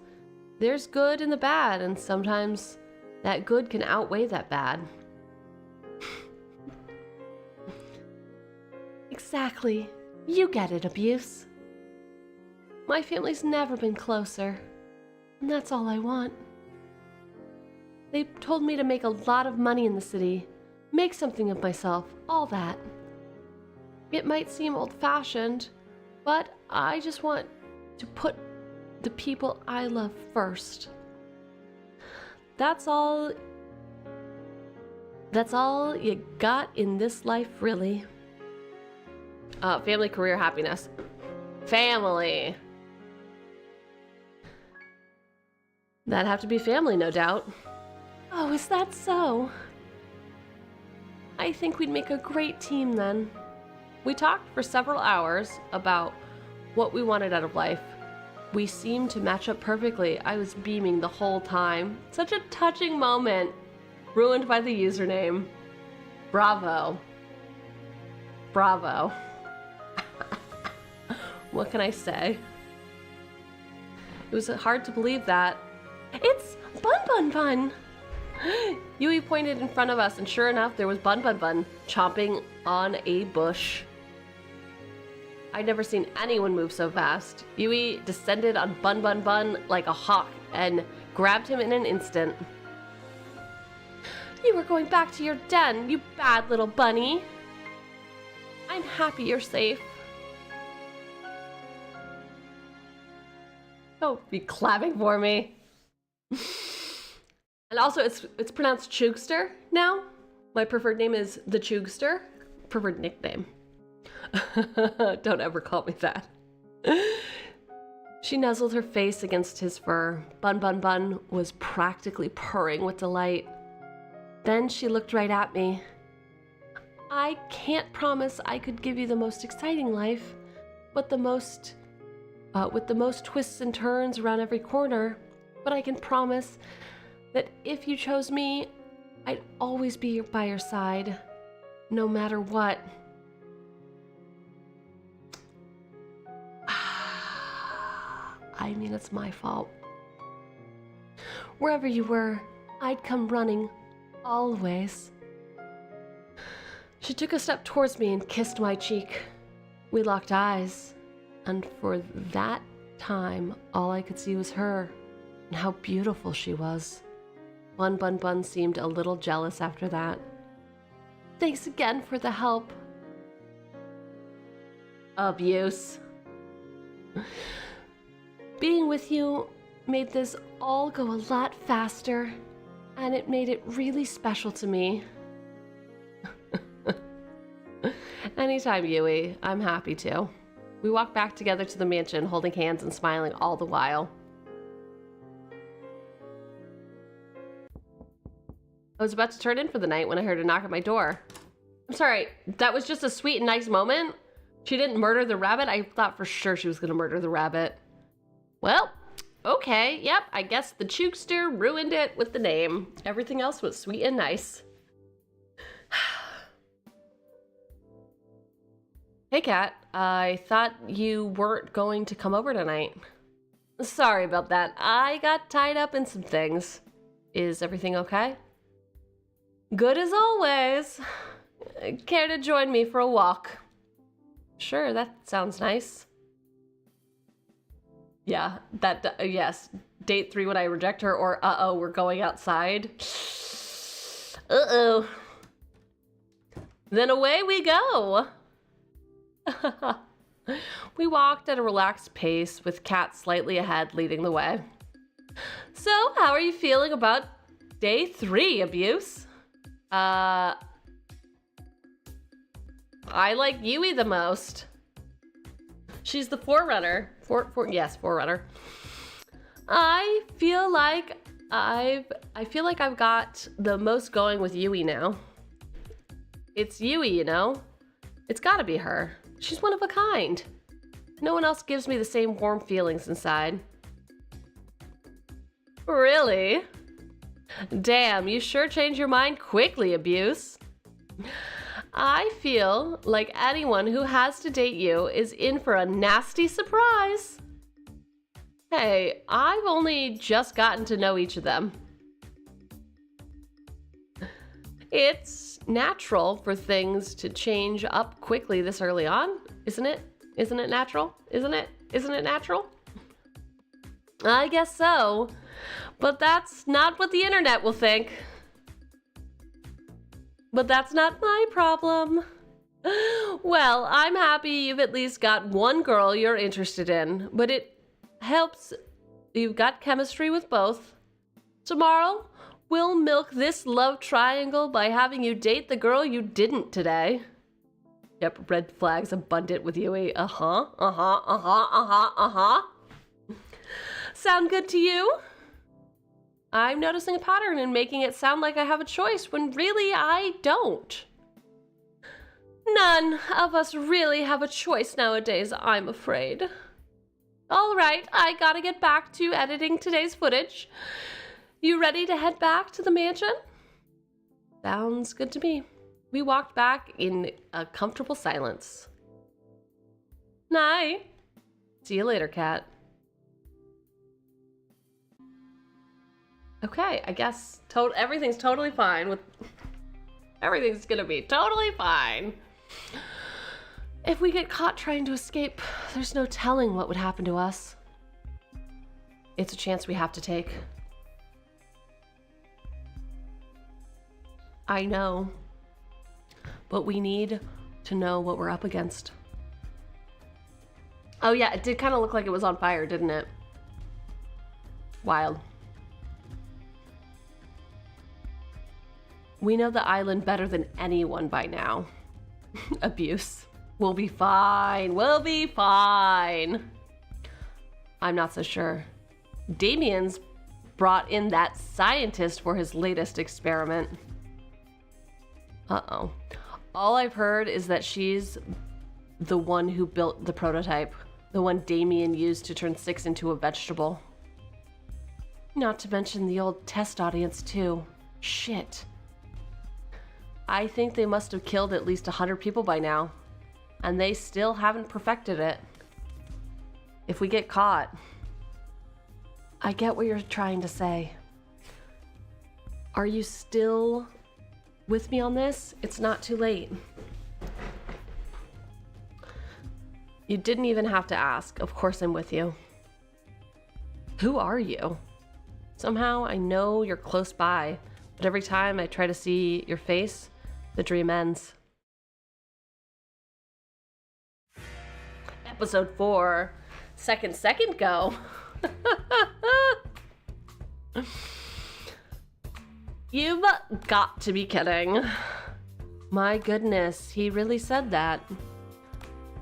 there's good in the bad, and sometimes that good can outweigh that bad. Exactly. You get it, Abuse. My family's never been closer, and that's all I want. They told me to make a lot of money in the city, make something of myself, all that. It might seem old-fashioned, but I just want to put the people I love first. That's all you got in this life, really. Family, career, happiness. Family. That'd have to be family, no doubt. Oh, is that so? I think we'd make a great team then. We talked for several hours about what we wanted out of life. We seemed to match up perfectly. I was beaming the whole time. Such a touching moment. Ruined by the username. Bravo. Bravo. What can I say? It was hard to believe that. It's Bun Bun Bun! Yui pointed in front of us, and sure enough, there was Bun Bun Bun chomping on a bush. I'd never seen anyone move so fast. Yui descended on Bun Bun Bun like a hawk and grabbed him in an instant. You were going back to your den, you bad little bunny. I'm happy you're safe. Don't be clapping for me. And also, it's pronounced Chugster now. My preferred name is the Chugster. Preferred nickname. Don't ever call me that. She nuzzled her face against his fur. Bun Bun Bun was practically purring with delight. Then she looked right at me. I can't promise I could give you the most exciting life, but with the most twists and turns around every corner. But I can promise that if you chose me, I'd always be by your side, no matter what. I mean, it's my fault. Wherever you were, I'd come running, always. She took a step towards me and kissed my cheek. We locked eyes, and for that time, all I could see was her, and how beautiful she was. Bun Bun Bun seemed a little jealous after that. Thanks again for the help. Abuse. Being with you made this all go a lot faster, and it made it really special to me. Anytime, Yui. I'm happy to. We walked back together to the mansion, holding hands and smiling all the while. I was about to turn in for the night when I heard a knock at my door. I'm sorry, that was just a sweet and nice moment? She didn't murder the rabbit? I thought for sure she was gonna murder the rabbit. Well, okay, yep, I guess the Chugster ruined it with the name. Everything else was sweet and nice. Hey, Kat, I thought you weren't going to come over tonight. Sorry about that. I got tied up in some things. Is everything okay? Good as always. Care to join me for a walk? Sure, that sounds nice. Yeah, yes. Date 3 when I reject her, or uh-oh, we're going outside. Uh-oh. Then away we go. We walked at a relaxed pace with Kat slightly ahead leading the way. So, how are you feeling about day 3, Abuse? I like Yui the most. She's the forerunner. Forerunner. I feel like I've got the most going with Yui now. It's Yui, you know? It's gotta be her. She's one of a kind. No one else gives me the same warm feelings inside. Really? Damn, you sure change your mind quickly, Abuse. I feel like anyone who has to date you is in for a nasty surprise. Hey, I've only just gotten to know each of them. It's natural for things to change up quickly this early on, isn't it? Isn't it natural? Isn't it natural? I guess so, but that's not what the internet will think. But that's not my problem. Well, I'm happy you've at least got one girl you're interested in, but it helps you've got chemistry with both. Tomorrow, we'll milk this love triangle by having you date the girl you didn't today. Yep, red flags abundant with Yui. Sound good to you? I'm noticing a pattern and making it sound like I have a choice when really I don't. None of us really have a choice nowadays, I'm afraid. All right, I gotta get back to editing today's footage. You ready to head back to the mansion? Sounds good to me. We walked back in a comfortable silence. Night. See you later, Kat. Okay, I guess everything's totally fine with... Everything's gonna be totally fine. If we get caught trying to escape, there's no telling what would happen to us. It's a chance we have to take. I know, but we need to know what we're up against. Oh yeah, it did kind of look like it was on fire, didn't it? Wild. We know the island better than anyone by now. Abuse. We'll be fine. We'll be fine. I'm not so sure. Damien's brought in that scientist for his latest experiment. Uh-oh. All I've heard is that she's the one who built the prototype. The one Damien used to turn Six into a vegetable. Not to mention the old test audience, too. Shit. I think they must have killed at least 100 people by now, and they still haven't perfected it. If we get caught... I get what you're trying to say. Are you still with me on this? It's not too late. You didn't even have to ask. Of course I'm with you. Who are you? Somehow I know you're close by, but every time I try to see your face, the dream ends. Episode 4, second go. You've got to be kidding. My goodness, he really said that.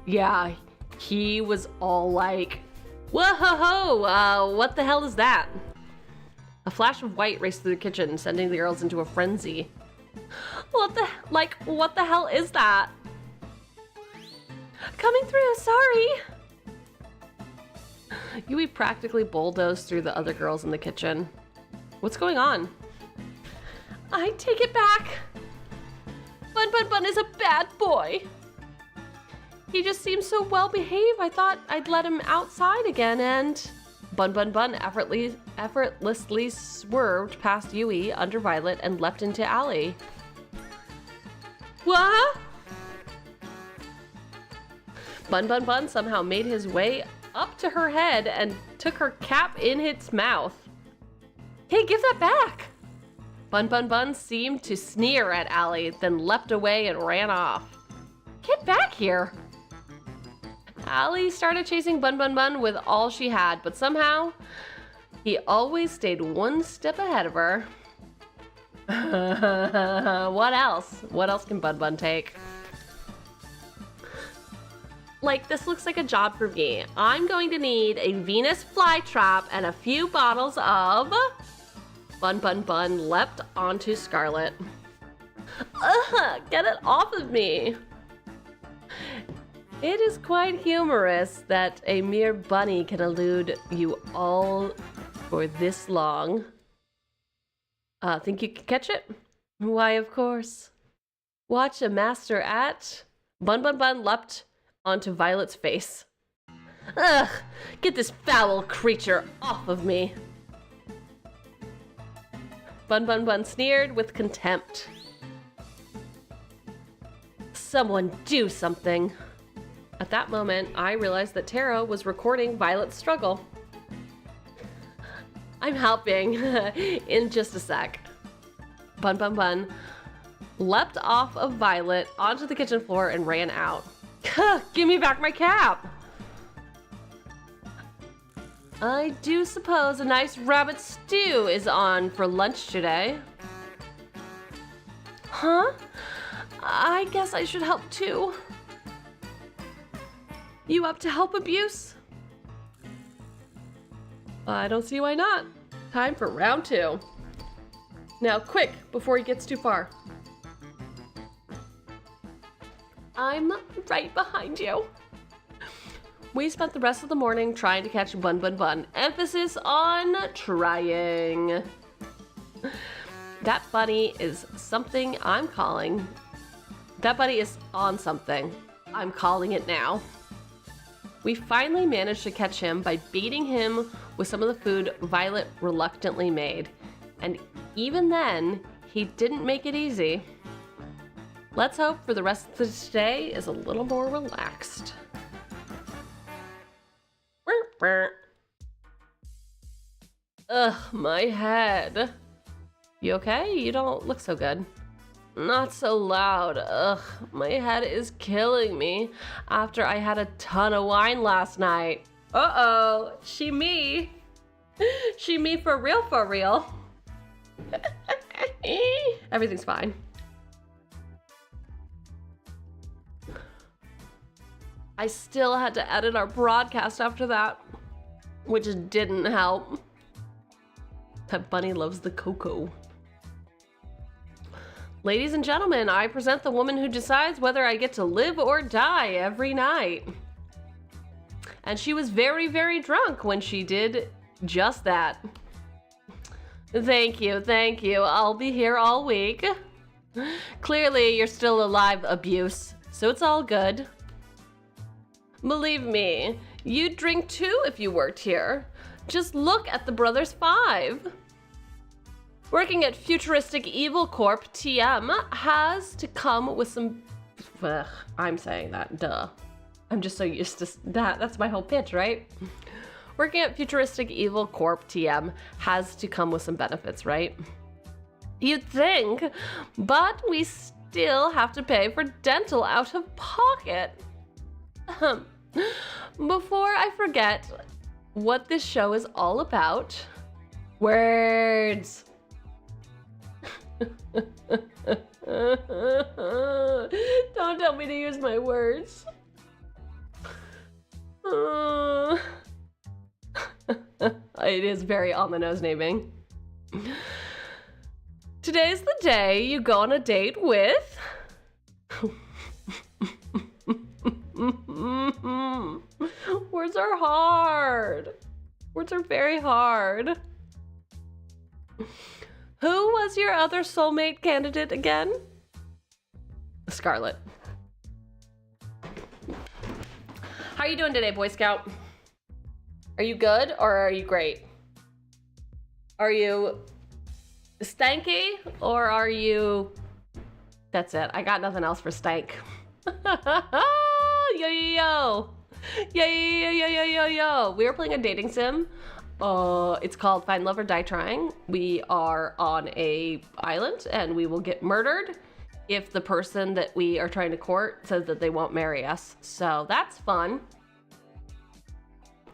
Yeah, he was all like, whoa, what the hell is that? A flash of white raced through the kitchen, sending the girls into a frenzy. What the hell is that? Coming through, sorry. Yui practically bulldozed through the other girls in the kitchen. What's going on? I take it back. Bun is a bad boy. He just seems so well behaved. I thought I'd let him outside again, and Bun effortlessly swerved past Yui under Violet and leapt into alley. What? Bun somehow made his way up to her head and took her cap in its mouth. Hey, give that back! Bun seemed to sneer at Allie, then leapt away and ran off. Get back here! Allie started chasing Bun Bun Bun with all she had, but somehow he always stayed one step ahead of her. What else? What else can Bun Bun take? Like, this looks like a job for me. I'm going to need a Venus flytrap and a few bottles of... Bun Bun Bun leapt onto Scarlet. Ugh, get it off of me. It is quite humorous that a mere bunny can elude you all for this long. Think you can catch it? Why, of course. Watch a master at... Bun Bun Bun leapt onto Violet's face. Ugh, get this foul creature off of me. Bun Bun Bun sneered with contempt. Someone do something. At that moment, I realized that Tara was recording Violet's struggle. I'm helping in just a sec. Bun Bun Bun leapt off of Violet onto the kitchen floor and ran out. Give me back my cap! I do suppose a nice rabbit stew is on for lunch today. Huh? I guess I should help too. You up to help, Abuse? I don't see why not. Time for round 2. Now quick, before he gets too far. I'm right behind you. We spent the rest of the morning trying to catch Bun Bun Bun. Emphasis on trying. That bunny is something I'm calling. That bunny is on something. I'm calling it now. We finally managed to catch him by baiting him with some of the food Violet reluctantly made. And even then, he didn't make it easy. Let's hope for the rest of the day is a little more relaxed. Ugh, my head. You okay? You don't look so good. Not so loud. Ugh, my head is killing me after I had a ton of wine last night. Uh-oh, she me. She me for real, for real. Everything's fine. I still had to edit our broadcast after that, which didn't help. That bunny loves the cocoa. Ladies and gentlemen, I present the woman who decides whether I get to live or die every night. And she was very, very drunk when she did just that. Thank you, thank you. I'll be here all week. Clearly, you're still alive, Abuse, so it's all good. Believe me, you'd drink too if you worked here. Just look at the Brothers 5. Working at Futuristic Evil Corp TM has to come with some... Ugh, I'm saying that, duh. I'm just so used to that. That's my whole pitch, right? Working at Futuristic Evil Corp TM has to come with some benefits, right? You'd think, but we still have to pay for dental out of pocket. Before I forget what this show is all about, words. Don't tell me to use my words. It is very on the nose naming. Today's the day you go on a date with... Words are hard. Words are very hard. Who was your other soulmate candidate again? Scarlet. How are you doing today, Boy Scout? Are you good or are you great? Are you stanky or are you... That's it. I got nothing else for stank. Yo, yo, yo. Yo, yo, yo, yo, yo, yo. We are playing a dating sim. It's called Find Love or Die Trying. We are on a island and we will get murdered if the person that we are trying to court says that they won't marry us. So that's fun.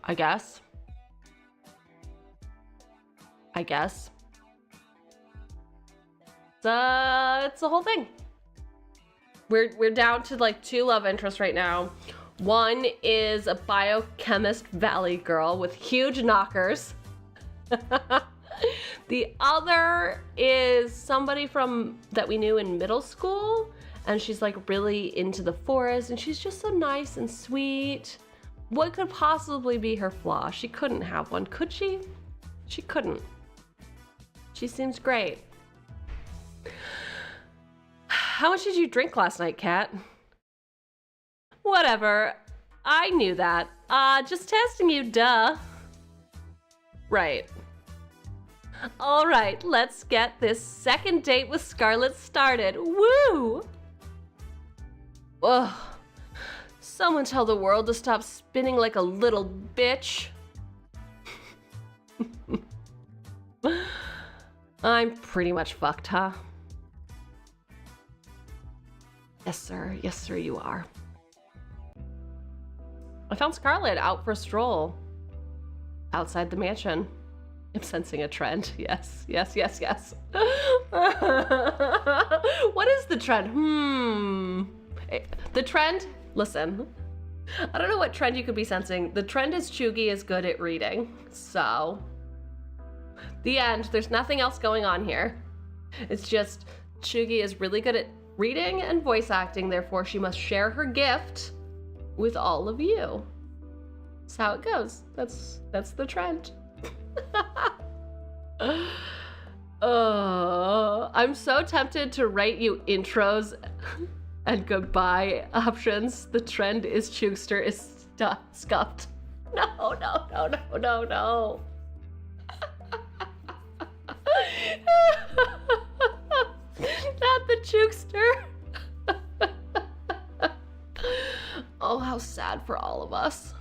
I guess. It's the whole thing. We're down to like 2 love interests right now. One is a biochemist valley girl with huge knockers. The other is somebody that we knew in middle school, and she's like really into the forest, and she's just so nice and sweet. What could possibly be her flaw? She couldn't have one, could she? She couldn't. She seems great. How much did you drink last night, Kat? Whatever. I knew that. Just testing you, duh. Right. All right, let's get this second date with Scarlet started. Woo! Ugh. Someone tell the world to stop spinning like a little bitch. I'm pretty much fucked, huh? Yes, sir. Yes, sir, you are. I found Scarlet out for a stroll outside the mansion. I'm sensing a trend. Yes, yes, yes, yes. What is the trend? The trend? Listen. I don't know what trend you could be sensing. The trend is Cheugy is good at reading. So, the end. There's nothing else going on here. It's just Cheugy is really good at reading and voice acting, therefore she must share her gift with all of you. That's how it goes. That's the trend. I'm so tempted to write you intros and goodbye options. The trend is Chugster is scuffed. No, no, no, no, no, no. Not the Chugster. Oh, how sad for all of us.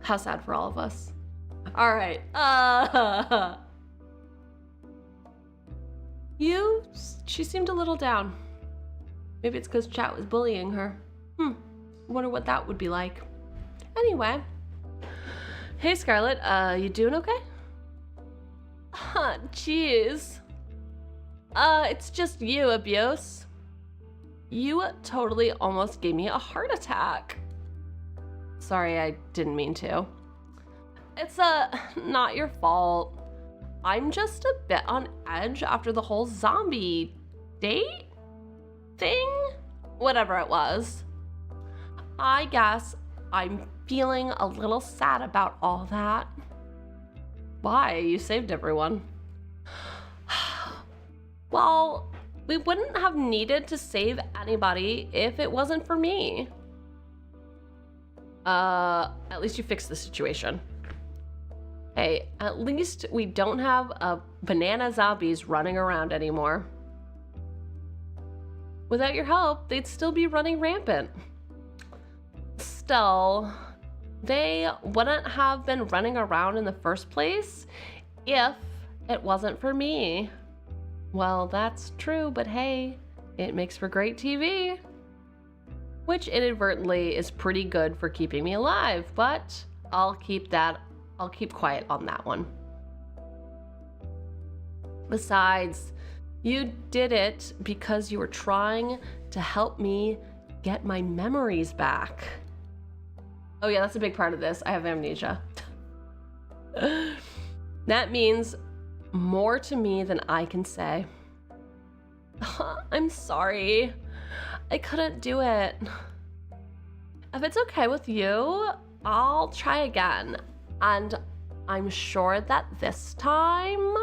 How sad for all of us. All right. She seemed a little down. Maybe it's because chat was bullying her. Wonder what that would be like. Anyway. Hey, Scarlet, you doing okay? Jeez. It's just you, Abuse. You totally almost gave me a heart attack. Sorry, I didn't mean to. It's not your fault. I'm just a bit on edge after the whole zombie date thing? Whatever it was. I guess I'm feeling a little sad about all that. Why? You saved everyone. Well, we wouldn't have needed to save anybody if it wasn't for me. At least you fixed the situation. Hey, at least we don't have banana zombies running around anymore. Without your help, they'd still be running rampant. Still, they wouldn't have been running around in the first place if it wasn't for me. Well, that's true, but hey, it makes for great TV. Which inadvertently is pretty good for keeping me alive, but I'll keep quiet on that one. Besides, you did it because you were trying to help me get my memories back. Oh yeah, that's a big part of this. I have amnesia. That means more to me than I can say. I'm sorry. I couldn't do it. If it's okay with you, I'll try again. And I'm sure that this time...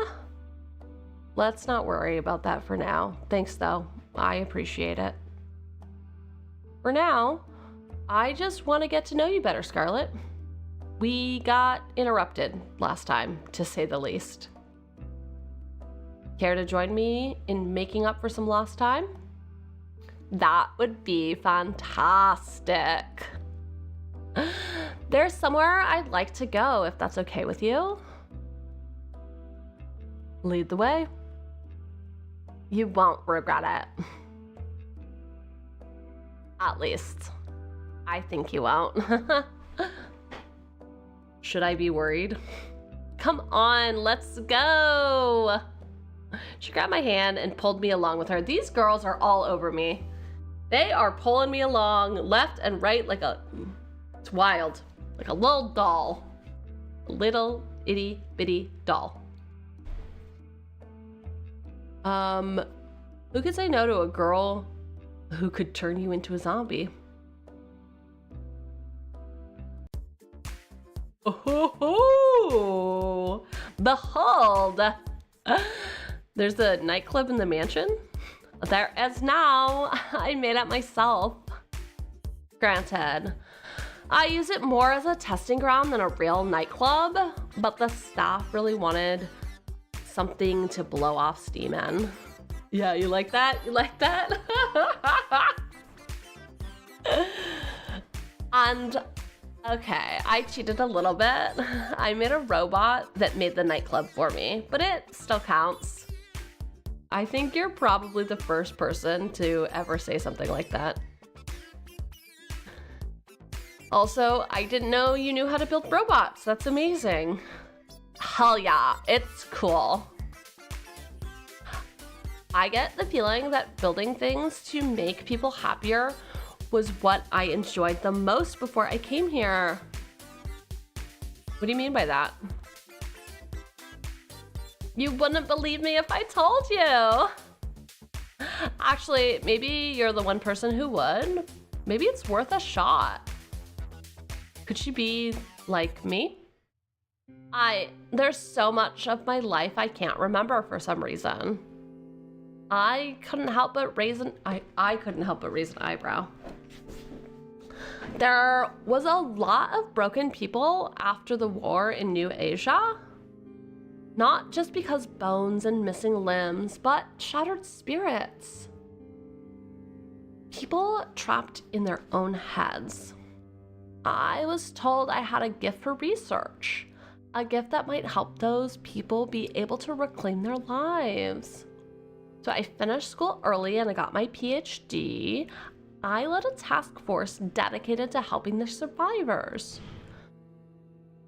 Let's not worry about that for now. Thanks though. I appreciate it. For now, I just want to get to know you better, Scarlet. We got interrupted last time, to say the least. Care to join me in making up for some lost time? That would be fantastic. There's somewhere I'd like to go, if that's okay with you. Lead the way. You won't regret it. At least, I think you won't. Should I be worried? Come on, let's go. She grabbed my hand and pulled me along with her. These girls are all over me. They are pulling me along left and right like it's wild, like a little doll. A little itty bitty doll. Who could say no to a girl who could turn you into a zombie? Oh, behold! There's a nightclub in the mansion. There is now. I made it myself. Granted, I use it more as a testing ground than a real nightclub, but the staff really wanted something to blow off steam in. Yeah, you like that? You like that? And okay, I cheated a little bit. I made a robot that made the nightclub for me, but it still counts. I think you're probably the first person to ever say something like that. Also, I didn't know you knew how to build robots. That's amazing. Hell yeah, it's cool. I get the feeling that building things to make people happier was what I enjoyed the most before I came here. What do you mean by that? You wouldn't believe me if I told you. Actually, maybe you're the one person who would. Maybe it's worth a shot. Could she be like me? There's so much of my life I can't remember for some reason. I couldn't help but raise an eyebrow. There was a lot of broken people after the war in New Asia. Not just because bones and missing limbs, but shattered spirits. People trapped in their own heads. I was told I had a gift for research, a gift that might help those people be able to reclaim their lives. So I finished school early and I got my PhD. I led a task force dedicated to helping the survivors.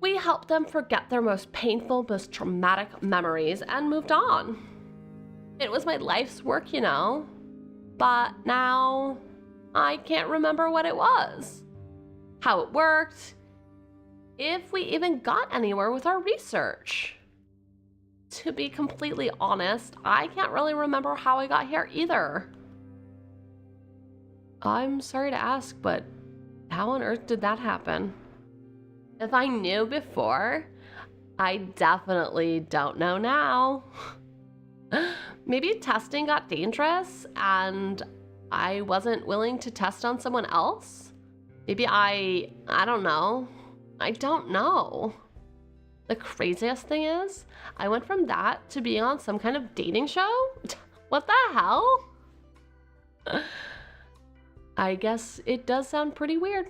We helped them forget their most painful, most traumatic memories and moved on. It was my life's work, you know, but now I can't remember what it was, how it worked, if we even got anywhere with our research. To be completely honest, I can't really remember how I got here either. I'm sorry to ask, but how on earth did that happen? If I knew before, I definitely don't know now. Maybe testing got dangerous and I wasn't willing to test on someone else? Maybe I don't know. I don't know. The craziest thing is, I went from that to being on some kind of dating show? What the hell? I guess it does sound pretty weird.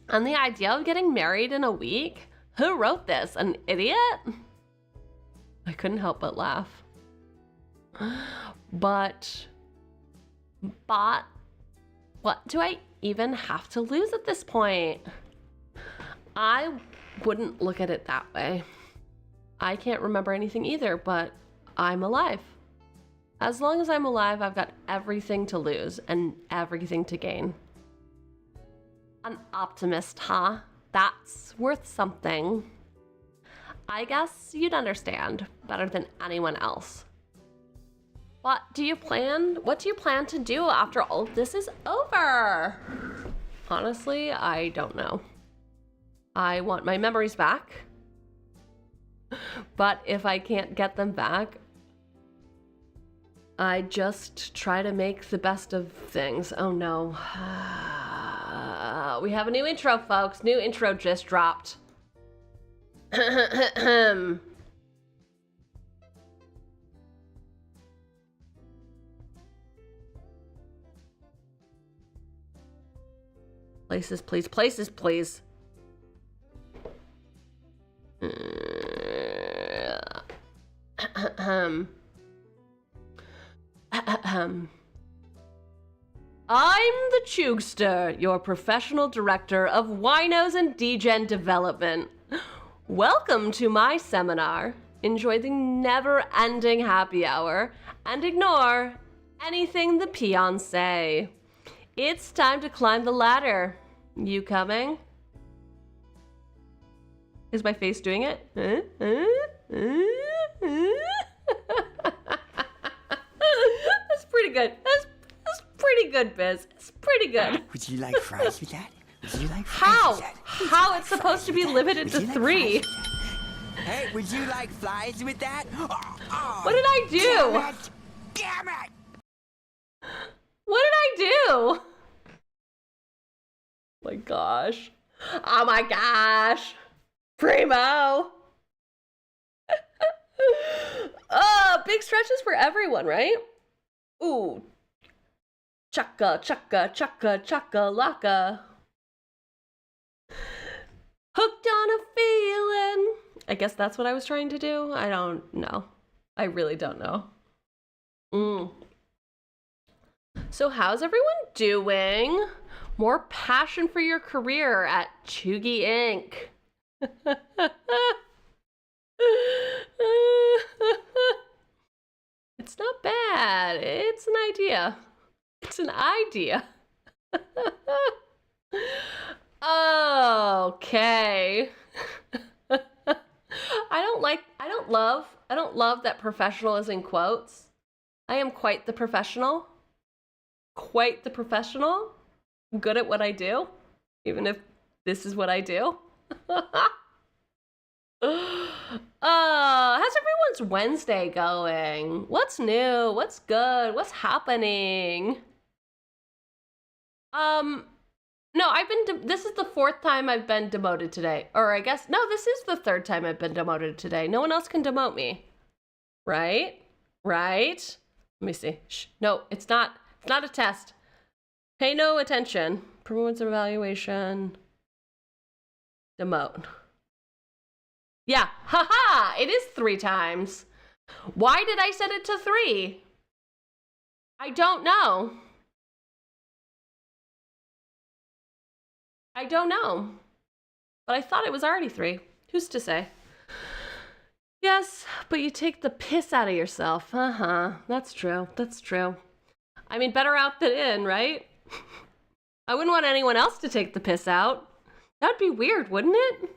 And the idea of getting married in a week? Who wrote this? An idiot? I couldn't help but laugh. But what do I even have to lose at this point? I wouldn't look at it that way. I can't remember anything either, but I'm alive. As long as I'm alive, I've got everything to lose and everything to gain. An optimist, huh? That's worth something. I guess you'd understand better than anyone else. What do you plan to do after all of this is over? Honestly, I don't know. I want my memories back. But if I can't get them back, I just try to make the best of things. Oh no. We have a new intro, folks. New intro just dropped. Places, please. Places, please. I'm the Cheugy, your professional director of winos and degen development. Welcome to my seminar. Enjoy the never-ending happy hour and ignore anything the peons say. It's time to climb the ladder. You coming? Is my face doing it? That's pretty good. That's pretty good, Biz. It's pretty good. Would you like fries with that? Would you like fries How? with that? How it's supposed to be limited to 3? Hey, would you like flies with that? What did I do? Damn it! Damn it! What did I do? Oh my gosh. Oh my gosh. Primo. Big stretches for everyone, right? Ooh. Chaka, chaka, chaka, chaka, laka. Hooked on a feeling. I guess that's what I was trying to do. I don't know. I really don't know. So how's everyone doing? More passion for your career at Cheugy Inc. It's not bad. It's an idea. It's an idea. Okay. I don't love that professional is in quotes. I am quite the professional. Quite the professional. I'm good at what I do, even if this is what I do. How's everyone's Wednesday going? What's new? What's good? What's happening? No, this is the 4th time I've been demoted today. Or I guess, no, this is the 3rd time I've been demoted today. No one else can demote me. Right? Right? Let me see. Shh. No, it's not a test. Pay no attention. Performance evaluation. Demote. Yeah, haha, it is 3 times. Why did I set it to 3? I don't know. I don't know. But I thought it was already 3. Who's to say? Yes, but you take the piss out of yourself. That's true. That's true. I mean, better out than in, right? I wouldn't want anyone else to take the piss out. That'd be weird, wouldn't it?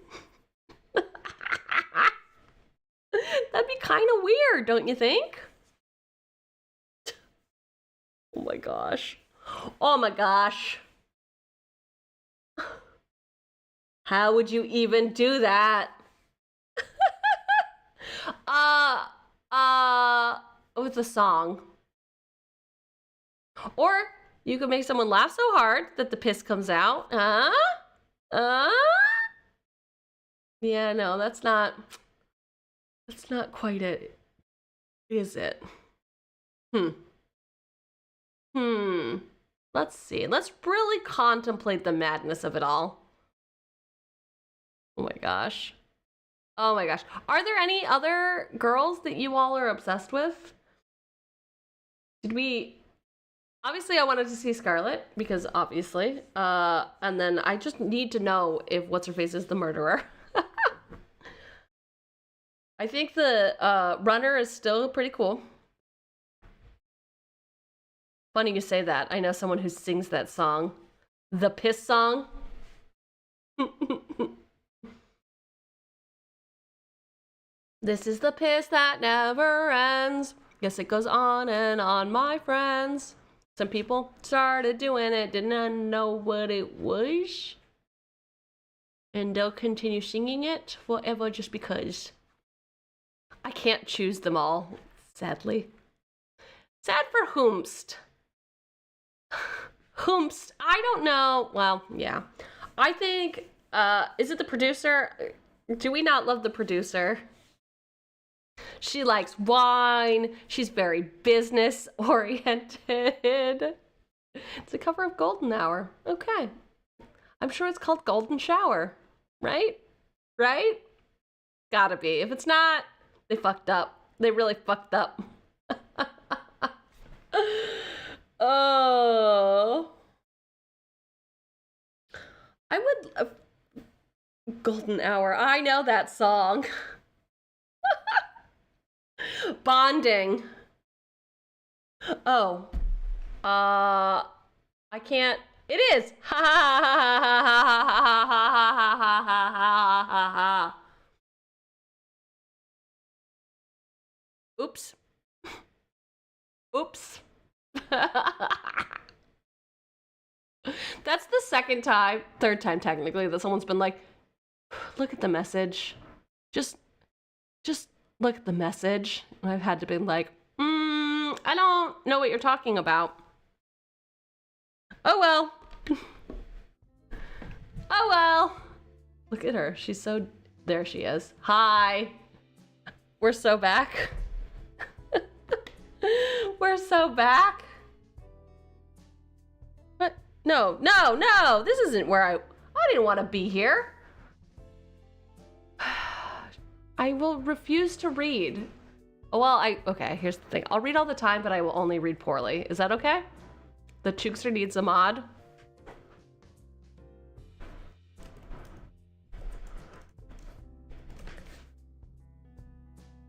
That'd be kind of weird, don't you think? Oh my gosh. Oh my gosh. How would you even do that? With a song. Or you could make someone laugh so hard that the piss comes out. Yeah, no, that's not quite it, is it? Let's see. Let's really contemplate the madness of it all. Oh my gosh. Oh my gosh. Are there any other girls that you all are obsessed with? Obviously I wanted to see Scarlet, because obviously. And then I just need to know if What's-Her-Face is the murderer. I think the runner is still pretty cool. Funny you say that. I know someone who sings that song. The piss song. This is the piss that never ends. Yes, it goes on and on, my friends. Some people started doing it, didn't know what it was. And they'll continue singing it forever just because. I can't choose them all, sadly. Sad for whomst. Whomst, I don't know. Well, yeah. I think, is it the producer? Do we not love the producer? She likes wine. She's very business oriented. It's a cover of Golden Hour. Okay. I'm sure it's called Golden Shower, right? Right? Gotta be. If it's not, they fucked up. They really fucked up. Oh. Golden hour. I know that song. Bonding. Oh. I can't. It is. Ha ha ha ha ha ha ha ha ha ha ha. Oops. Oops. That's the second time, third time technically, that someone's been like, look at the message. Just look at the message. And I've had to be like, I don't know what you're talking about. Oh well. Oh well. Look at her. She's so, there she is. Hi. We're so back. We're so back. What? No, no, no. This isn't where I didn't want to be here. I will refuse to read. Well, okay, here's the thing. I'll read all the time, but I will only read poorly. Is that okay? The Chukester needs a mod.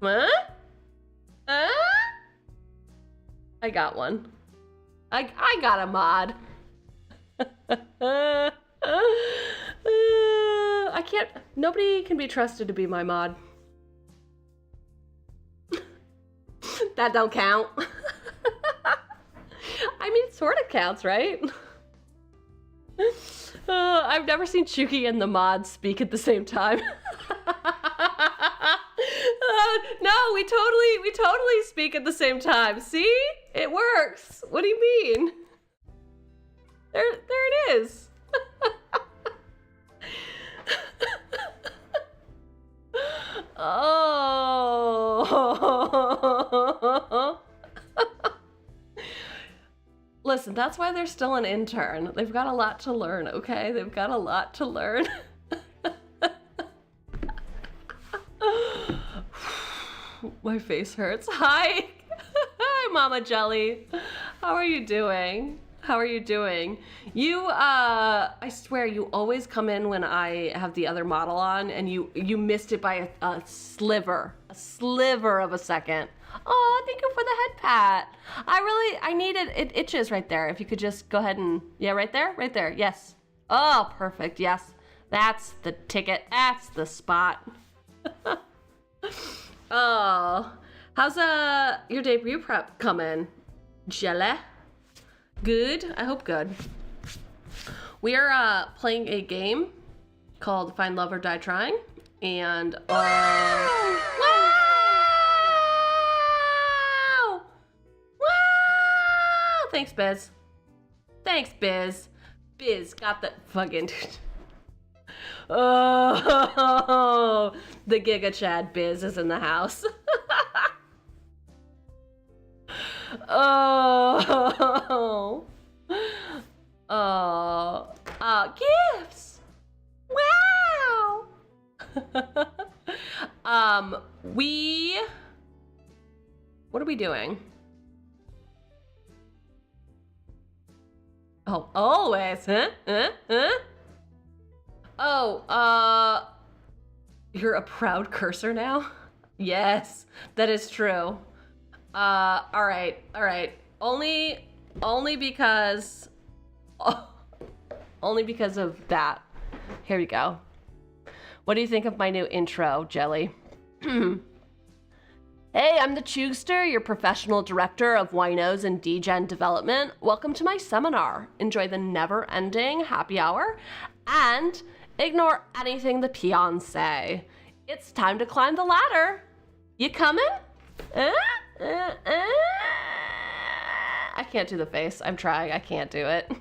Huh? I got one. I got a mod. I can't, nobody can be trusted to be my mod. That don't count. I mean, it sort of counts, right? I've never seen Cheugy and the mod speak at the same time. No, we totally speak at the same time. See? It works. What do you mean? There it is. Oh. Listen, that's why they're still an intern. They've got a lot to learn, okay? They've got a lot to learn. My face hurts. Hi. Hi, Mama Jelly. How are you doing? How are you doing? You, I swear, you always come in when I have the other model on, and you missed it by a sliver of a second. Oh, thank you for the head pat. I need it. It itches right there. If you could just go ahead and, yeah, right there, right there. Yes. Oh, perfect. Yes. That's the ticket. That's the spot. Oh, how's your debut prep coming, Jelly? Good? I hope good. We are playing a game called Find Love or Die Trying, and wow! Wow! Thanks, Biz. Thanks, Biz. Biz got the fucking. Oh, the Giga Chad Biz is in the house. Oh, gifts. Wow. What are we doing? Oh, always, huh? Oh, you're a proud cursor now? Yes, that is true. All right. Only because of that. Here we go. What do you think of my new intro, Jelly? Hey, I'm the Chukester, your professional director of winos and degen development. Welcome to my seminar. Enjoy the never-ending happy hour and ignore anything the peons say. It's time to climb the ladder. You coming? I can't do the face. I'm trying. I can't do it.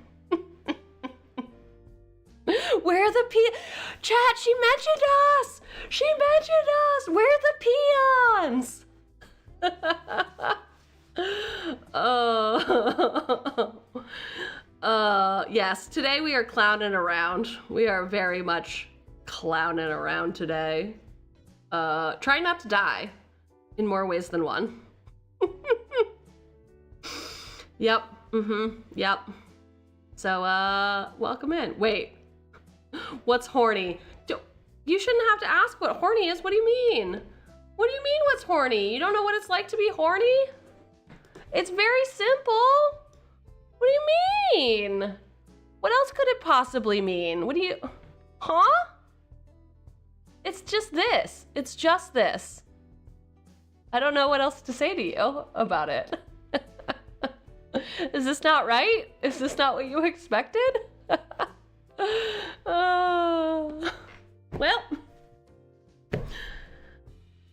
Where are the Chat, she mentioned us! She mentioned us! Where are the peons? Yes, today we are clowning around. We are very much clowning around today. Trying not to die in more ways than one. Yep, yep. So, welcome in. Wait, what's horny? You shouldn't have to ask what horny is. What do you mean? What do you mean what's horny? You don't know what it's like to be horny? It's very simple. What do you mean? What else could it possibly mean? What do you, huh? It's just this. It's just this. I don't know what else to say to you about it. Is this not right? Is this not what you expected? Well,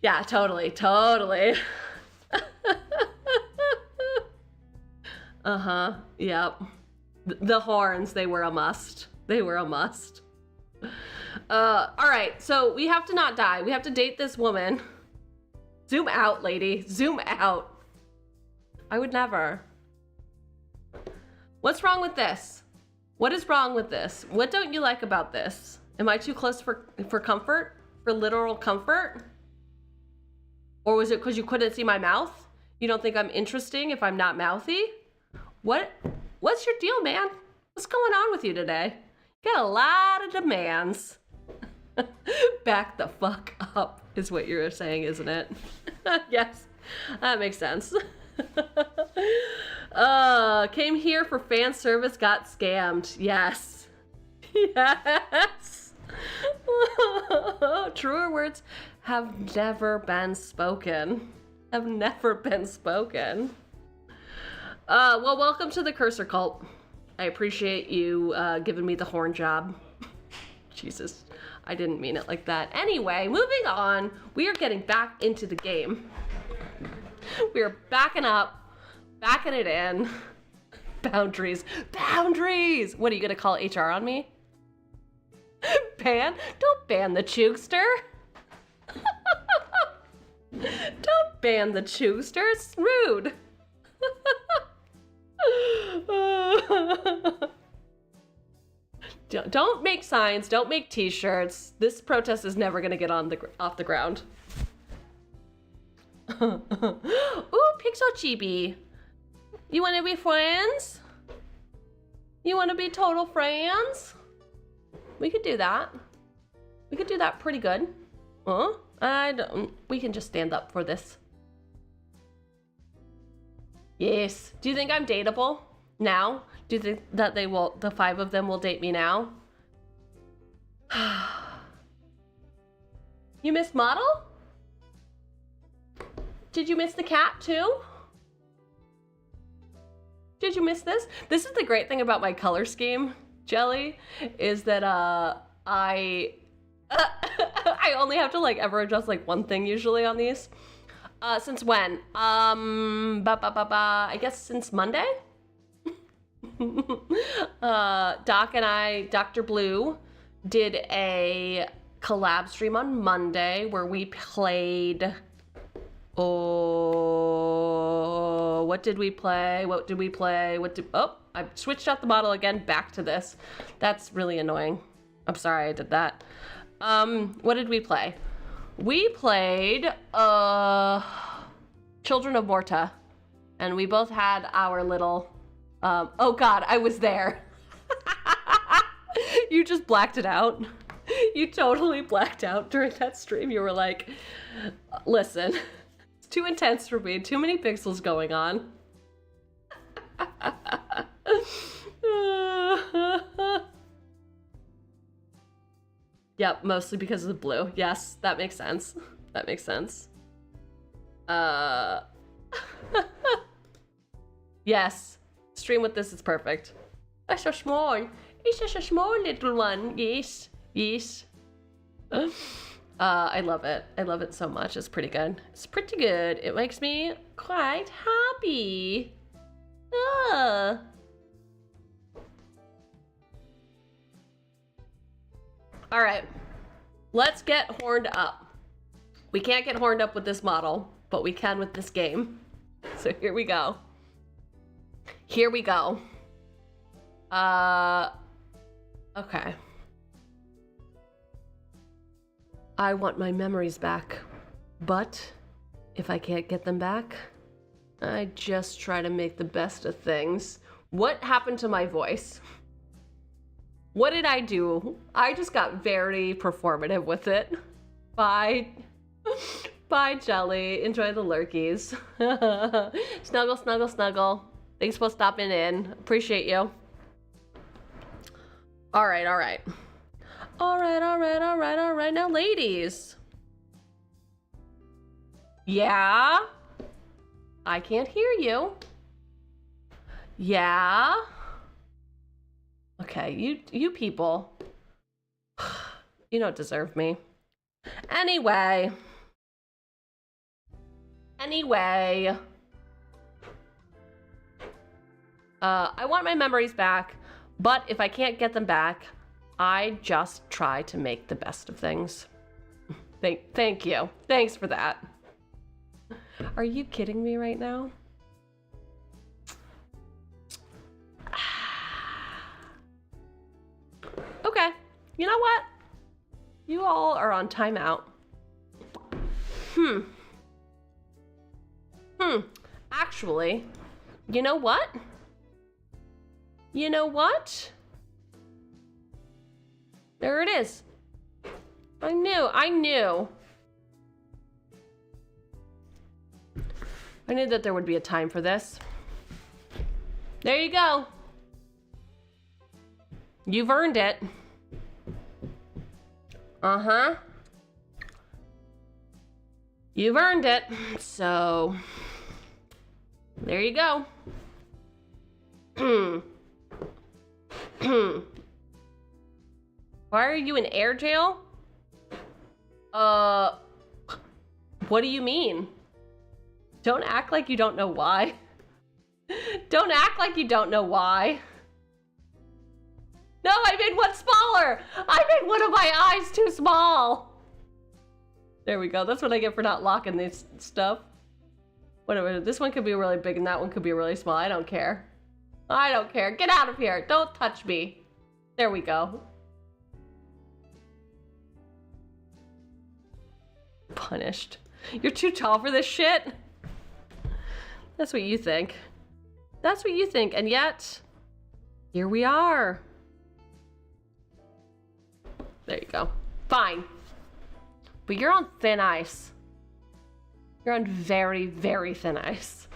yeah, totally. Yep. The horns, they were a must. All right, so we have to not die. We have to date this woman. Zoom out, lady. Zoom out. I would never. What's wrong with this? What is wrong with this? What don't you like about this? Am I too close for comfort? For literal comfort? Or was it because you couldn't see my mouth? You don't think I'm interesting if I'm not mouthy? What's your deal, man? What's going on with you today? You got a lot of demands. Back the fuck up is what you're saying, isn't it? Yes, that makes sense. Came here for fan service, got scammed. Yes. Yes. Truer words have never been spoken. Well, welcome to the cursor cult. I appreciate you giving me the horn job. Jesus, I didn't mean it like that. Anyway, moving on. We are getting back into the game. We are backing up, backing it in. Boundaries. What are you gonna call HR on me? Ban? Don't ban the Chugster. Don't ban the Chugster. It's rude. Don't make signs. Don't make T-shirts. This protest is never gonna get off the ground. Ooh, Pixel Chibi. You wanna be friends? You wanna be total friends? We could do that. We could do that pretty good. Huh? We can just stand up for this. Yes. Do you think I'm dateable now? Do you think that the 5 of them will date me now? You missed model? Did you miss the cat too? Did you miss this? This is the great thing about my color scheme, Jelly, is that I only have to like ever adjust like one thing usually on these. Since when? I guess since Monday? Doc and I, Dr. Blue, did a collab stream on Monday where we played... Oh, what did we play? Oh, I switched out the model again, back to this. That's really annoying. I'm sorry I did that. What did we play? We played, Children of Morta. And we both had our little, oh God, I was there. You just blacked it out. You totally blacked out during that stream. You were like, listen. Too intense for me. Too many pixels going on. Yep, mostly because of the blue. Yes, that makes sense. Yes, stream with this is perfect. That's so small. It's just a small little one. Yes. I love it. I love it so much. It's pretty good. It makes me quite happy. All right, let's get horned up. We can't get horned up with this model, but we can with this game. So here we go. Okay. I want my memories back, but if I can't get them back, I just try to make the best of things. What happened to my voice? What did I do? I just got very performative with it. Bye. Bye, Jelly. Enjoy the lurkies. Snuggle, snuggle, snuggle. Thanks for stopping in. Appreciate you. All right, all right. All right, all right, all right, all right. Now, ladies. Yeah? I can't hear you. Yeah? Okay, you people. You don't deserve me. Anyway. I want my memories back, but if I can't get them back, I just try to make the best of things. Thank you. Thanks for that. Are you kidding me right now? Okay, you know what? You all are on timeout. Actually, you know what? You know what? There it is. I knew that there would be a time for this. There you go. You've earned it. Uh-huh. You've earned it. So, there you go. Why are you in air jail? What do you mean? Don't act like you don't know why. Don't act like you don't know why. No, I made one smaller. I made one of my eyes too small. There we go. That's what I get for not locking this stuff. Whatever. This one could be really big and that one could be really small. I don't care. I don't care. Get out of here. Don't touch me. There we go. Punished. You're too tall for this shit. That's what you think. That's what you think. And yet, here we are. There you go. Fine. But you're on thin ice. You're on very, very thin ice.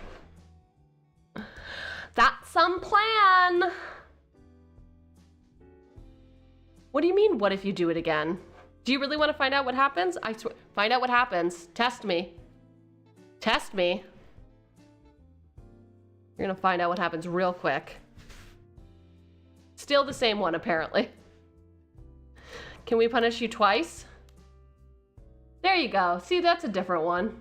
That's some plan. What do you mean, what if you do it again? Do you really want to find out what happens? I swear. Find out what happens. Test me. Test me. You're gonna find out what happens real quick. Still the same one, apparently. Can we punish you twice? There you go. See, that's a different one.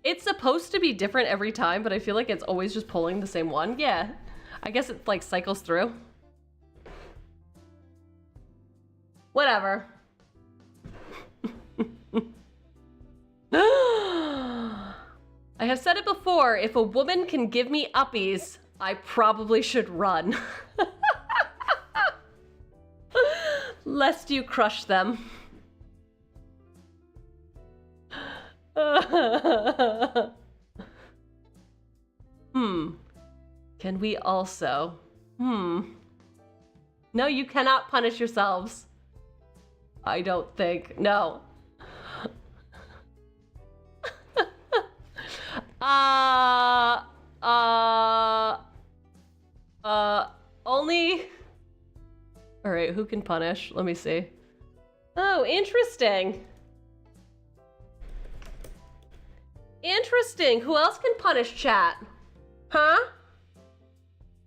It's supposed to be different every time, but I feel like it's always just pulling the same one. Yeah. I guess it like cycles through. Whatever. I have said it before, if a woman can give me uppies, I probably should run. Lest you crush them. Can we also? No, you cannot punish yourselves. I don't think. No. Only. All right, who can punish? Let me see. Oh, interesting. Interesting. Who else can punish chat? Huh?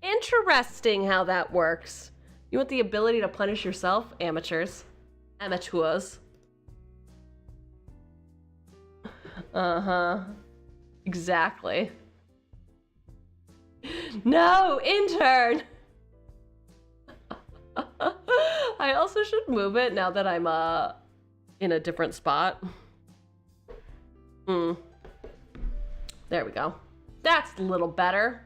Interesting how that works. You want the ability to punish yourself? Amateurs. Amateurs. Uh-huh. Exactly. No, intern! I also should move it now that I'm in a different spot. There we go. That's a little better.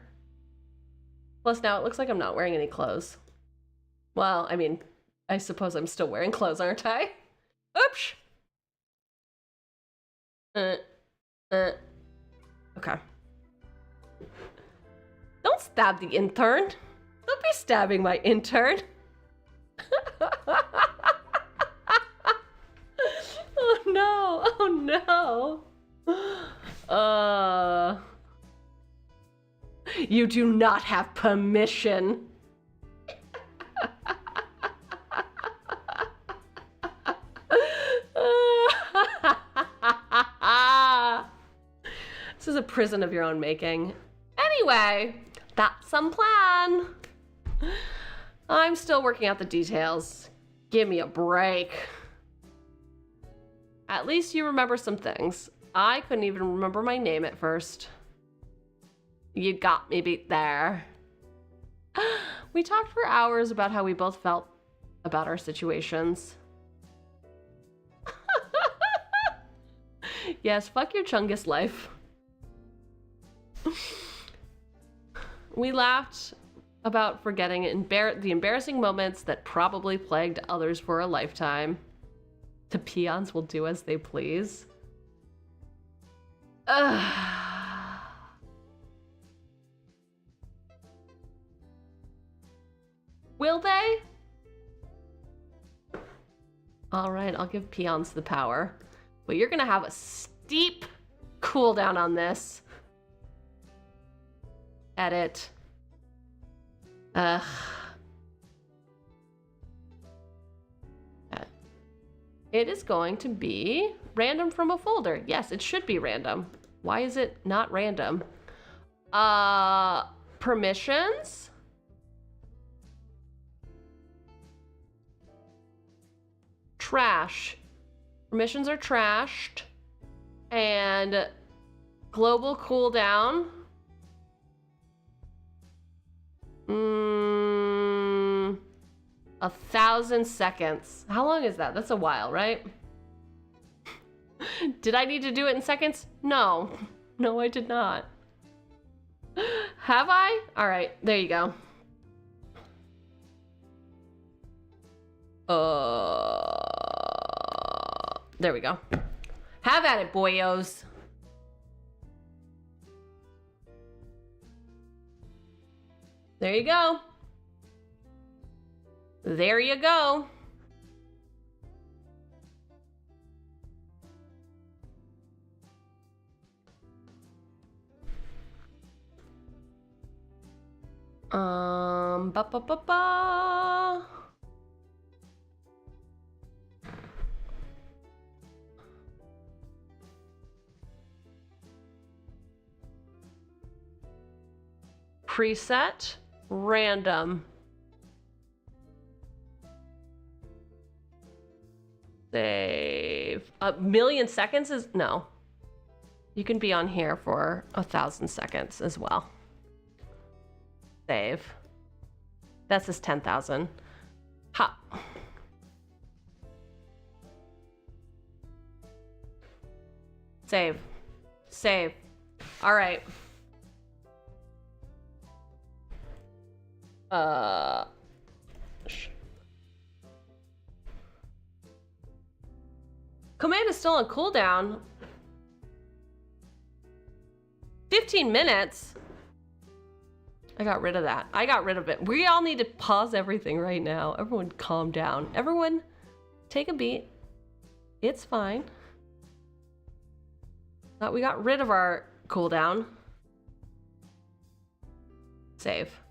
Plus now it looks like I'm not wearing any clothes. Well, I mean, I suppose I'm still wearing clothes, aren't I? Oops! Okay. stab the intern. Don't be stabbing my intern. Oh no, oh no. You do not have permission. This is a prison of your own making. Anyway, that's some plan. I'm still working out the details. Give me a break. At least you remember some things. I couldn't even remember my name at first. You got me beat there. We talked for hours about how we both felt about our situations. Yes, fuck your Chungus life. We laughed about forgetting the embarrassing moments that probably plagued others for a lifetime. The peons will do as they please. Will they? All right, I'll give peons the power. But you're gonna have a steep cooldown on this. Edit. It is going to be random from a folder. Yes, it should be random. Why is it not random? Permissions. Trash. Permissions are trashed. And global cooldown. 1,000 seconds. How long is that? That's a while, right? Did I need to do it in seconds? No. No, I did not. Have I? All right, there you go. There we go. Have at it, boyos. There you go. There you go. Ba ba ba ba. Preset, random. Save. 1,000,000 seconds is, no. You can be on here for 1,000 seconds as well. Save. That's just 10,000. Ha. Save. Save. All right. Command is still on cooldown. 15 minutes. I got rid of that. I got rid of it. We all need to pause everything right now. Everyone calm down. Everyone take a beat. It's fine. We got rid of our cooldown. Save.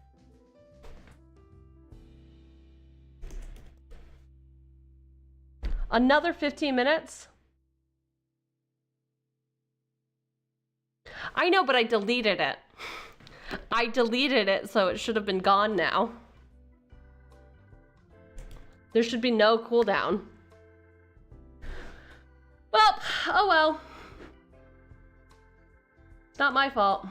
Another 15 minutes? I know, but I deleted it. I deleted it, so it should have been gone now. There should be no cooldown. Well, oh well. It's not my fault.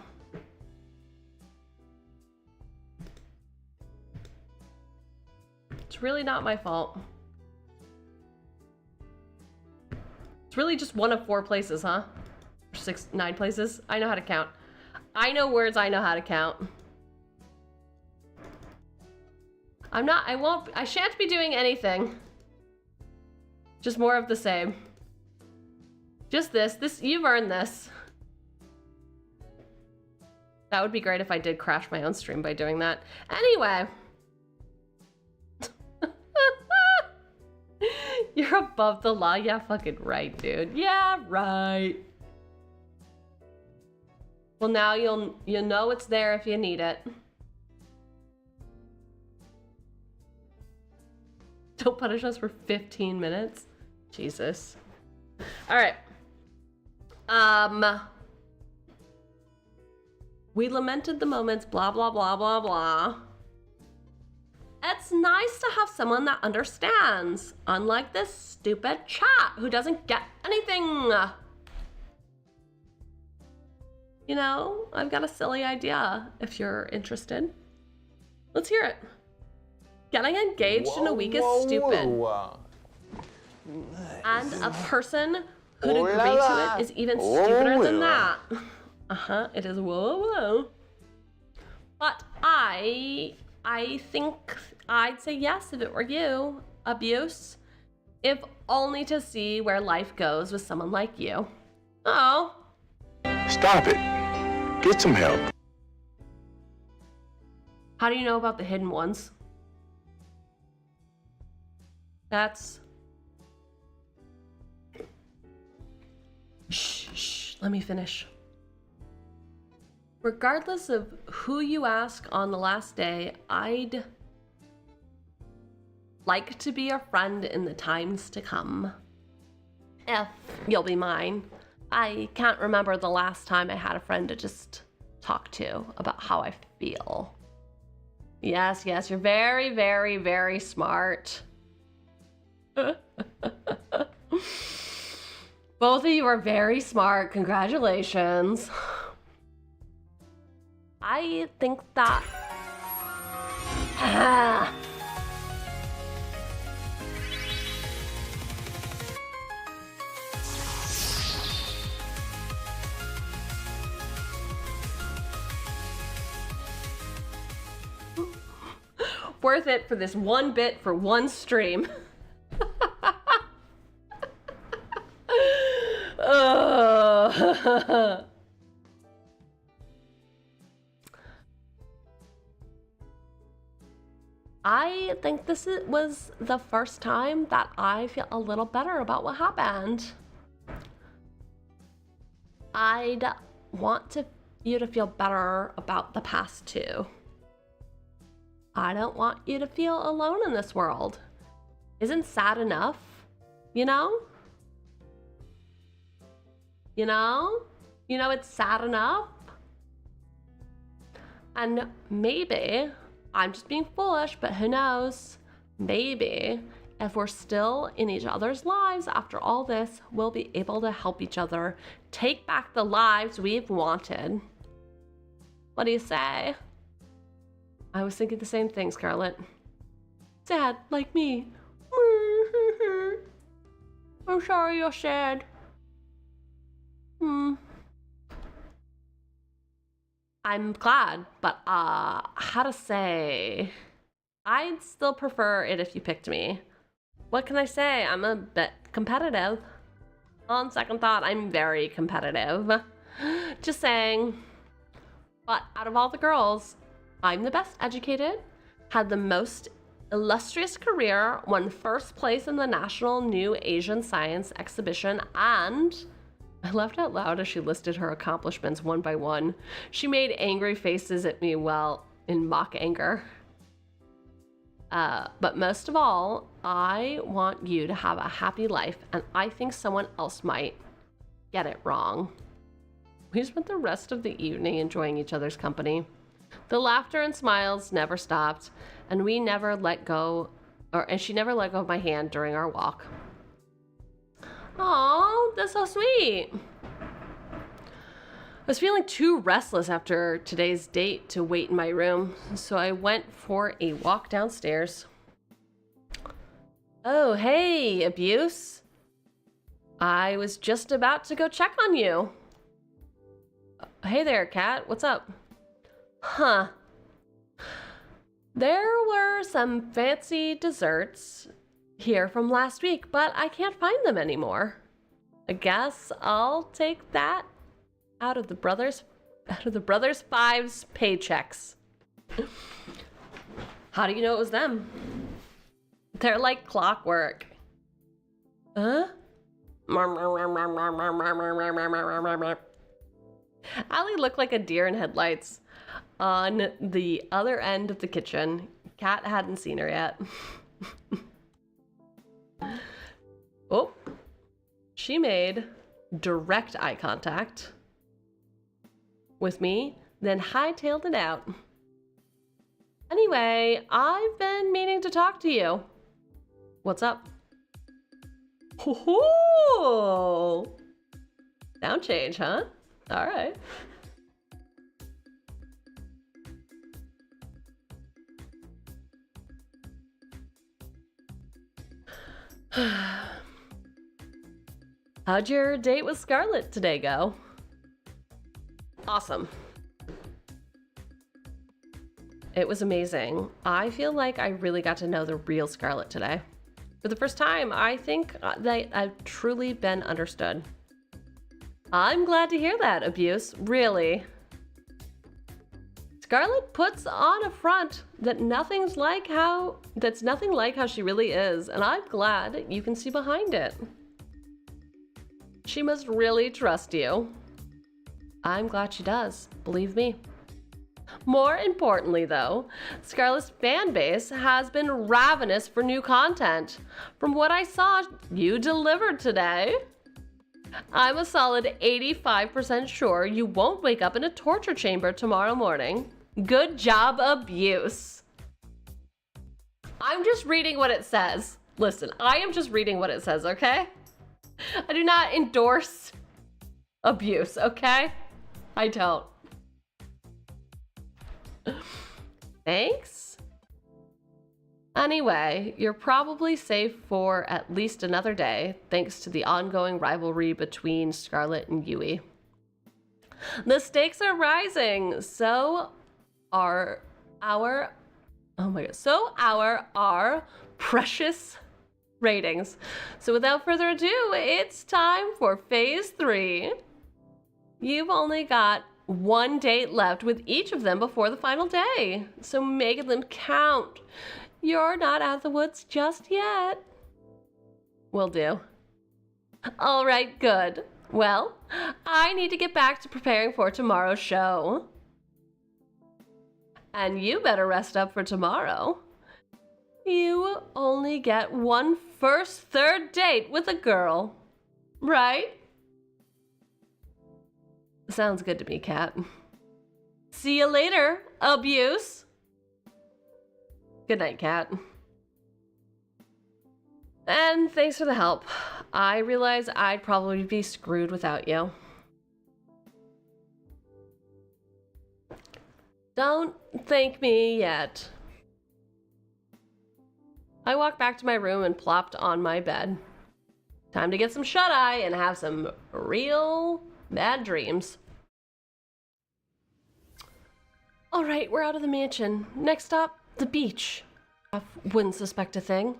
It's really not my fault. It's really just one of 4 places, huh? 6, 9 places? I know how to count. I know words, I know how to count. I shan't be doing anything. Just more of the same. Just this, you've earned this. That would be great if I did crash my own stream by doing that. Anyway. You're above the law? Yeah, fucking right, dude. Yeah, right. Well, now you'll know it's there if you need it. Don't punish us for 15 minutes. Jesus. All right. We lamented the moments, blah, blah, blah, blah, blah. It's nice to have someone that understands, unlike this stupid chat who doesn't get anything. You know, I've got a silly idea if you're interested. Let's hear it. Getting engaged in a week is stupid. And a person who'd agree to it is even stupider than that. It is whoa. But I think I'd say yes if it were you. Abuse. If only to see where life goes with someone like you. Oh. Stop it. Get some help. How do you know about the hidden ones? That's... Shh, let me finish. Regardless of who you ask on the last day, I'd like to be a friend in the times to come. If you'll be mine. I can't remember the last time I had a friend to just talk to about how I feel. Yes, you're very, very, very smart. Both of you are very smart. Congratulations. I think that... Worth it for this one bit for one stream. I think this was the first time that I feel a little better about what happened. I'd want you to feel better about the past too. I don't want you to feel alone in this world. Isn't sad enough, you know? You know it's sad enough. And maybe, I'm just being foolish, but who knows? Maybe if we're still in each other's lives after all this, we'll be able to help each other take back the lives we've wanted. What do you say? I was thinking the same thing, Scarlett. Sad, like me. I'm sorry you're sad. I'm glad, but how to say? I'd still prefer it if you picked me. What can I say? I'm a bit competitive. On second thought, I'm very competitive. Just saying. But out of all the girls, I'm the best educated, had the most illustrious career, won first place in the National New Asian Science Exhibition, and I laughed out loud as she listed her accomplishments one by one. She made angry faces at me, well, in mock anger. But most of all, I want you to have a happy life, and I think someone else might get it wrong. We spent the rest of the evening enjoying each other's company. The laughter and smiles never stopped, and we never let go, and she never let go of my hand during our walk. Aw, that's so sweet. I was feeling too restless after today's date to wait in my room, so I went for a walk downstairs. Oh, hey, Abuse. I was just about to go check on you. Hey there, Cat. What's up? Huh. There were some fancy desserts here from last week, but I can't find them anymore. I guess I'll take that out of the brothers' Out of the Brothers Five's paychecks. How do you know it was them? They're like clockwork. Huh? Allie looked like a deer in headlights on the other end of the kitchen. Kat hadn't seen her yet. Oh, she made direct eye contact with me, then hightailed it out. Anyway, I've been meaning to talk to you. What's up? Ho-ho! Sound change, huh? All right. How'd your date with Scarlett today go? Awesome. It was amazing. I feel like I really got to know the real Scarlett today. For the first time, I think that I've truly been understood. I'm glad to hear that, Abuse. Really. Scarlett puts on a front that nothing like how she really is, and I'm glad you can see behind it. She must really trust you. I'm glad she does, believe me. More importantly, though, Scarlett's fan base has been ravenous for new content. From what I saw, you delivered today. I'm a solid 85% sure you won't wake up in a torture chamber tomorrow morning. Good job, Abuse. I'm just reading what it says. Listen, I am just reading what it says, okay? I do not endorse abuse, okay? I don't. Thanks. Anyway, you're probably safe for at least another day, thanks to the ongoing rivalry between Scarlett and Yui. The stakes are rising, so are our precious ratings. So without further ado, it's time for phase 3. You've only got one date left with each of them before the final day, so make them count. You're not out of the woods just yet. Will do. All right, good. Well, I need to get back to preparing for tomorrow's show. And you better rest up for tomorrow. You only get one first third date with a girl, right? Sounds good to me, Kat. See you later, Abuse. Good night, Kat. And thanks for the help. I realize I'd probably be screwed without you. Don't thank me yet. I walked back to my room and plopped on my bed. Time to get some shut-eye and have some real bad dreams. All right, we're out of the mansion. Next stop, the beach. I wouldn't suspect a thing.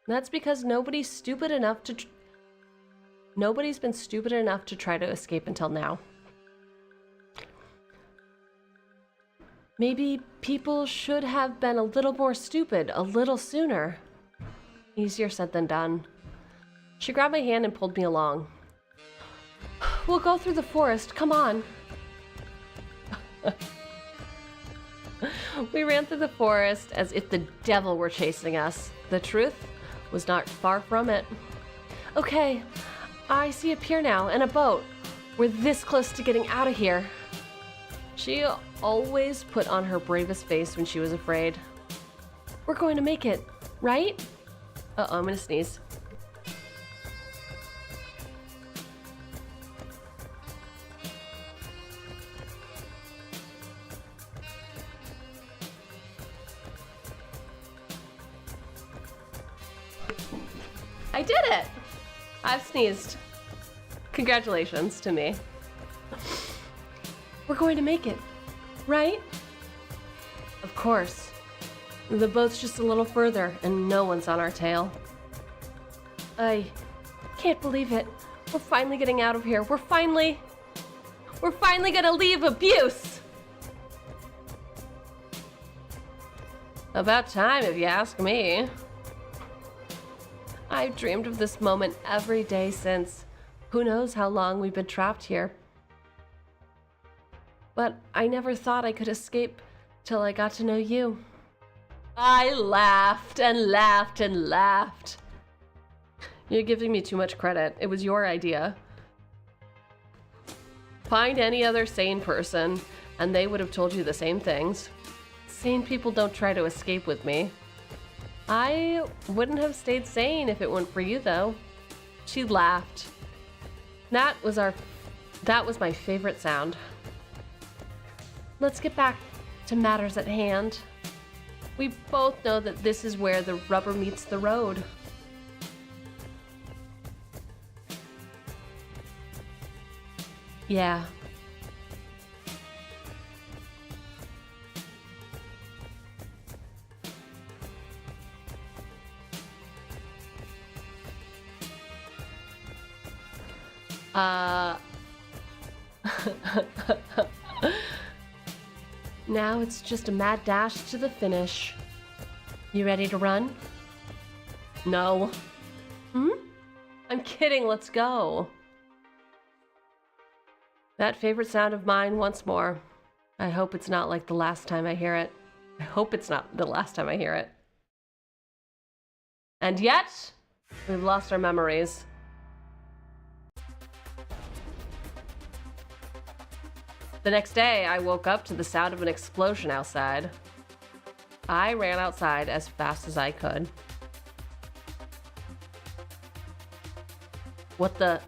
That's because nobody's been stupid enough to try to escape until now. Maybe people should have been a little more stupid a little sooner. Easier said than done. She grabbed my hand and pulled me along. We'll go through the forest, come on. We ran through the forest as if the devil were chasing us. The truth was not far from it. Okay, I see a pier now and a boat. We're this close to getting out of here. She always put on her bravest face when she was afraid. We're going to make it, right? Uh-oh, I'm gonna sneeze. I did it! I've sneezed. Congratulations to me. We're going to make it, right? Of course. The boat's just a little further and no one's on our tail. I can't believe it. We're finally getting out of here. We're finally... We're finally gonna leave abuse! About time, if you ask me. I've dreamed of this moment every day since. Who knows how long we've been trapped here. But I never thought I could escape till I got to know you. I laughed and laughed and laughed. You're giving me too much credit. It was your idea. Find any other sane person, and they would have told you the same things. Sane people don't try to escape with me. I wouldn't have stayed sane if it weren't for you, though. She laughed. That was my favorite sound. Let's get back to matters at hand. We both know that this is where the rubber meets the road. Yeah. Now it's just a mad dash to the finish. You ready to run? No. I'm kidding, let's go. That favorite sound of mine once more. I hope it's not like the last time I hear it. I hope it's not the last time I hear it. And yet, we've lost our memories. The next day, I woke up to the sound of an explosion outside. I ran outside as fast as I could. What the?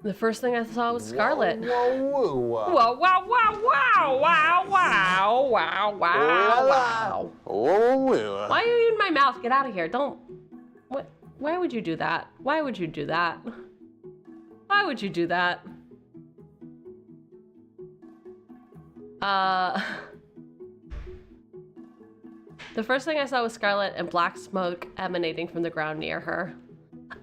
The first thing I saw was Scarlet. Whoa, wow, wow, wow, wow, wow, wow, wow, wow. Whoa. Why are you in my mouth? Get out of here. Don't. What? Why would you do that? Why would you do that? Why would you do that? The first thing I saw was Scarlet and black smoke emanating from the ground near her.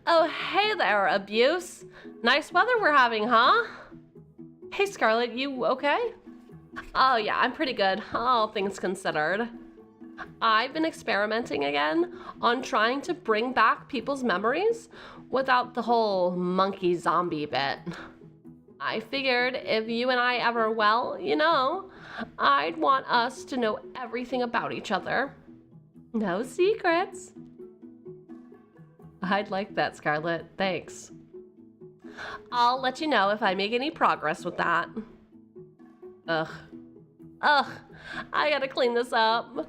Oh, hey there, Abuse. Nice weather we're having, huh? Hey, Scarlet, you okay? Oh, yeah, I'm pretty good, all things considered. I've been experimenting again on trying to bring back people's memories without the whole monkey zombie bit. I figured if you and I ever, well, you know, I'd want us to know everything about each other. No secrets. I'd like that, Scarlet. Thanks. I'll let you know if I make any progress with that. Ugh, I gotta clean this up.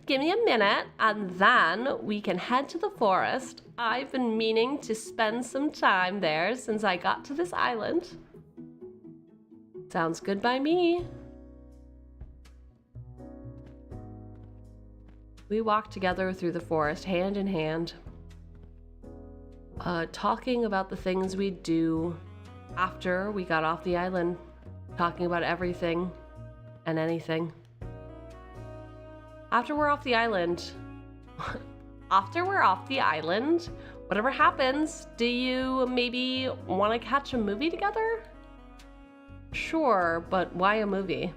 Give me a minute, and then we can head to the forest. I've been meaning to spend some time there since I got to this island. Sounds good by me. We walked together through the forest, hand in hand, talking about the things we'd do after we got off the island, talking about everything and anything. After we're off the island, whatever happens, do you maybe want to catch a movie together? Sure, but why a movie?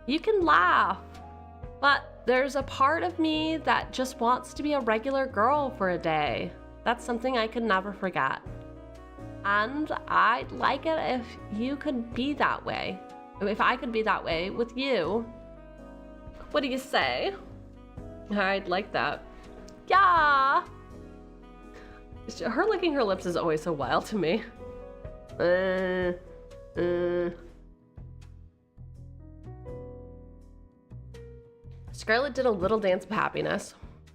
You can laugh, but there's a part of me that just wants to be a regular girl for a day. That's something I could never forget. And I'd like it if you could be that way. If I could be that way with you. What do you say? I'd like that. Yeah! Her licking her lips is always so wild to me. Scarlet did a little dance of happiness.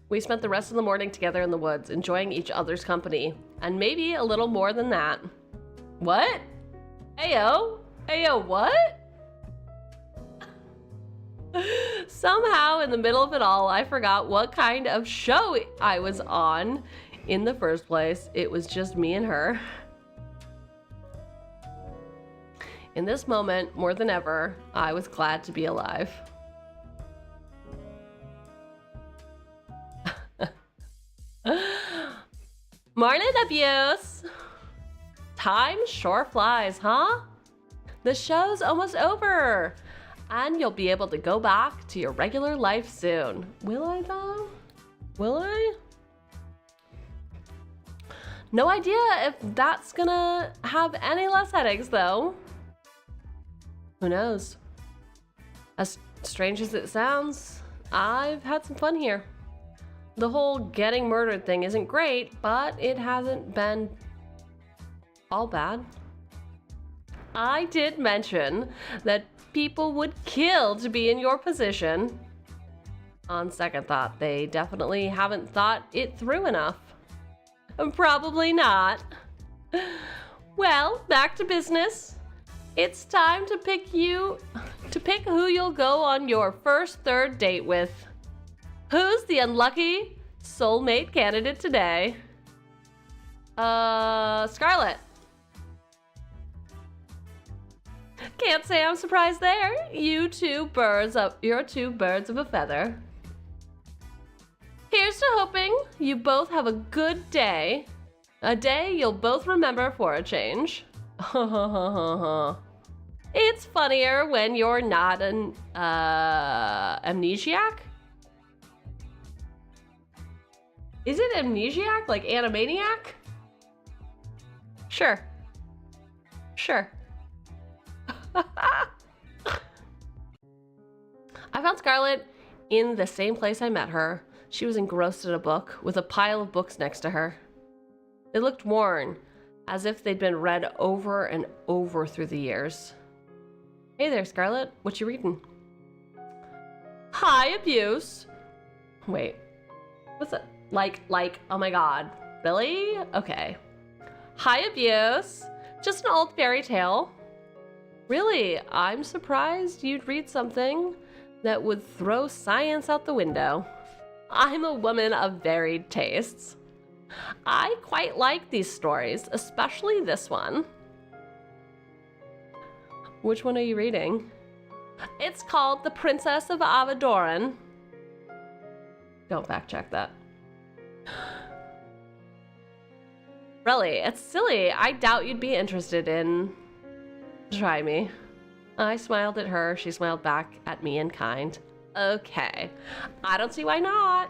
We spent the rest of the morning together in the woods, enjoying each other's company, and maybe a little more than that. What? Ayo? Ayo, what? Somehow, in the middle of it all, I forgot what kind of show I was on in the first place. It was just me and her. In this moment, more than ever, I was glad to be alive. Morning, abuse! Time sure flies, huh? The show's almost over, and you'll be able to go back to your regular life soon. Will I, though? Will I? No idea if that's gonna have any less headaches, though. Who knows? As strange as it sounds, I've had some fun here. The whole getting murdered thing isn't great, but it hasn't been all bad. I did mention that people would kill to be in your position. On second thought, they definitely haven't thought it through enough. Probably not. Well, back to business. It's time to pick who you'll go on your first third date with. Who's the unlucky soulmate candidate today? Scarlett. Can't say I'm surprised there. You're two birds of a feather. Here's to hoping you both have a good day. A day you'll both remember for a change. It's funnier when you're not an amnesiac? Is it amnesiac, like Animaniac? Sure. Sure. I found Scarlett in the same place I met her. She was engrossed in a book with a pile of books next to her. They looked worn, as if they'd been read over and over through the years. Hey there, Scarlett. What you reading? Hi, abuse. Wait. What's it? Like, oh my god. Really? Okay. Hi, abuse. Just an old fairy tale. Really, I'm surprised you'd read something that would throw science out the window. I'm a woman of varied tastes. I quite like these stories, especially this one. Which one are you reading? It's called The Princess of Avadoran. Don't fact check that. Really, it's silly. I doubt you'd be interested in... Try me. I smiled at her. She smiled back at me in kind. Okay. I don't see why not.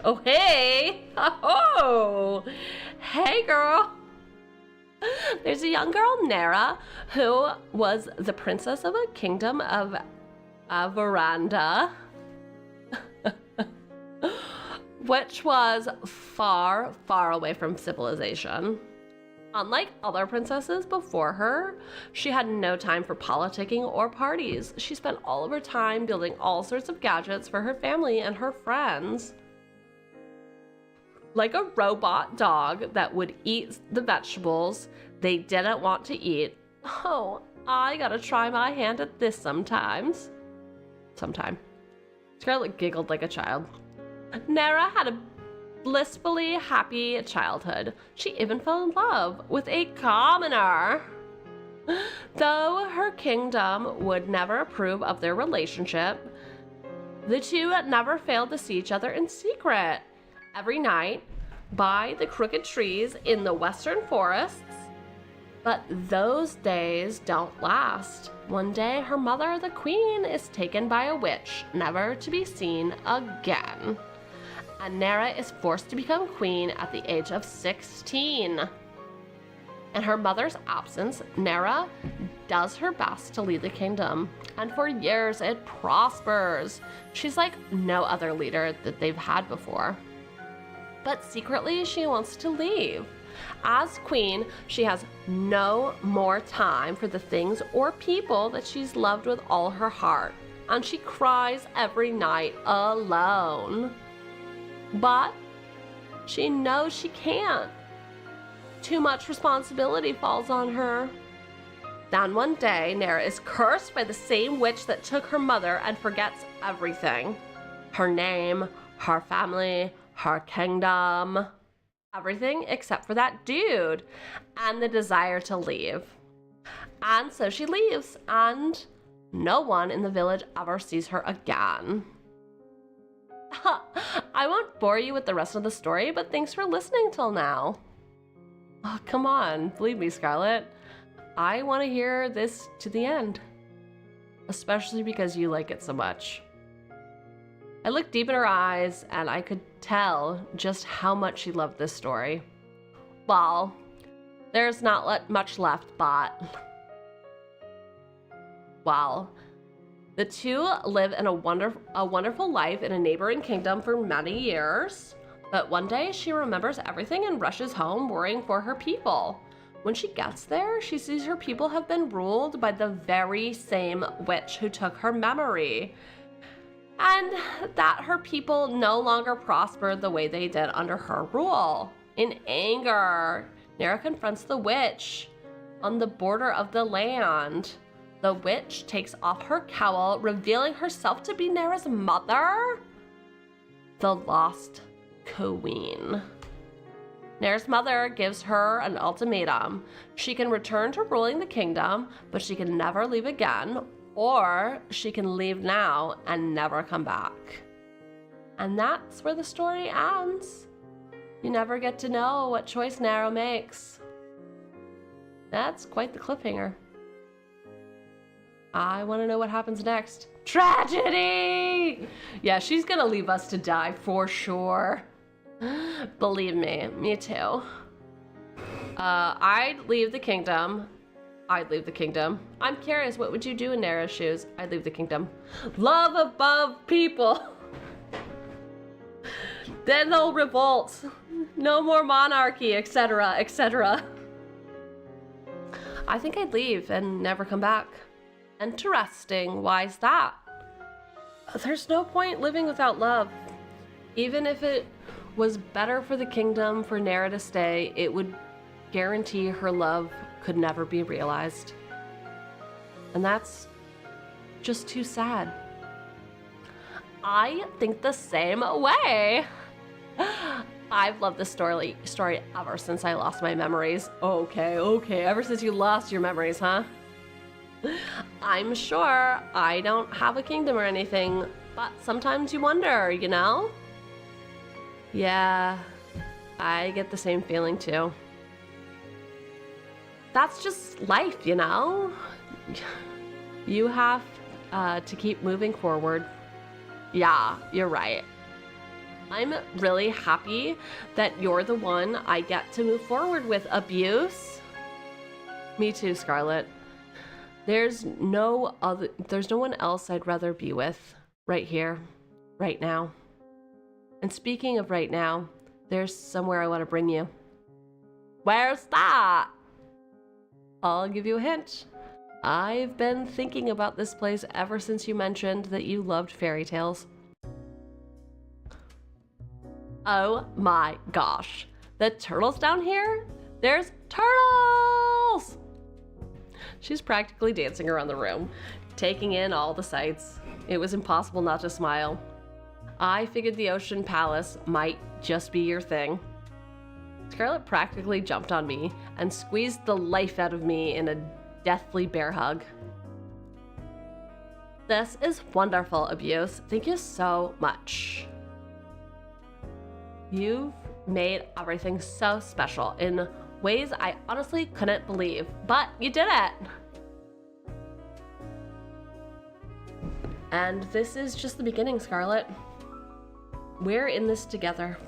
Oh, hey. Oh, hey, girl. There's a young girl, Nara, who was the princess of a kingdom of Avaranda, which was far, far away from civilization. Unlike other princesses before her, she had no time for politicking or parties. She spent all of her time building all sorts of gadgets for her family and her friends. Like a robot dog that would eat the vegetables they didn't want to eat. Oh, I gotta try my hand at this sometime. Scarlett giggled like a child. Nara had a blissfully happy childhood. She even fell in love with a commoner. Though her kingdom would never approve of their relationship, the two never failed to see each other in secret. Every night, by the crooked trees in the western forests. But those days don't last. One day, her mother, the queen, is taken by a witch, never to be seen again. And Nara is forced to become queen at the age of 16. In her mother's absence, Nara does her best to lead the kingdom, and for years it prospers. She's like no other leader that they've had before. But secretly, she wants to leave. As queen, she has no more time for the things or people that she's loved with all her heart, and she cries every night alone. But she knows she can't. Too much responsibility falls on her. Then one day, Nara is cursed by the same witch that took her mother and forgets everything. Her name, her family, her kingdom. Everything except for that dude and the desire to leave. And so she leaves, and no one in the village ever sees her again. I won't bore you with the rest of the story, but thanks for listening till now. Oh, come on, believe me, Scarlet. I want to hear this to the end, especially because you like it so much. I looked deep in her eyes, and I could tell just how much she loved this story. Well, there's not much left, but... Well, the two live in a wonderful life in a neighboring kingdom for many years. But one day, she remembers everything and rushes home, worrying for her people. When she gets there, she sees her people have been ruled by the very same witch who took her memory, and that her people no longer prospered the way they did under her rule. In anger, Nera confronts the witch on the border of the land. The witch takes off her cowl, revealing herself to be Nera's mother, the Lost Queen. Nera's mother gives her an ultimatum. She can return to ruling the kingdom, but she can never leave again, or she can leave now and never come back. And that's where the story ends. You never get to know what choice Nera makes. That's quite the cliffhanger. I want to know what happens next. Tragedy! Yeah, she's gonna leave us to die for sure. Believe me too. I'd leave the kingdom. I'm curious, what would you do in Nera's shoes? I'd leave the kingdom. Love above people. Then they'll revolt. No more monarchy, etc., etc. I think I'd leave and never come back. Interesting. Why's that? There's no point living without love. Even if it was better for the kingdom for Nera to stay, it would guarantee her love could never be realized. And that's just too sad. I think the same way. I've loved this story ever since I lost my memories. Okay, ever since you lost your memories, huh? I'm sure I don't have a kingdom or anything, but sometimes you wonder, you know? Yeah, I get the same feeling too. That's just life, you know? You have to keep moving forward. Yeah, you're right. I'm really happy that you're the one I get to move forward with, Abuse. Me too, Scarlet. There's no one else I'd rather be with right here, right now. And speaking of right now, there's somewhere I want to bring you. Where's that? I'll give you a hint. I've been thinking about this place ever since you mentioned that you loved fairy tales. Oh my gosh. The turtles down here? There's turtles! She's practically dancing around the room, taking in all the sights. It was impossible not to smile. I figured the Ocean Palace might just be your thing. Scarlet practically jumped on me and squeezed the life out of me in a deathly bear hug. This is wonderful, Abuse. Thank you so much. You've made everything so special in ways I honestly couldn't believe, but you did it. And this is just the beginning, Scarlet. We're in this together.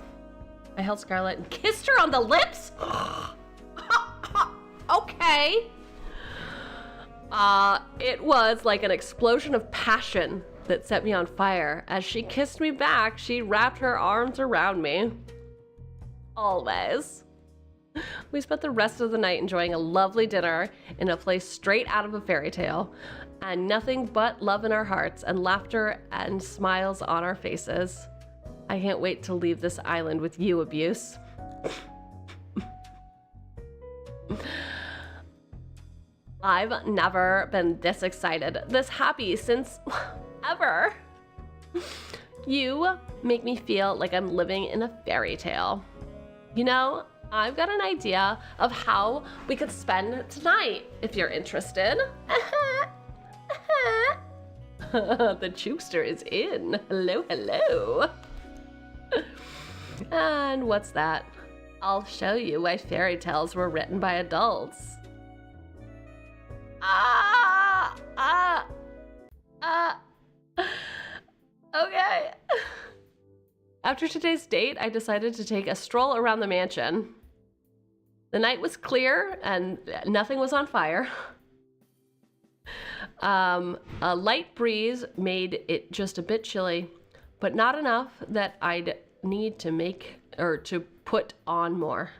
I held Scarlet and kissed her on the lips. Okay. It was like an explosion of passion that set me on fire. As she kissed me back, she wrapped her arms around me. Always. We spent the rest of the night enjoying a lovely dinner in a place straight out of a fairy tale, and nothing but love in our hearts and laughter and smiles on our faces. I can't wait to leave this island with you, Abuse. I've never been this excited, this happy since ever. You make me feel like I'm living in a fairy tale. You know, I've got an idea of how we could spend tonight, if you're interested. The Chukester is in. Hello, hello. And what's that? I'll show you why fairy tales were written by adults. Okay. After today's date, I decided to take a stroll around the mansion. The night was clear and nothing was on fire. A light breeze made it just a bit chilly, but not enough that I'd need to put on more.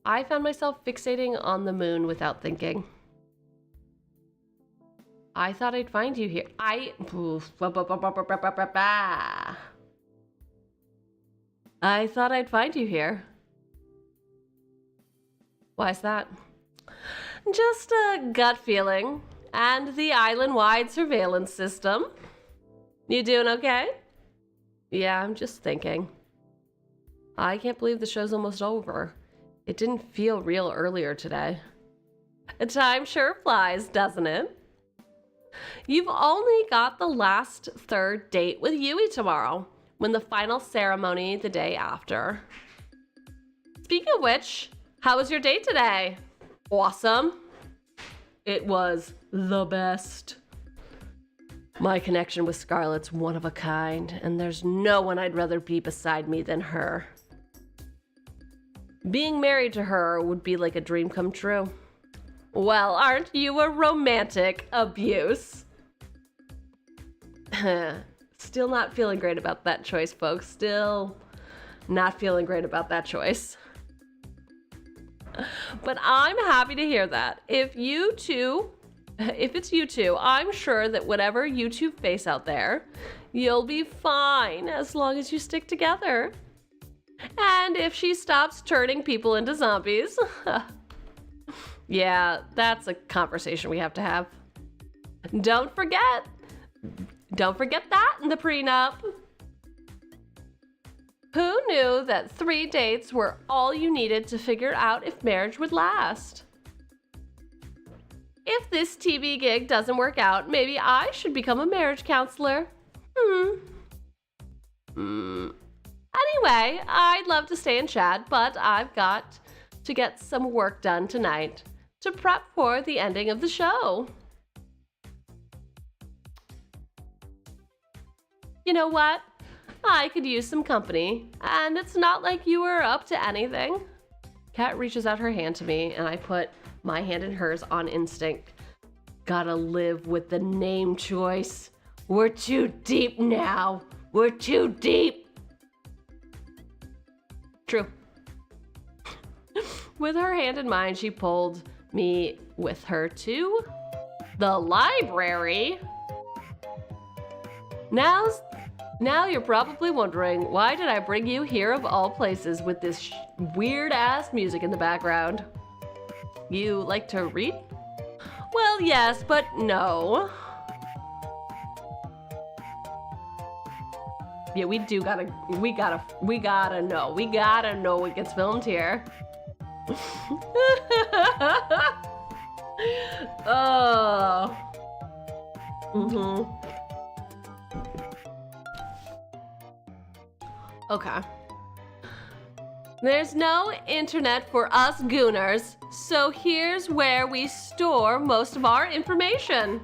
I found myself fixating on the moon without thinking. I thought I'd find you here. I thought I'd find you here. Why's that? Just a gut feeling and the island-wide surveillance system. You doing okay? Yeah, I'm just thinking. I can't believe the show's almost over. It didn't feel real earlier today. Time sure flies, doesn't it? You've only got the last third date with Yui tomorrow, when the final ceremony the day after. Speaking of which, how was your date today? Awesome. It was the best. My connection with Scarlett's one of a kind, and there's no one I'd rather be beside me than her. Being married to her would be like a dream come true. Well, aren't you a romantic abuse? Still not feeling great about that choice, folks. Still not feeling great about that choice. But I'm happy to hear that. If it's you two, I'm sure that whatever you two face out there, you'll be fine as long as you stick together. And if she stops turning people into zombies, yeah, that's a conversation we have to have. Don't forget that in the prenup. Who knew that 3 dates were all you needed to figure out if marriage would last? If this TV gig doesn't work out, maybe I should become a marriage counselor. Anyway, I'd love to stay and chat, but I've got to get some work done tonight to prep for the ending of the show. You know what? I could use some company, and it's not like you were up to anything. Kat reaches out her hand to me, and I put my hand in hers on instinct. Gotta live with the name choice. We're too deep now. We're too deep. True. With her hand in mine, she pulled me with her to the library. Now you're probably wondering, why did I bring you here of all places with this weird-ass music in the background? You like to read? Well, yes, but no. Yeah, we gotta know what gets filmed here. Oh. Okay. There's no internet for us gooners, so here's where we store most of our information.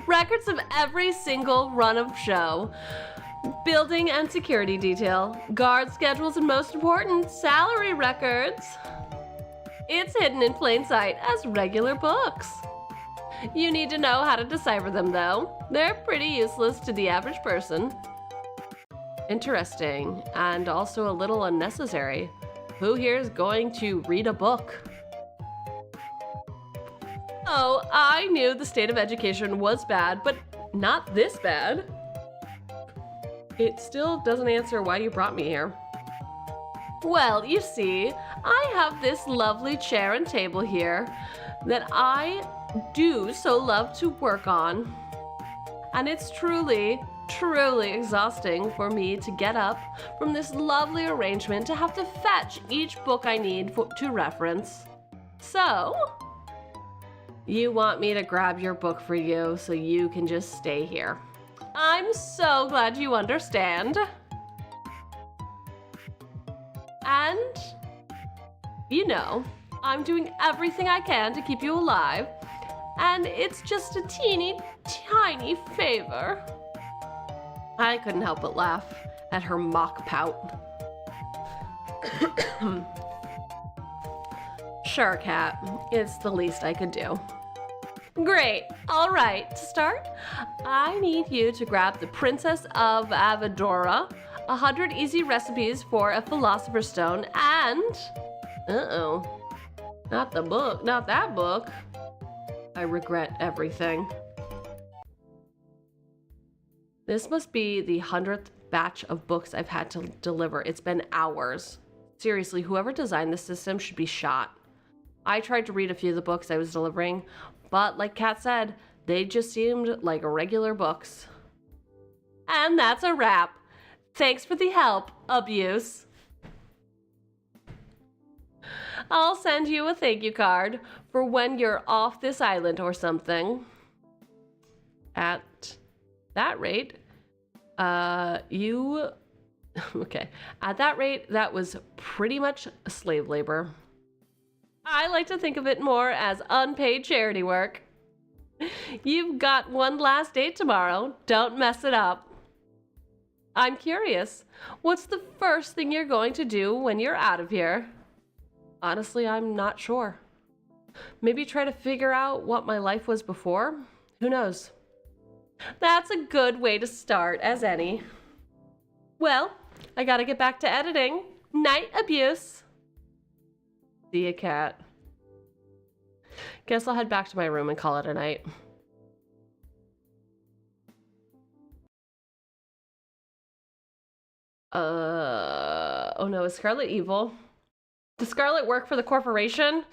Records of every single run of show, building and security detail, guard schedules, and most important, salary records. It's hidden in plain sight as regular books. You need to know how to decipher them, though. They're pretty useless to the average person. Interesting, and also a little unnecessary. Who here is going to read a book? Oh, I knew the state of education was bad, but not this bad. It still doesn't answer why you brought me here. Well, you see, I have this lovely chair and table here that I do so love to work on. And it's truly exhausting for me to get up from this lovely arrangement to have to fetch each book I need to reference. So, you want me to grab your book for you so you can just stay here. I'm so glad you understand. And, you know, I'm doing everything I can to keep you alive, and it's just a teeny tiny favor. I couldn't help but laugh at her mock pout. Sure, Cat, it's the least I could do. Great. All right, to start, I need you to grab the Princess of Avadora, 100 easy recipes for a Philosopher's Stone, and... Uh-oh. Not the book, not that book. I regret everything. This must be the 100th batch of books I've had to deliver. It's been hours. Seriously, whoever designed this system should be shot. I tried to read a few of the books I was delivering, but like Kat said, they just seemed like regular books. And that's a wrap. Thanks for the help, Abuse. I'll send you a thank you card for when you're off this island or something. At that rate, okay. At that rate, that was pretty much slave labor. I like to think of it more as unpaid charity work. You've got one last date tomorrow. Don't mess it up. I'm curious, what's the first thing you're going to do when you're out of here? Honestly, I'm not sure. Maybe try to figure out what my life was before? Who knows? That's a good way to start as any. Well, I gotta get back to editing. Night, Abuse. See ya, Cat. Guess I'll head back to my room and call it a night. Oh no, is Scarlet evil? Does Scarlet work for the corporation?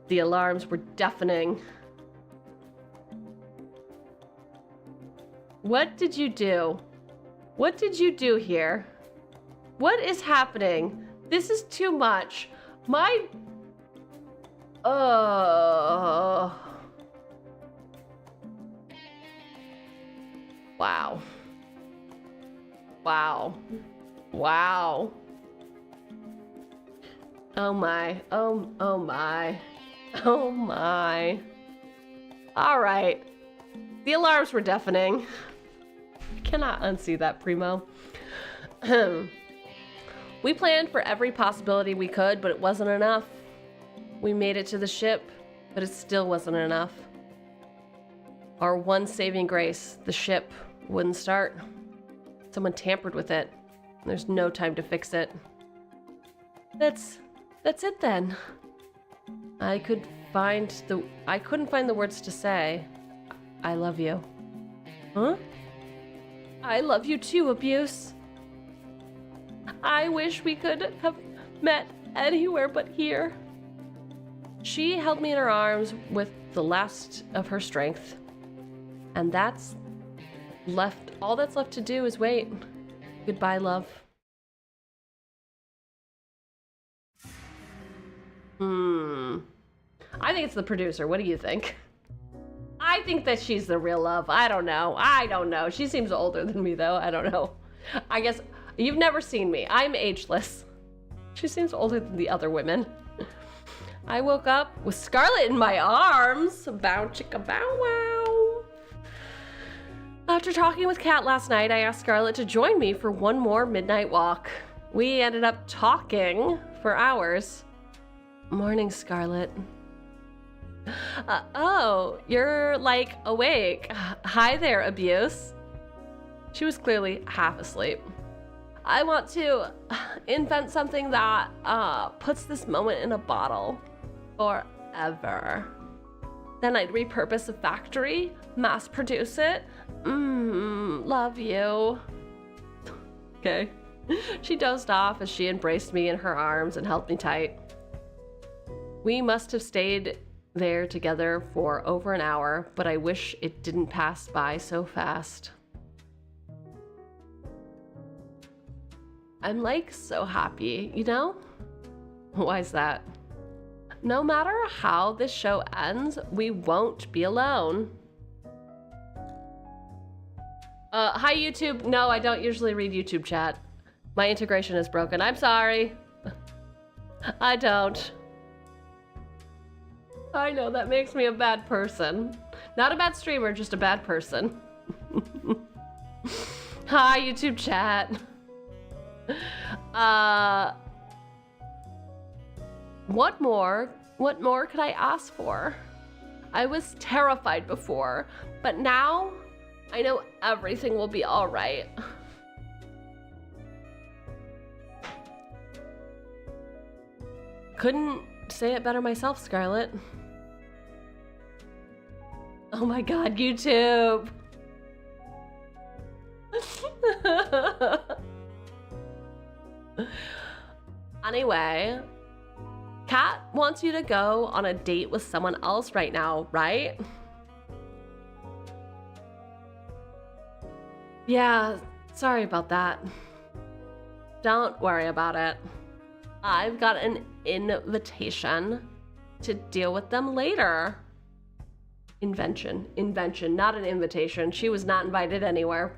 The alarms were deafening. What did you do? What did you do here? What is happening? This is too much. My... Wow. Wow. Wow. Oh my. Oh my. Oh my. All right. The alarms were deafening. Cannot unsee that, Primo. We planned for every possibility we could, but it wasn't enough. We made it to the ship, but it still wasn't enough. Our one saving grace, the ship, wouldn't start. Someone tampered with it. There's no time to fix it. That's it then. I couldn't find the words to say. I love you. Huh? I love you too, Abuse. I wish we could have met anywhere but here. She held me in her arms with the last of her strength. And all that's left to do is wait. Goodbye, love. I think it's the producer. What do you think? I think that she's the real love. I don't know. She seems older than me, though. I don't know. I guess you've never seen me. I'm ageless. She seems older than the other women. I woke up with Scarlet in my arms. Bow chicka bow wow. After talking with Kat last night, I asked Scarlet to join me for one more midnight walk. We ended up talking for hours. Morning, Scarlet. Oh, you're like awake. Hi there, Abuse. She was clearly half asleep. I want to invent something that puts this moment in a bottle forever. Then I'd repurpose a factory, mass produce it. Love you. Okay. She dozed off as she embraced me in her arms and held me tight. We must have stayed there together for over an hour, but I wish it didn't pass by so fast. I'm like so happy, you know? Why's that? No matter how this show ends, we won't be alone. Hi YouTube. No, I don't usually read YouTube chat. My integration is broken. I'm sorry. I don't. I know, that makes me a bad person. Not a bad streamer, just a bad person. Hi, YouTube chat. What more could I ask for? I was terrified before, but now I know everything will be all right. Couldn't say it better myself, Scarlett. Oh my god, YouTube. Anyway, Kat wants you to go on a date with someone else right now, right? Yeah, sorry about that. Don't worry about it. I've got an invitation to deal with them later. Invention, not an invitation. She was not invited anywhere.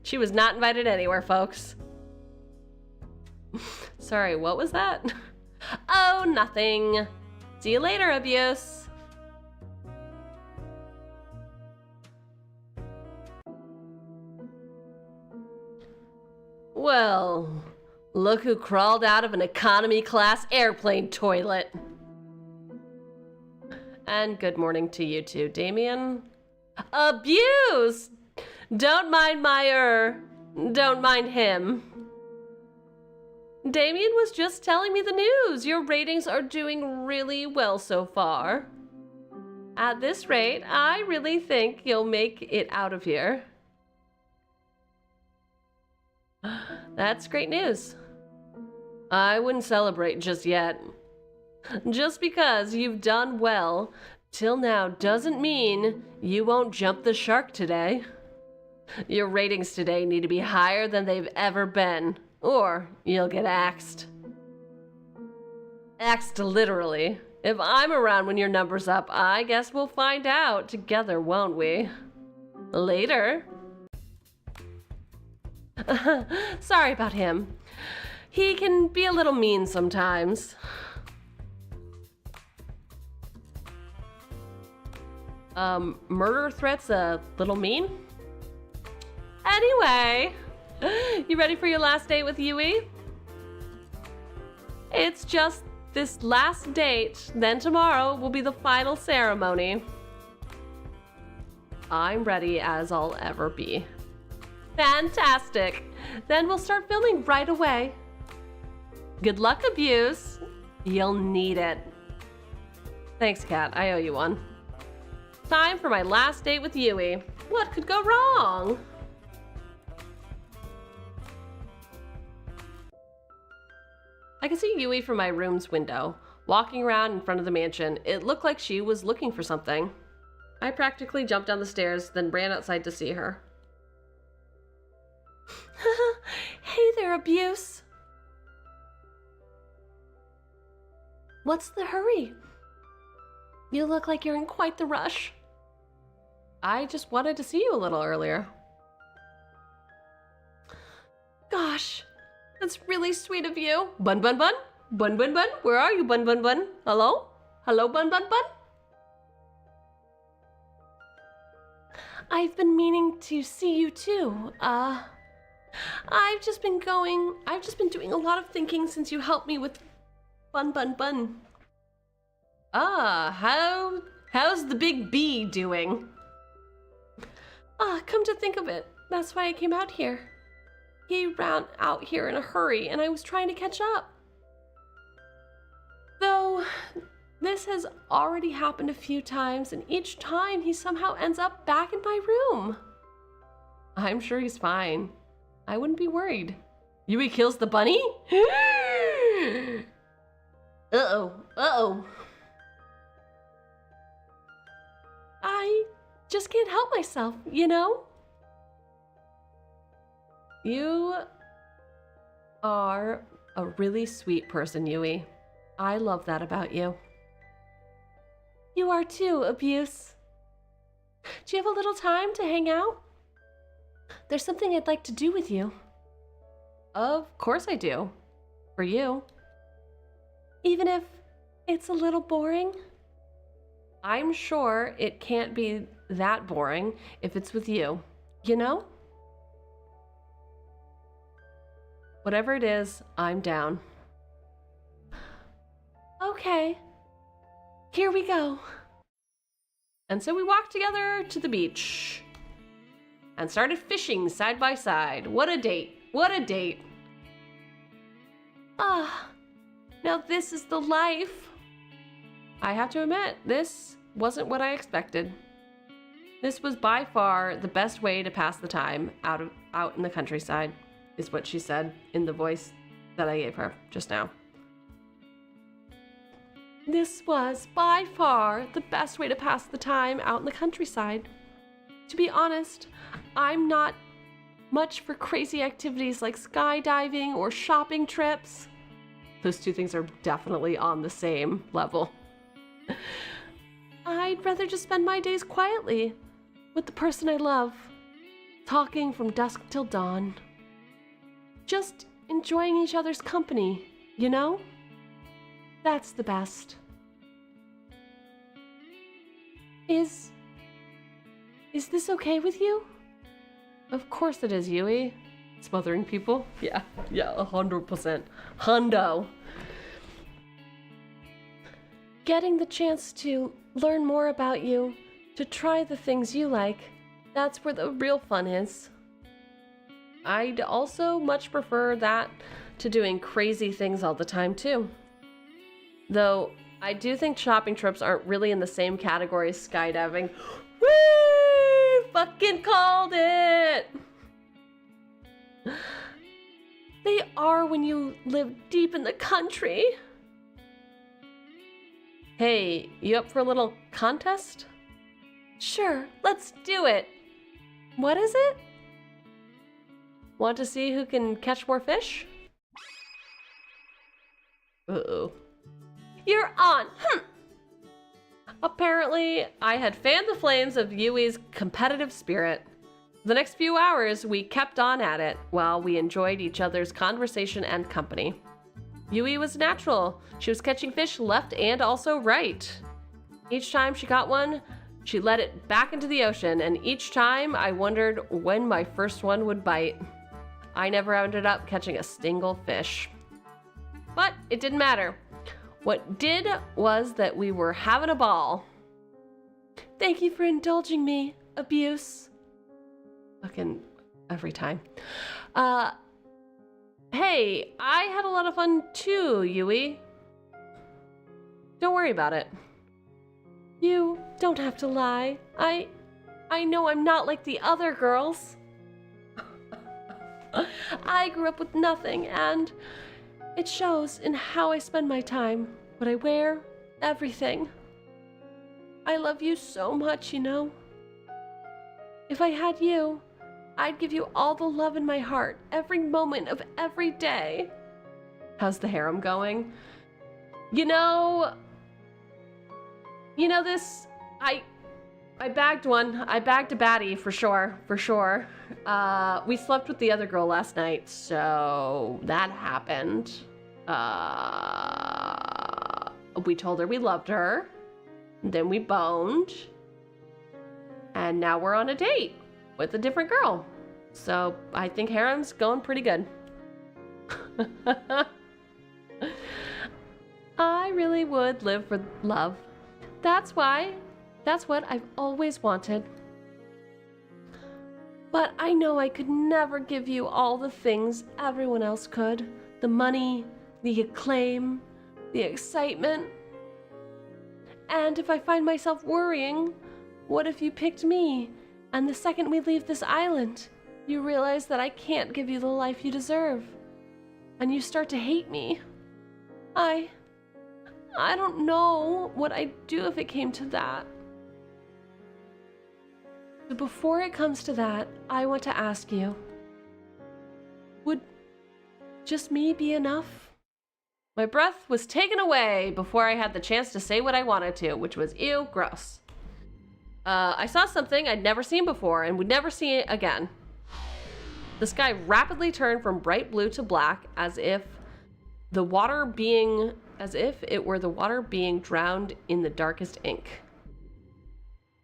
She was not invited anywhere, folks. Sorry, what was that? Oh, nothing. See you later, Abuse. Well, look who crawled out of an economy class airplane toilet. And good morning to you too, Damien. Abuse! Don't mind don't mind him. Damien was just telling me the news. Your ratings are doing really well so far. At this rate, I really think you'll make it out of here. That's great news. I wouldn't celebrate just yet. Just because you've done well till now doesn't mean you won't jump the shark today. Your ratings today need to be higher than they've ever been, or you'll get axed. Axed literally. If I'm around when your number's up, I guess we'll find out together, won't we? Later. Sorry about him. He can be a little mean sometimes. Murder threats a little mean? Anyway, you ready for your last date with Yui? It's just this last date, then tomorrow will be the final ceremony. I'm ready as I'll ever be. Fantastic! Then we'll start filming right away. Good luck, Abuse. You'll need it. Thanks, Kat. I owe you one. Time for my last date with Yui. What could go wrong? I can see Yui from my room's window, walking around in front of the mansion. It looked like she was looking for something. I practically jumped down the stairs, then ran outside to see her. Hey there, Abuse. What's the hurry? You look like you're in quite the rush. I just wanted to see you a little earlier. Gosh, that's really sweet of you. Bun Bun Bun? Bun Bun Bun? Where are you, Bun Bun Bun? Hello? Hello, Bun Bun Bun? I've been meaning to see you too. I've just been doing a lot of thinking since you helped me with Bun Bun Bun. How's the big bee doing? Come to think of it, that's why I came out here. He ran out here in a hurry and I was trying to catch up. Though, this has already happened a few times and each time he somehow ends up back in my room. I'm sure he's fine. I wouldn't be worried. Yui kills the bunny? Uh-oh. I just can't help myself, you know? You are a really sweet person, Yui. I love that about you. You are too, Abuse. Do you have a little time to hang out? There's something I'd like to do with you. Of course I do. For you. Even if it's a little boring? I'm sure it can't be that boring if it's with you, you know? Whatever it is, I'm down. Okay, here we go. And so we walked together to the beach and started fishing side by side. What a date, what a date. Ah, now this is the life. I have to admit, this wasn't what I expected. This was by far the best way to pass the time out in the countryside, is what she said in the voice that I gave her just now. This was by far the best way to pass the time out in the countryside. To be honest, I'm not much for crazy activities like skydiving or shopping trips. Those two things are definitely on the same level. I'd rather just spend my days quietly with the person I love, talking from dusk till dawn. Just enjoying each other's company, you know? That's the best. Is this okay with you? Of course it is, Yui. Smothering people? Yeah, 100%. Hundo. Getting the chance to learn more about you, to try the things you like, that's where the real fun is. I'd also much prefer that to doing crazy things all the time too. Though, I do think shopping trips aren't really in the same category as skydiving. Woo! Fucking called it! They are when you live deep in the country. Hey, you up for a little contest? Sure, let's do it. What is it? Want to see who can catch more fish? Uh-oh. You're on! Apparently, I had fanned the flames of Yui's competitive spirit. The next few hours, we kept on at it while we enjoyed each other's conversation and company. Yui was natural. She was catching fish left and also right. Each time she caught one, she let it back into the ocean, and each time I wondered when my first one would bite. I never ended up catching a single fish. But it didn't matter. What did was that we were having a ball. Thank you for indulging me, abuse. Fucking every time. Hey, I had a lot of fun too, Yui. Don't worry about it. You don't have to lie. I know I'm not like the other girls. I grew up with nothing, and it shows in how I spend my time, what I wear, everything. I love you so much, you know. If I had you, I'd give you all the love in my heart, every moment of every day. How's the harem going? You know this, I bagged one. I bagged a baddie for sure. We slept with the other girl last night, so that happened. We told her we loved her, then we boned, and now we're on a date with a different girl. So I think harem's going pretty good. I really would live for love. That's what I've always wanted. But I know I could never give you all the things everyone else could. The money, the acclaim, the excitement. And if I find myself worrying, what if you picked me, and the second we leave this island, you realize that I can't give you the life you deserve, and you start to hate me? I don't know what I'd do if it came to that. But before it comes to that, I want to ask you, would just me be enough? My breath was taken away before I had the chance to say what I wanted to, which was ew, gross. I saw something I'd never seen before and would never see it again. The sky rapidly turned from bright blue to black as if it were the water being drowned in the darkest ink.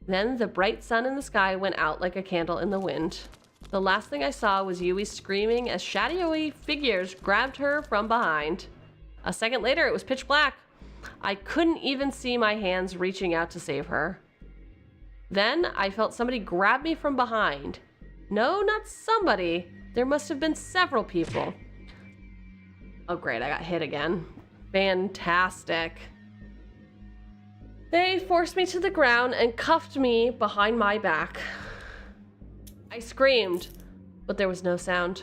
Then the bright sun in the sky went out like a candle in the wind. The last thing I saw was Yui screaming as shadowy figures grabbed her from behind. A second later, it was pitch black. I couldn't even see my hands reaching out to save her. Then I felt somebody grab me from behind. No, not somebody. There must have been several people. Oh great, I got hit again. Fantastic. They forced me to the ground and cuffed me behind my back. I screamed, but there was no sound.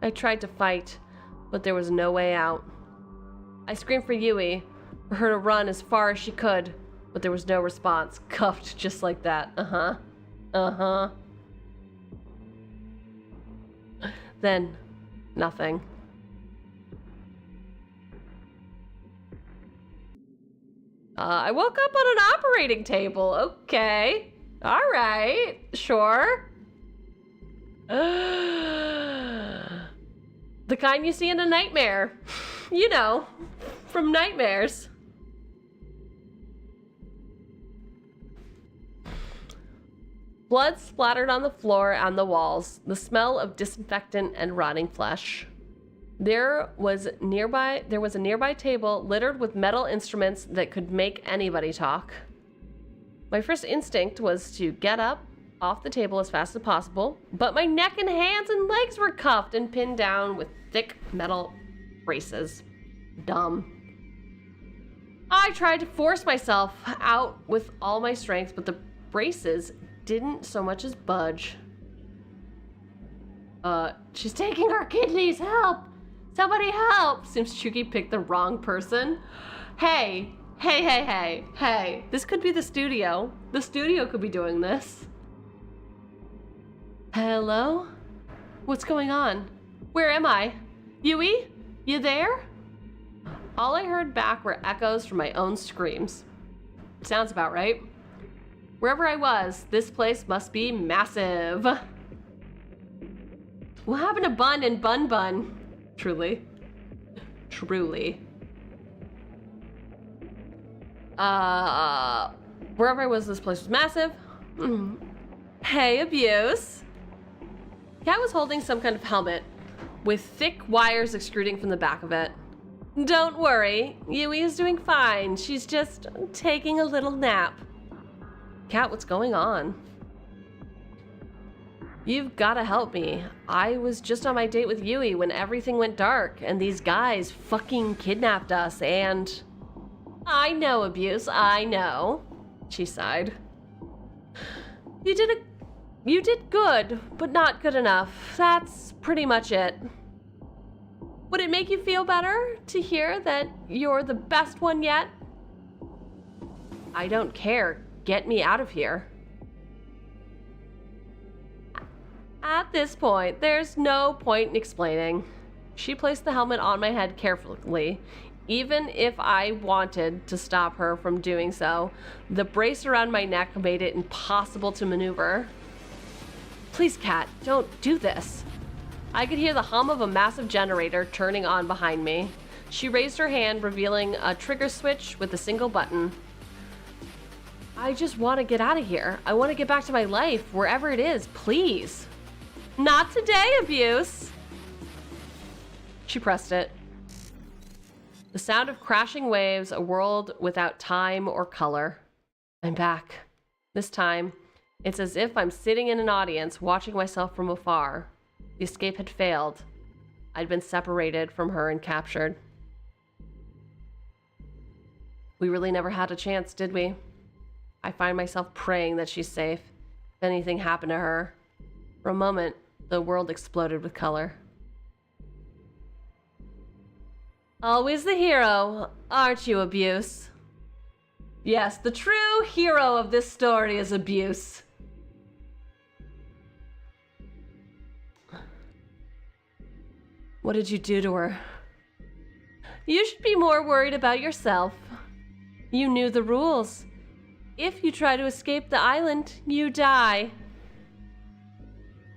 I tried to fight, but there was no way out. I screamed for Yui, for her to run as far as she could, but there was no response. Cuffed just like that. Then, nothing. I woke up on an operating table. Okay. All right. Sure. The kind you see in a nightmare. You know, from nightmares. Blood splattered on the floor and the walls, the smell of disinfectant and rotting flesh. There was a nearby table littered with metal instruments that could make anybody talk. My first instinct was to get up off the table as fast as possible, but my neck and hands and legs were cuffed and pinned down with thick metal braces. Dumb. I tried to force myself out with all my strength, but the braces didn't so much as budge. She's taking our kidneys, help! Somebody help! Seems Cheugy picked the wrong person. Hey, this could be the studio. The studio could be doing this. Hello? What's going on? Where am I? Yui? You there? All I heard back were echoes from my own screams. Sounds about right. Wherever I was, this place must be massive. What happened to Bun and Bun Bun? Truly. Wherever I was, this place was massive. Hey, Abuse. Cat was holding some kind of helmet with thick wires extruding from the back of it. Don't worry, Yui is doing fine. She's just taking a little nap. Cat, what's going on? You've gotta help me. I was just on my date with Yui when everything went dark and these guys fucking kidnapped us and... I know, Abuse, I know. She sighed. You did good, but not good enough. That's pretty much it. Would it make you feel better to hear that you're the best one yet? I don't care. Get me out of here. At this point, there's no point in explaining. She placed the helmet on my head carefully. Even if I wanted to stop her from doing so, the brace around my neck made it impossible to maneuver. Please, Cat, don't do this. I could hear the hum of a massive generator turning on behind me. She raised her hand, revealing a trigger switch with a single button. I just want to get out of here. I want to get back to my life, wherever it is, please. Not today, Abuse. She pressed it. The sound of crashing waves, a world without time or color. I'm back. This time, it's as if I'm sitting in an audience, watching myself from afar. The escape had failed. I'd been separated from her and captured. We really never had a chance, did we? I find myself praying that she's safe. If anything happened to her. For a moment, the world exploded with color. Always the hero, aren't you, Abuse? Yes, the true hero of this story is Abuse. What did you do to her? You should be more worried about yourself. You knew the rules. If you try to escape the island, you die.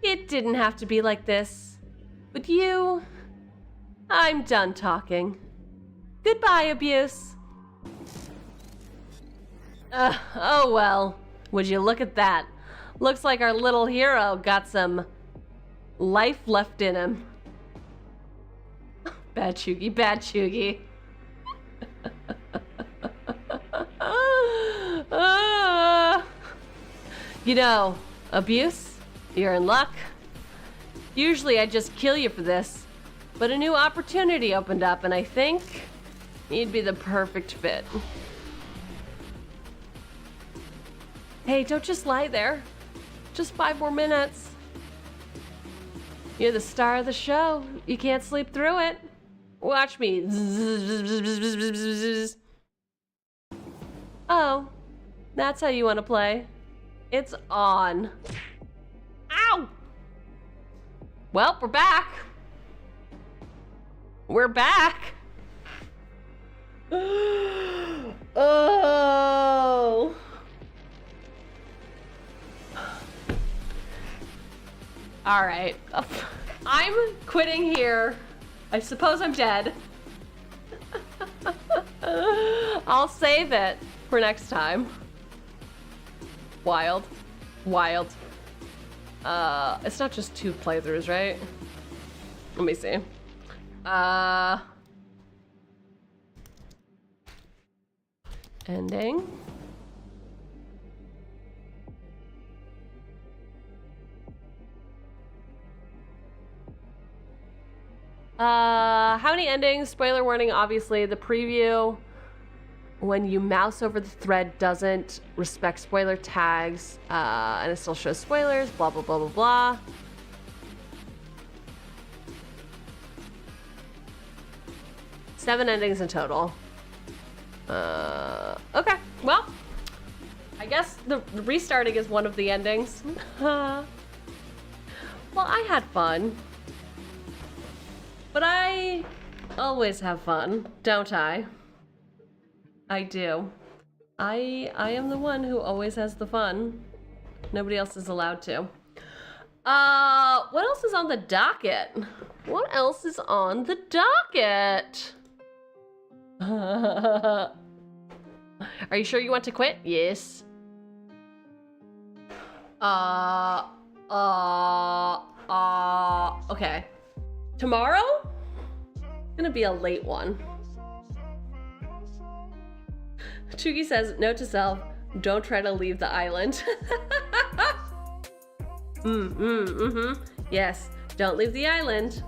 It didn't have to be like this. But you... I'm done talking. Goodbye, abuse. Oh well. Would you look at that? Looks like our little hero got some life left in him. Bad Cheugy, bad Cheugy. You know, abuse, you're in luck. Usually I'd just kill you for this, but a new opportunity opened up and I think you'd be the perfect fit. Hey, don't just lie there. Just 5 more minutes. You're the star of the show. You can't sleep through it. Watch me. Oh, that's how you want to play. It's on. Ow! Well, we're back. We're back. Oh. All right. I'm quitting here. I suppose I'm dead. I'll save it for next time. Wild. Wild. It's not just 2 playthroughs, right? Let me see. Ending. How many endings? Spoiler warning, obviously. The preview, when you mouse over the thread, doesn't respect spoiler tags, and it still shows spoilers, blah, blah, blah, blah, blah. Seven endings in total. Okay, well, I guess the restarting is one of the endings. Well, I had fun. But I always have fun, don't I? I do. I am the one who always has the fun. Nobody else is allowed to. What else is on the docket? What else is on the docket? Are you sure you want to quit? Yes. Okay. Tomorrow? Gonna be a late one. Cheugy says, note to self, don't try to leave the island. Yes, don't leave the island.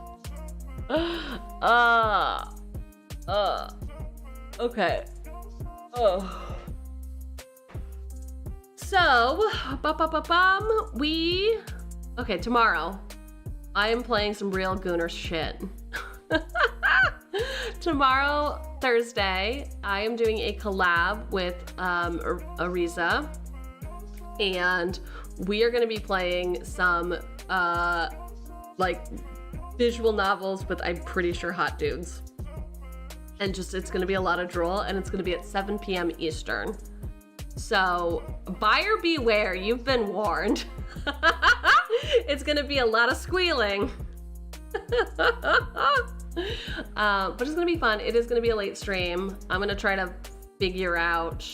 Okay. So, okay, tomorrow, I am playing some real Gooner shit. Tomorrow, Thursday, I am doing a collab with Ariza, and we are going to be playing some like visual novels with, I'm pretty sure, hot dudes. And just, it's going to be a lot of drool, and it's going to be at 7 p.m. Eastern. So, buyer beware, you've been warned. It's going to be a lot of squealing. But it's gonna be fun. It is gonna be a late stream. I'm gonna try to figure out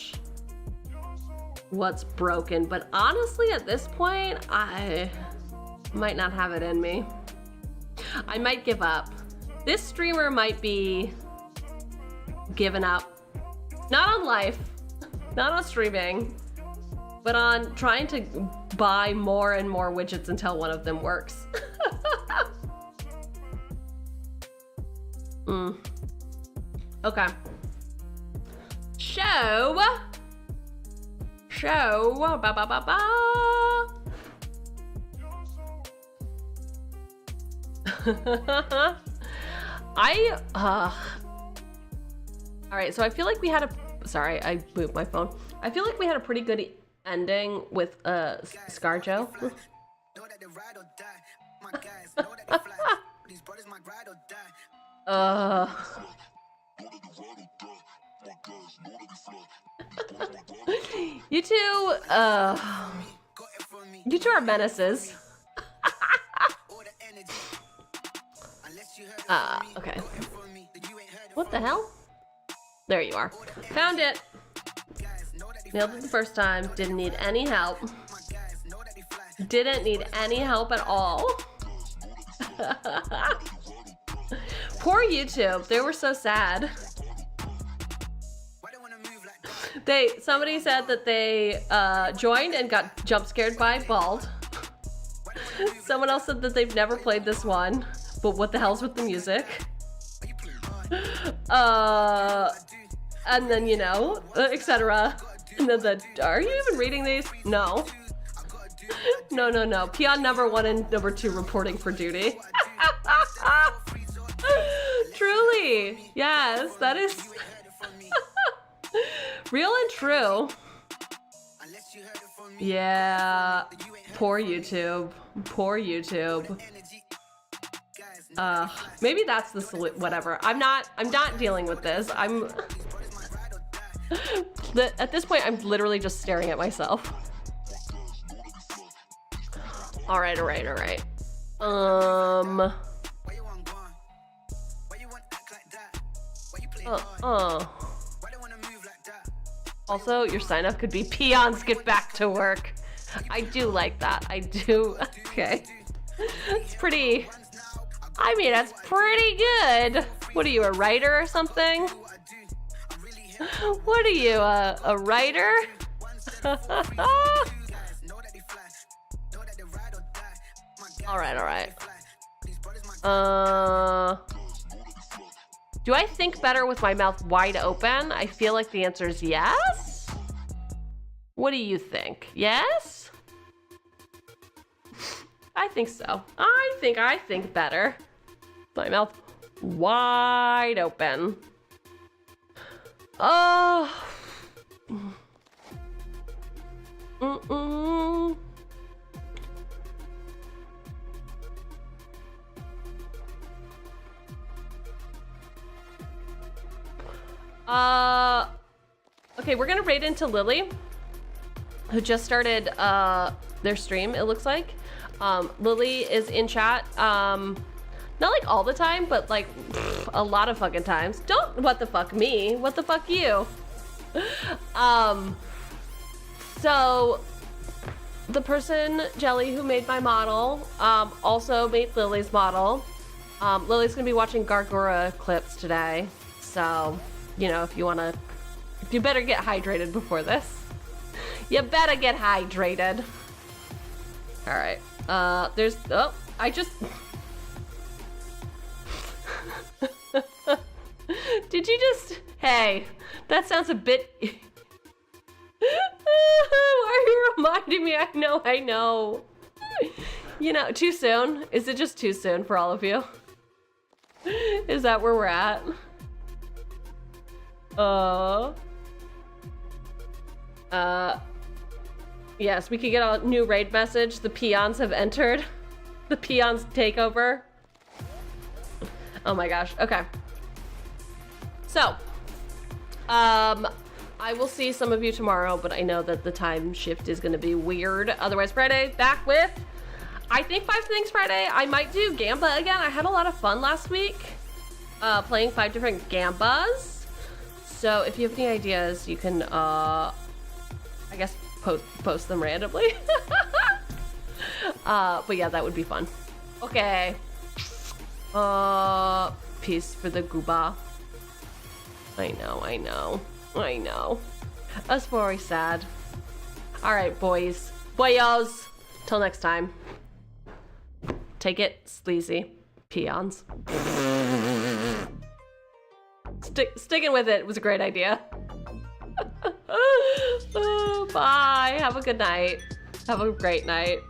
what's broken, but honestly at this point I might not have it in me. I might give up. This streamer might be giving up, not on life, not on streaming, but on trying to buy more and more widgets until one of them works. Okay. Show. Ba ba ba ba. All right, so I feel like we had a, sorry, I moved my phone. I feel like we had a pretty good ending with Scarjo. You two are menaces. Okay. What the hell? There you are. Found it. Nailed it the first time. Didn't need any help. Didn't need any help at all. Poor YouTube. They were so sad. Somebody said that they joined and got jump scared by Bald. Someone else said that they've never played this one, but what the hell's with the music? And then, you know, etc. And then are you even reading these? No. No. Peon number 1 and number 2 reporting for duty. Truly. Yes, that is real and true. Yeah. Poor YouTube. Poor YouTube. Maybe that's the solution. Whatever. I'm not dealing with this. At this point, I'm literally just staring at myself. All right. Also, your sign up could be peons get back to work. I do like that. I do. Okay. It's pretty. I mean, that's pretty good. What are you, a writer or something? What are you, a writer? All right. Do I think better with my mouth wide open? I feel like the answer is yes. What do you think? Yes? I think so. I think better. My mouth wide open. Oh. Okay, we're gonna raid into Lily, who just started their stream, it looks like. Lily is in chat, not like all the time, but like a lot of fucking times. Don't what the fuck me, what the fuck you. So the person, Jelly, who made my model, also made Lily's model. Lily's gonna be watching Gargora clips today, so you know, if you better get hydrated before this. You better get hydrated. All right. Did you just, hey, that sounds a bit, why are you reminding me? I know. You know, too soon? Is it just too soon for all of you? Is that where we're at? Yes, we could get a new raid message. The peons have entered. The peons takeover. Oh my gosh. Okay. So, I will see some of you tomorrow, but I know that the time shift is going to be weird. Otherwise, Friday, back with, I think 5 Things Friday. I might do Gamba again. I had a lot of fun last week, playing 5 different Gambas. So if you have any ideas, you can, I guess, post them randomly. But yeah, that would be fun. Okay. Peace for the Gooba. I know. That's very sad. All right, boys. Boyos. Till next time. Take it sleazy. Peons. Sticking with it was a great idea. Bye. Have a good night. Have a great night.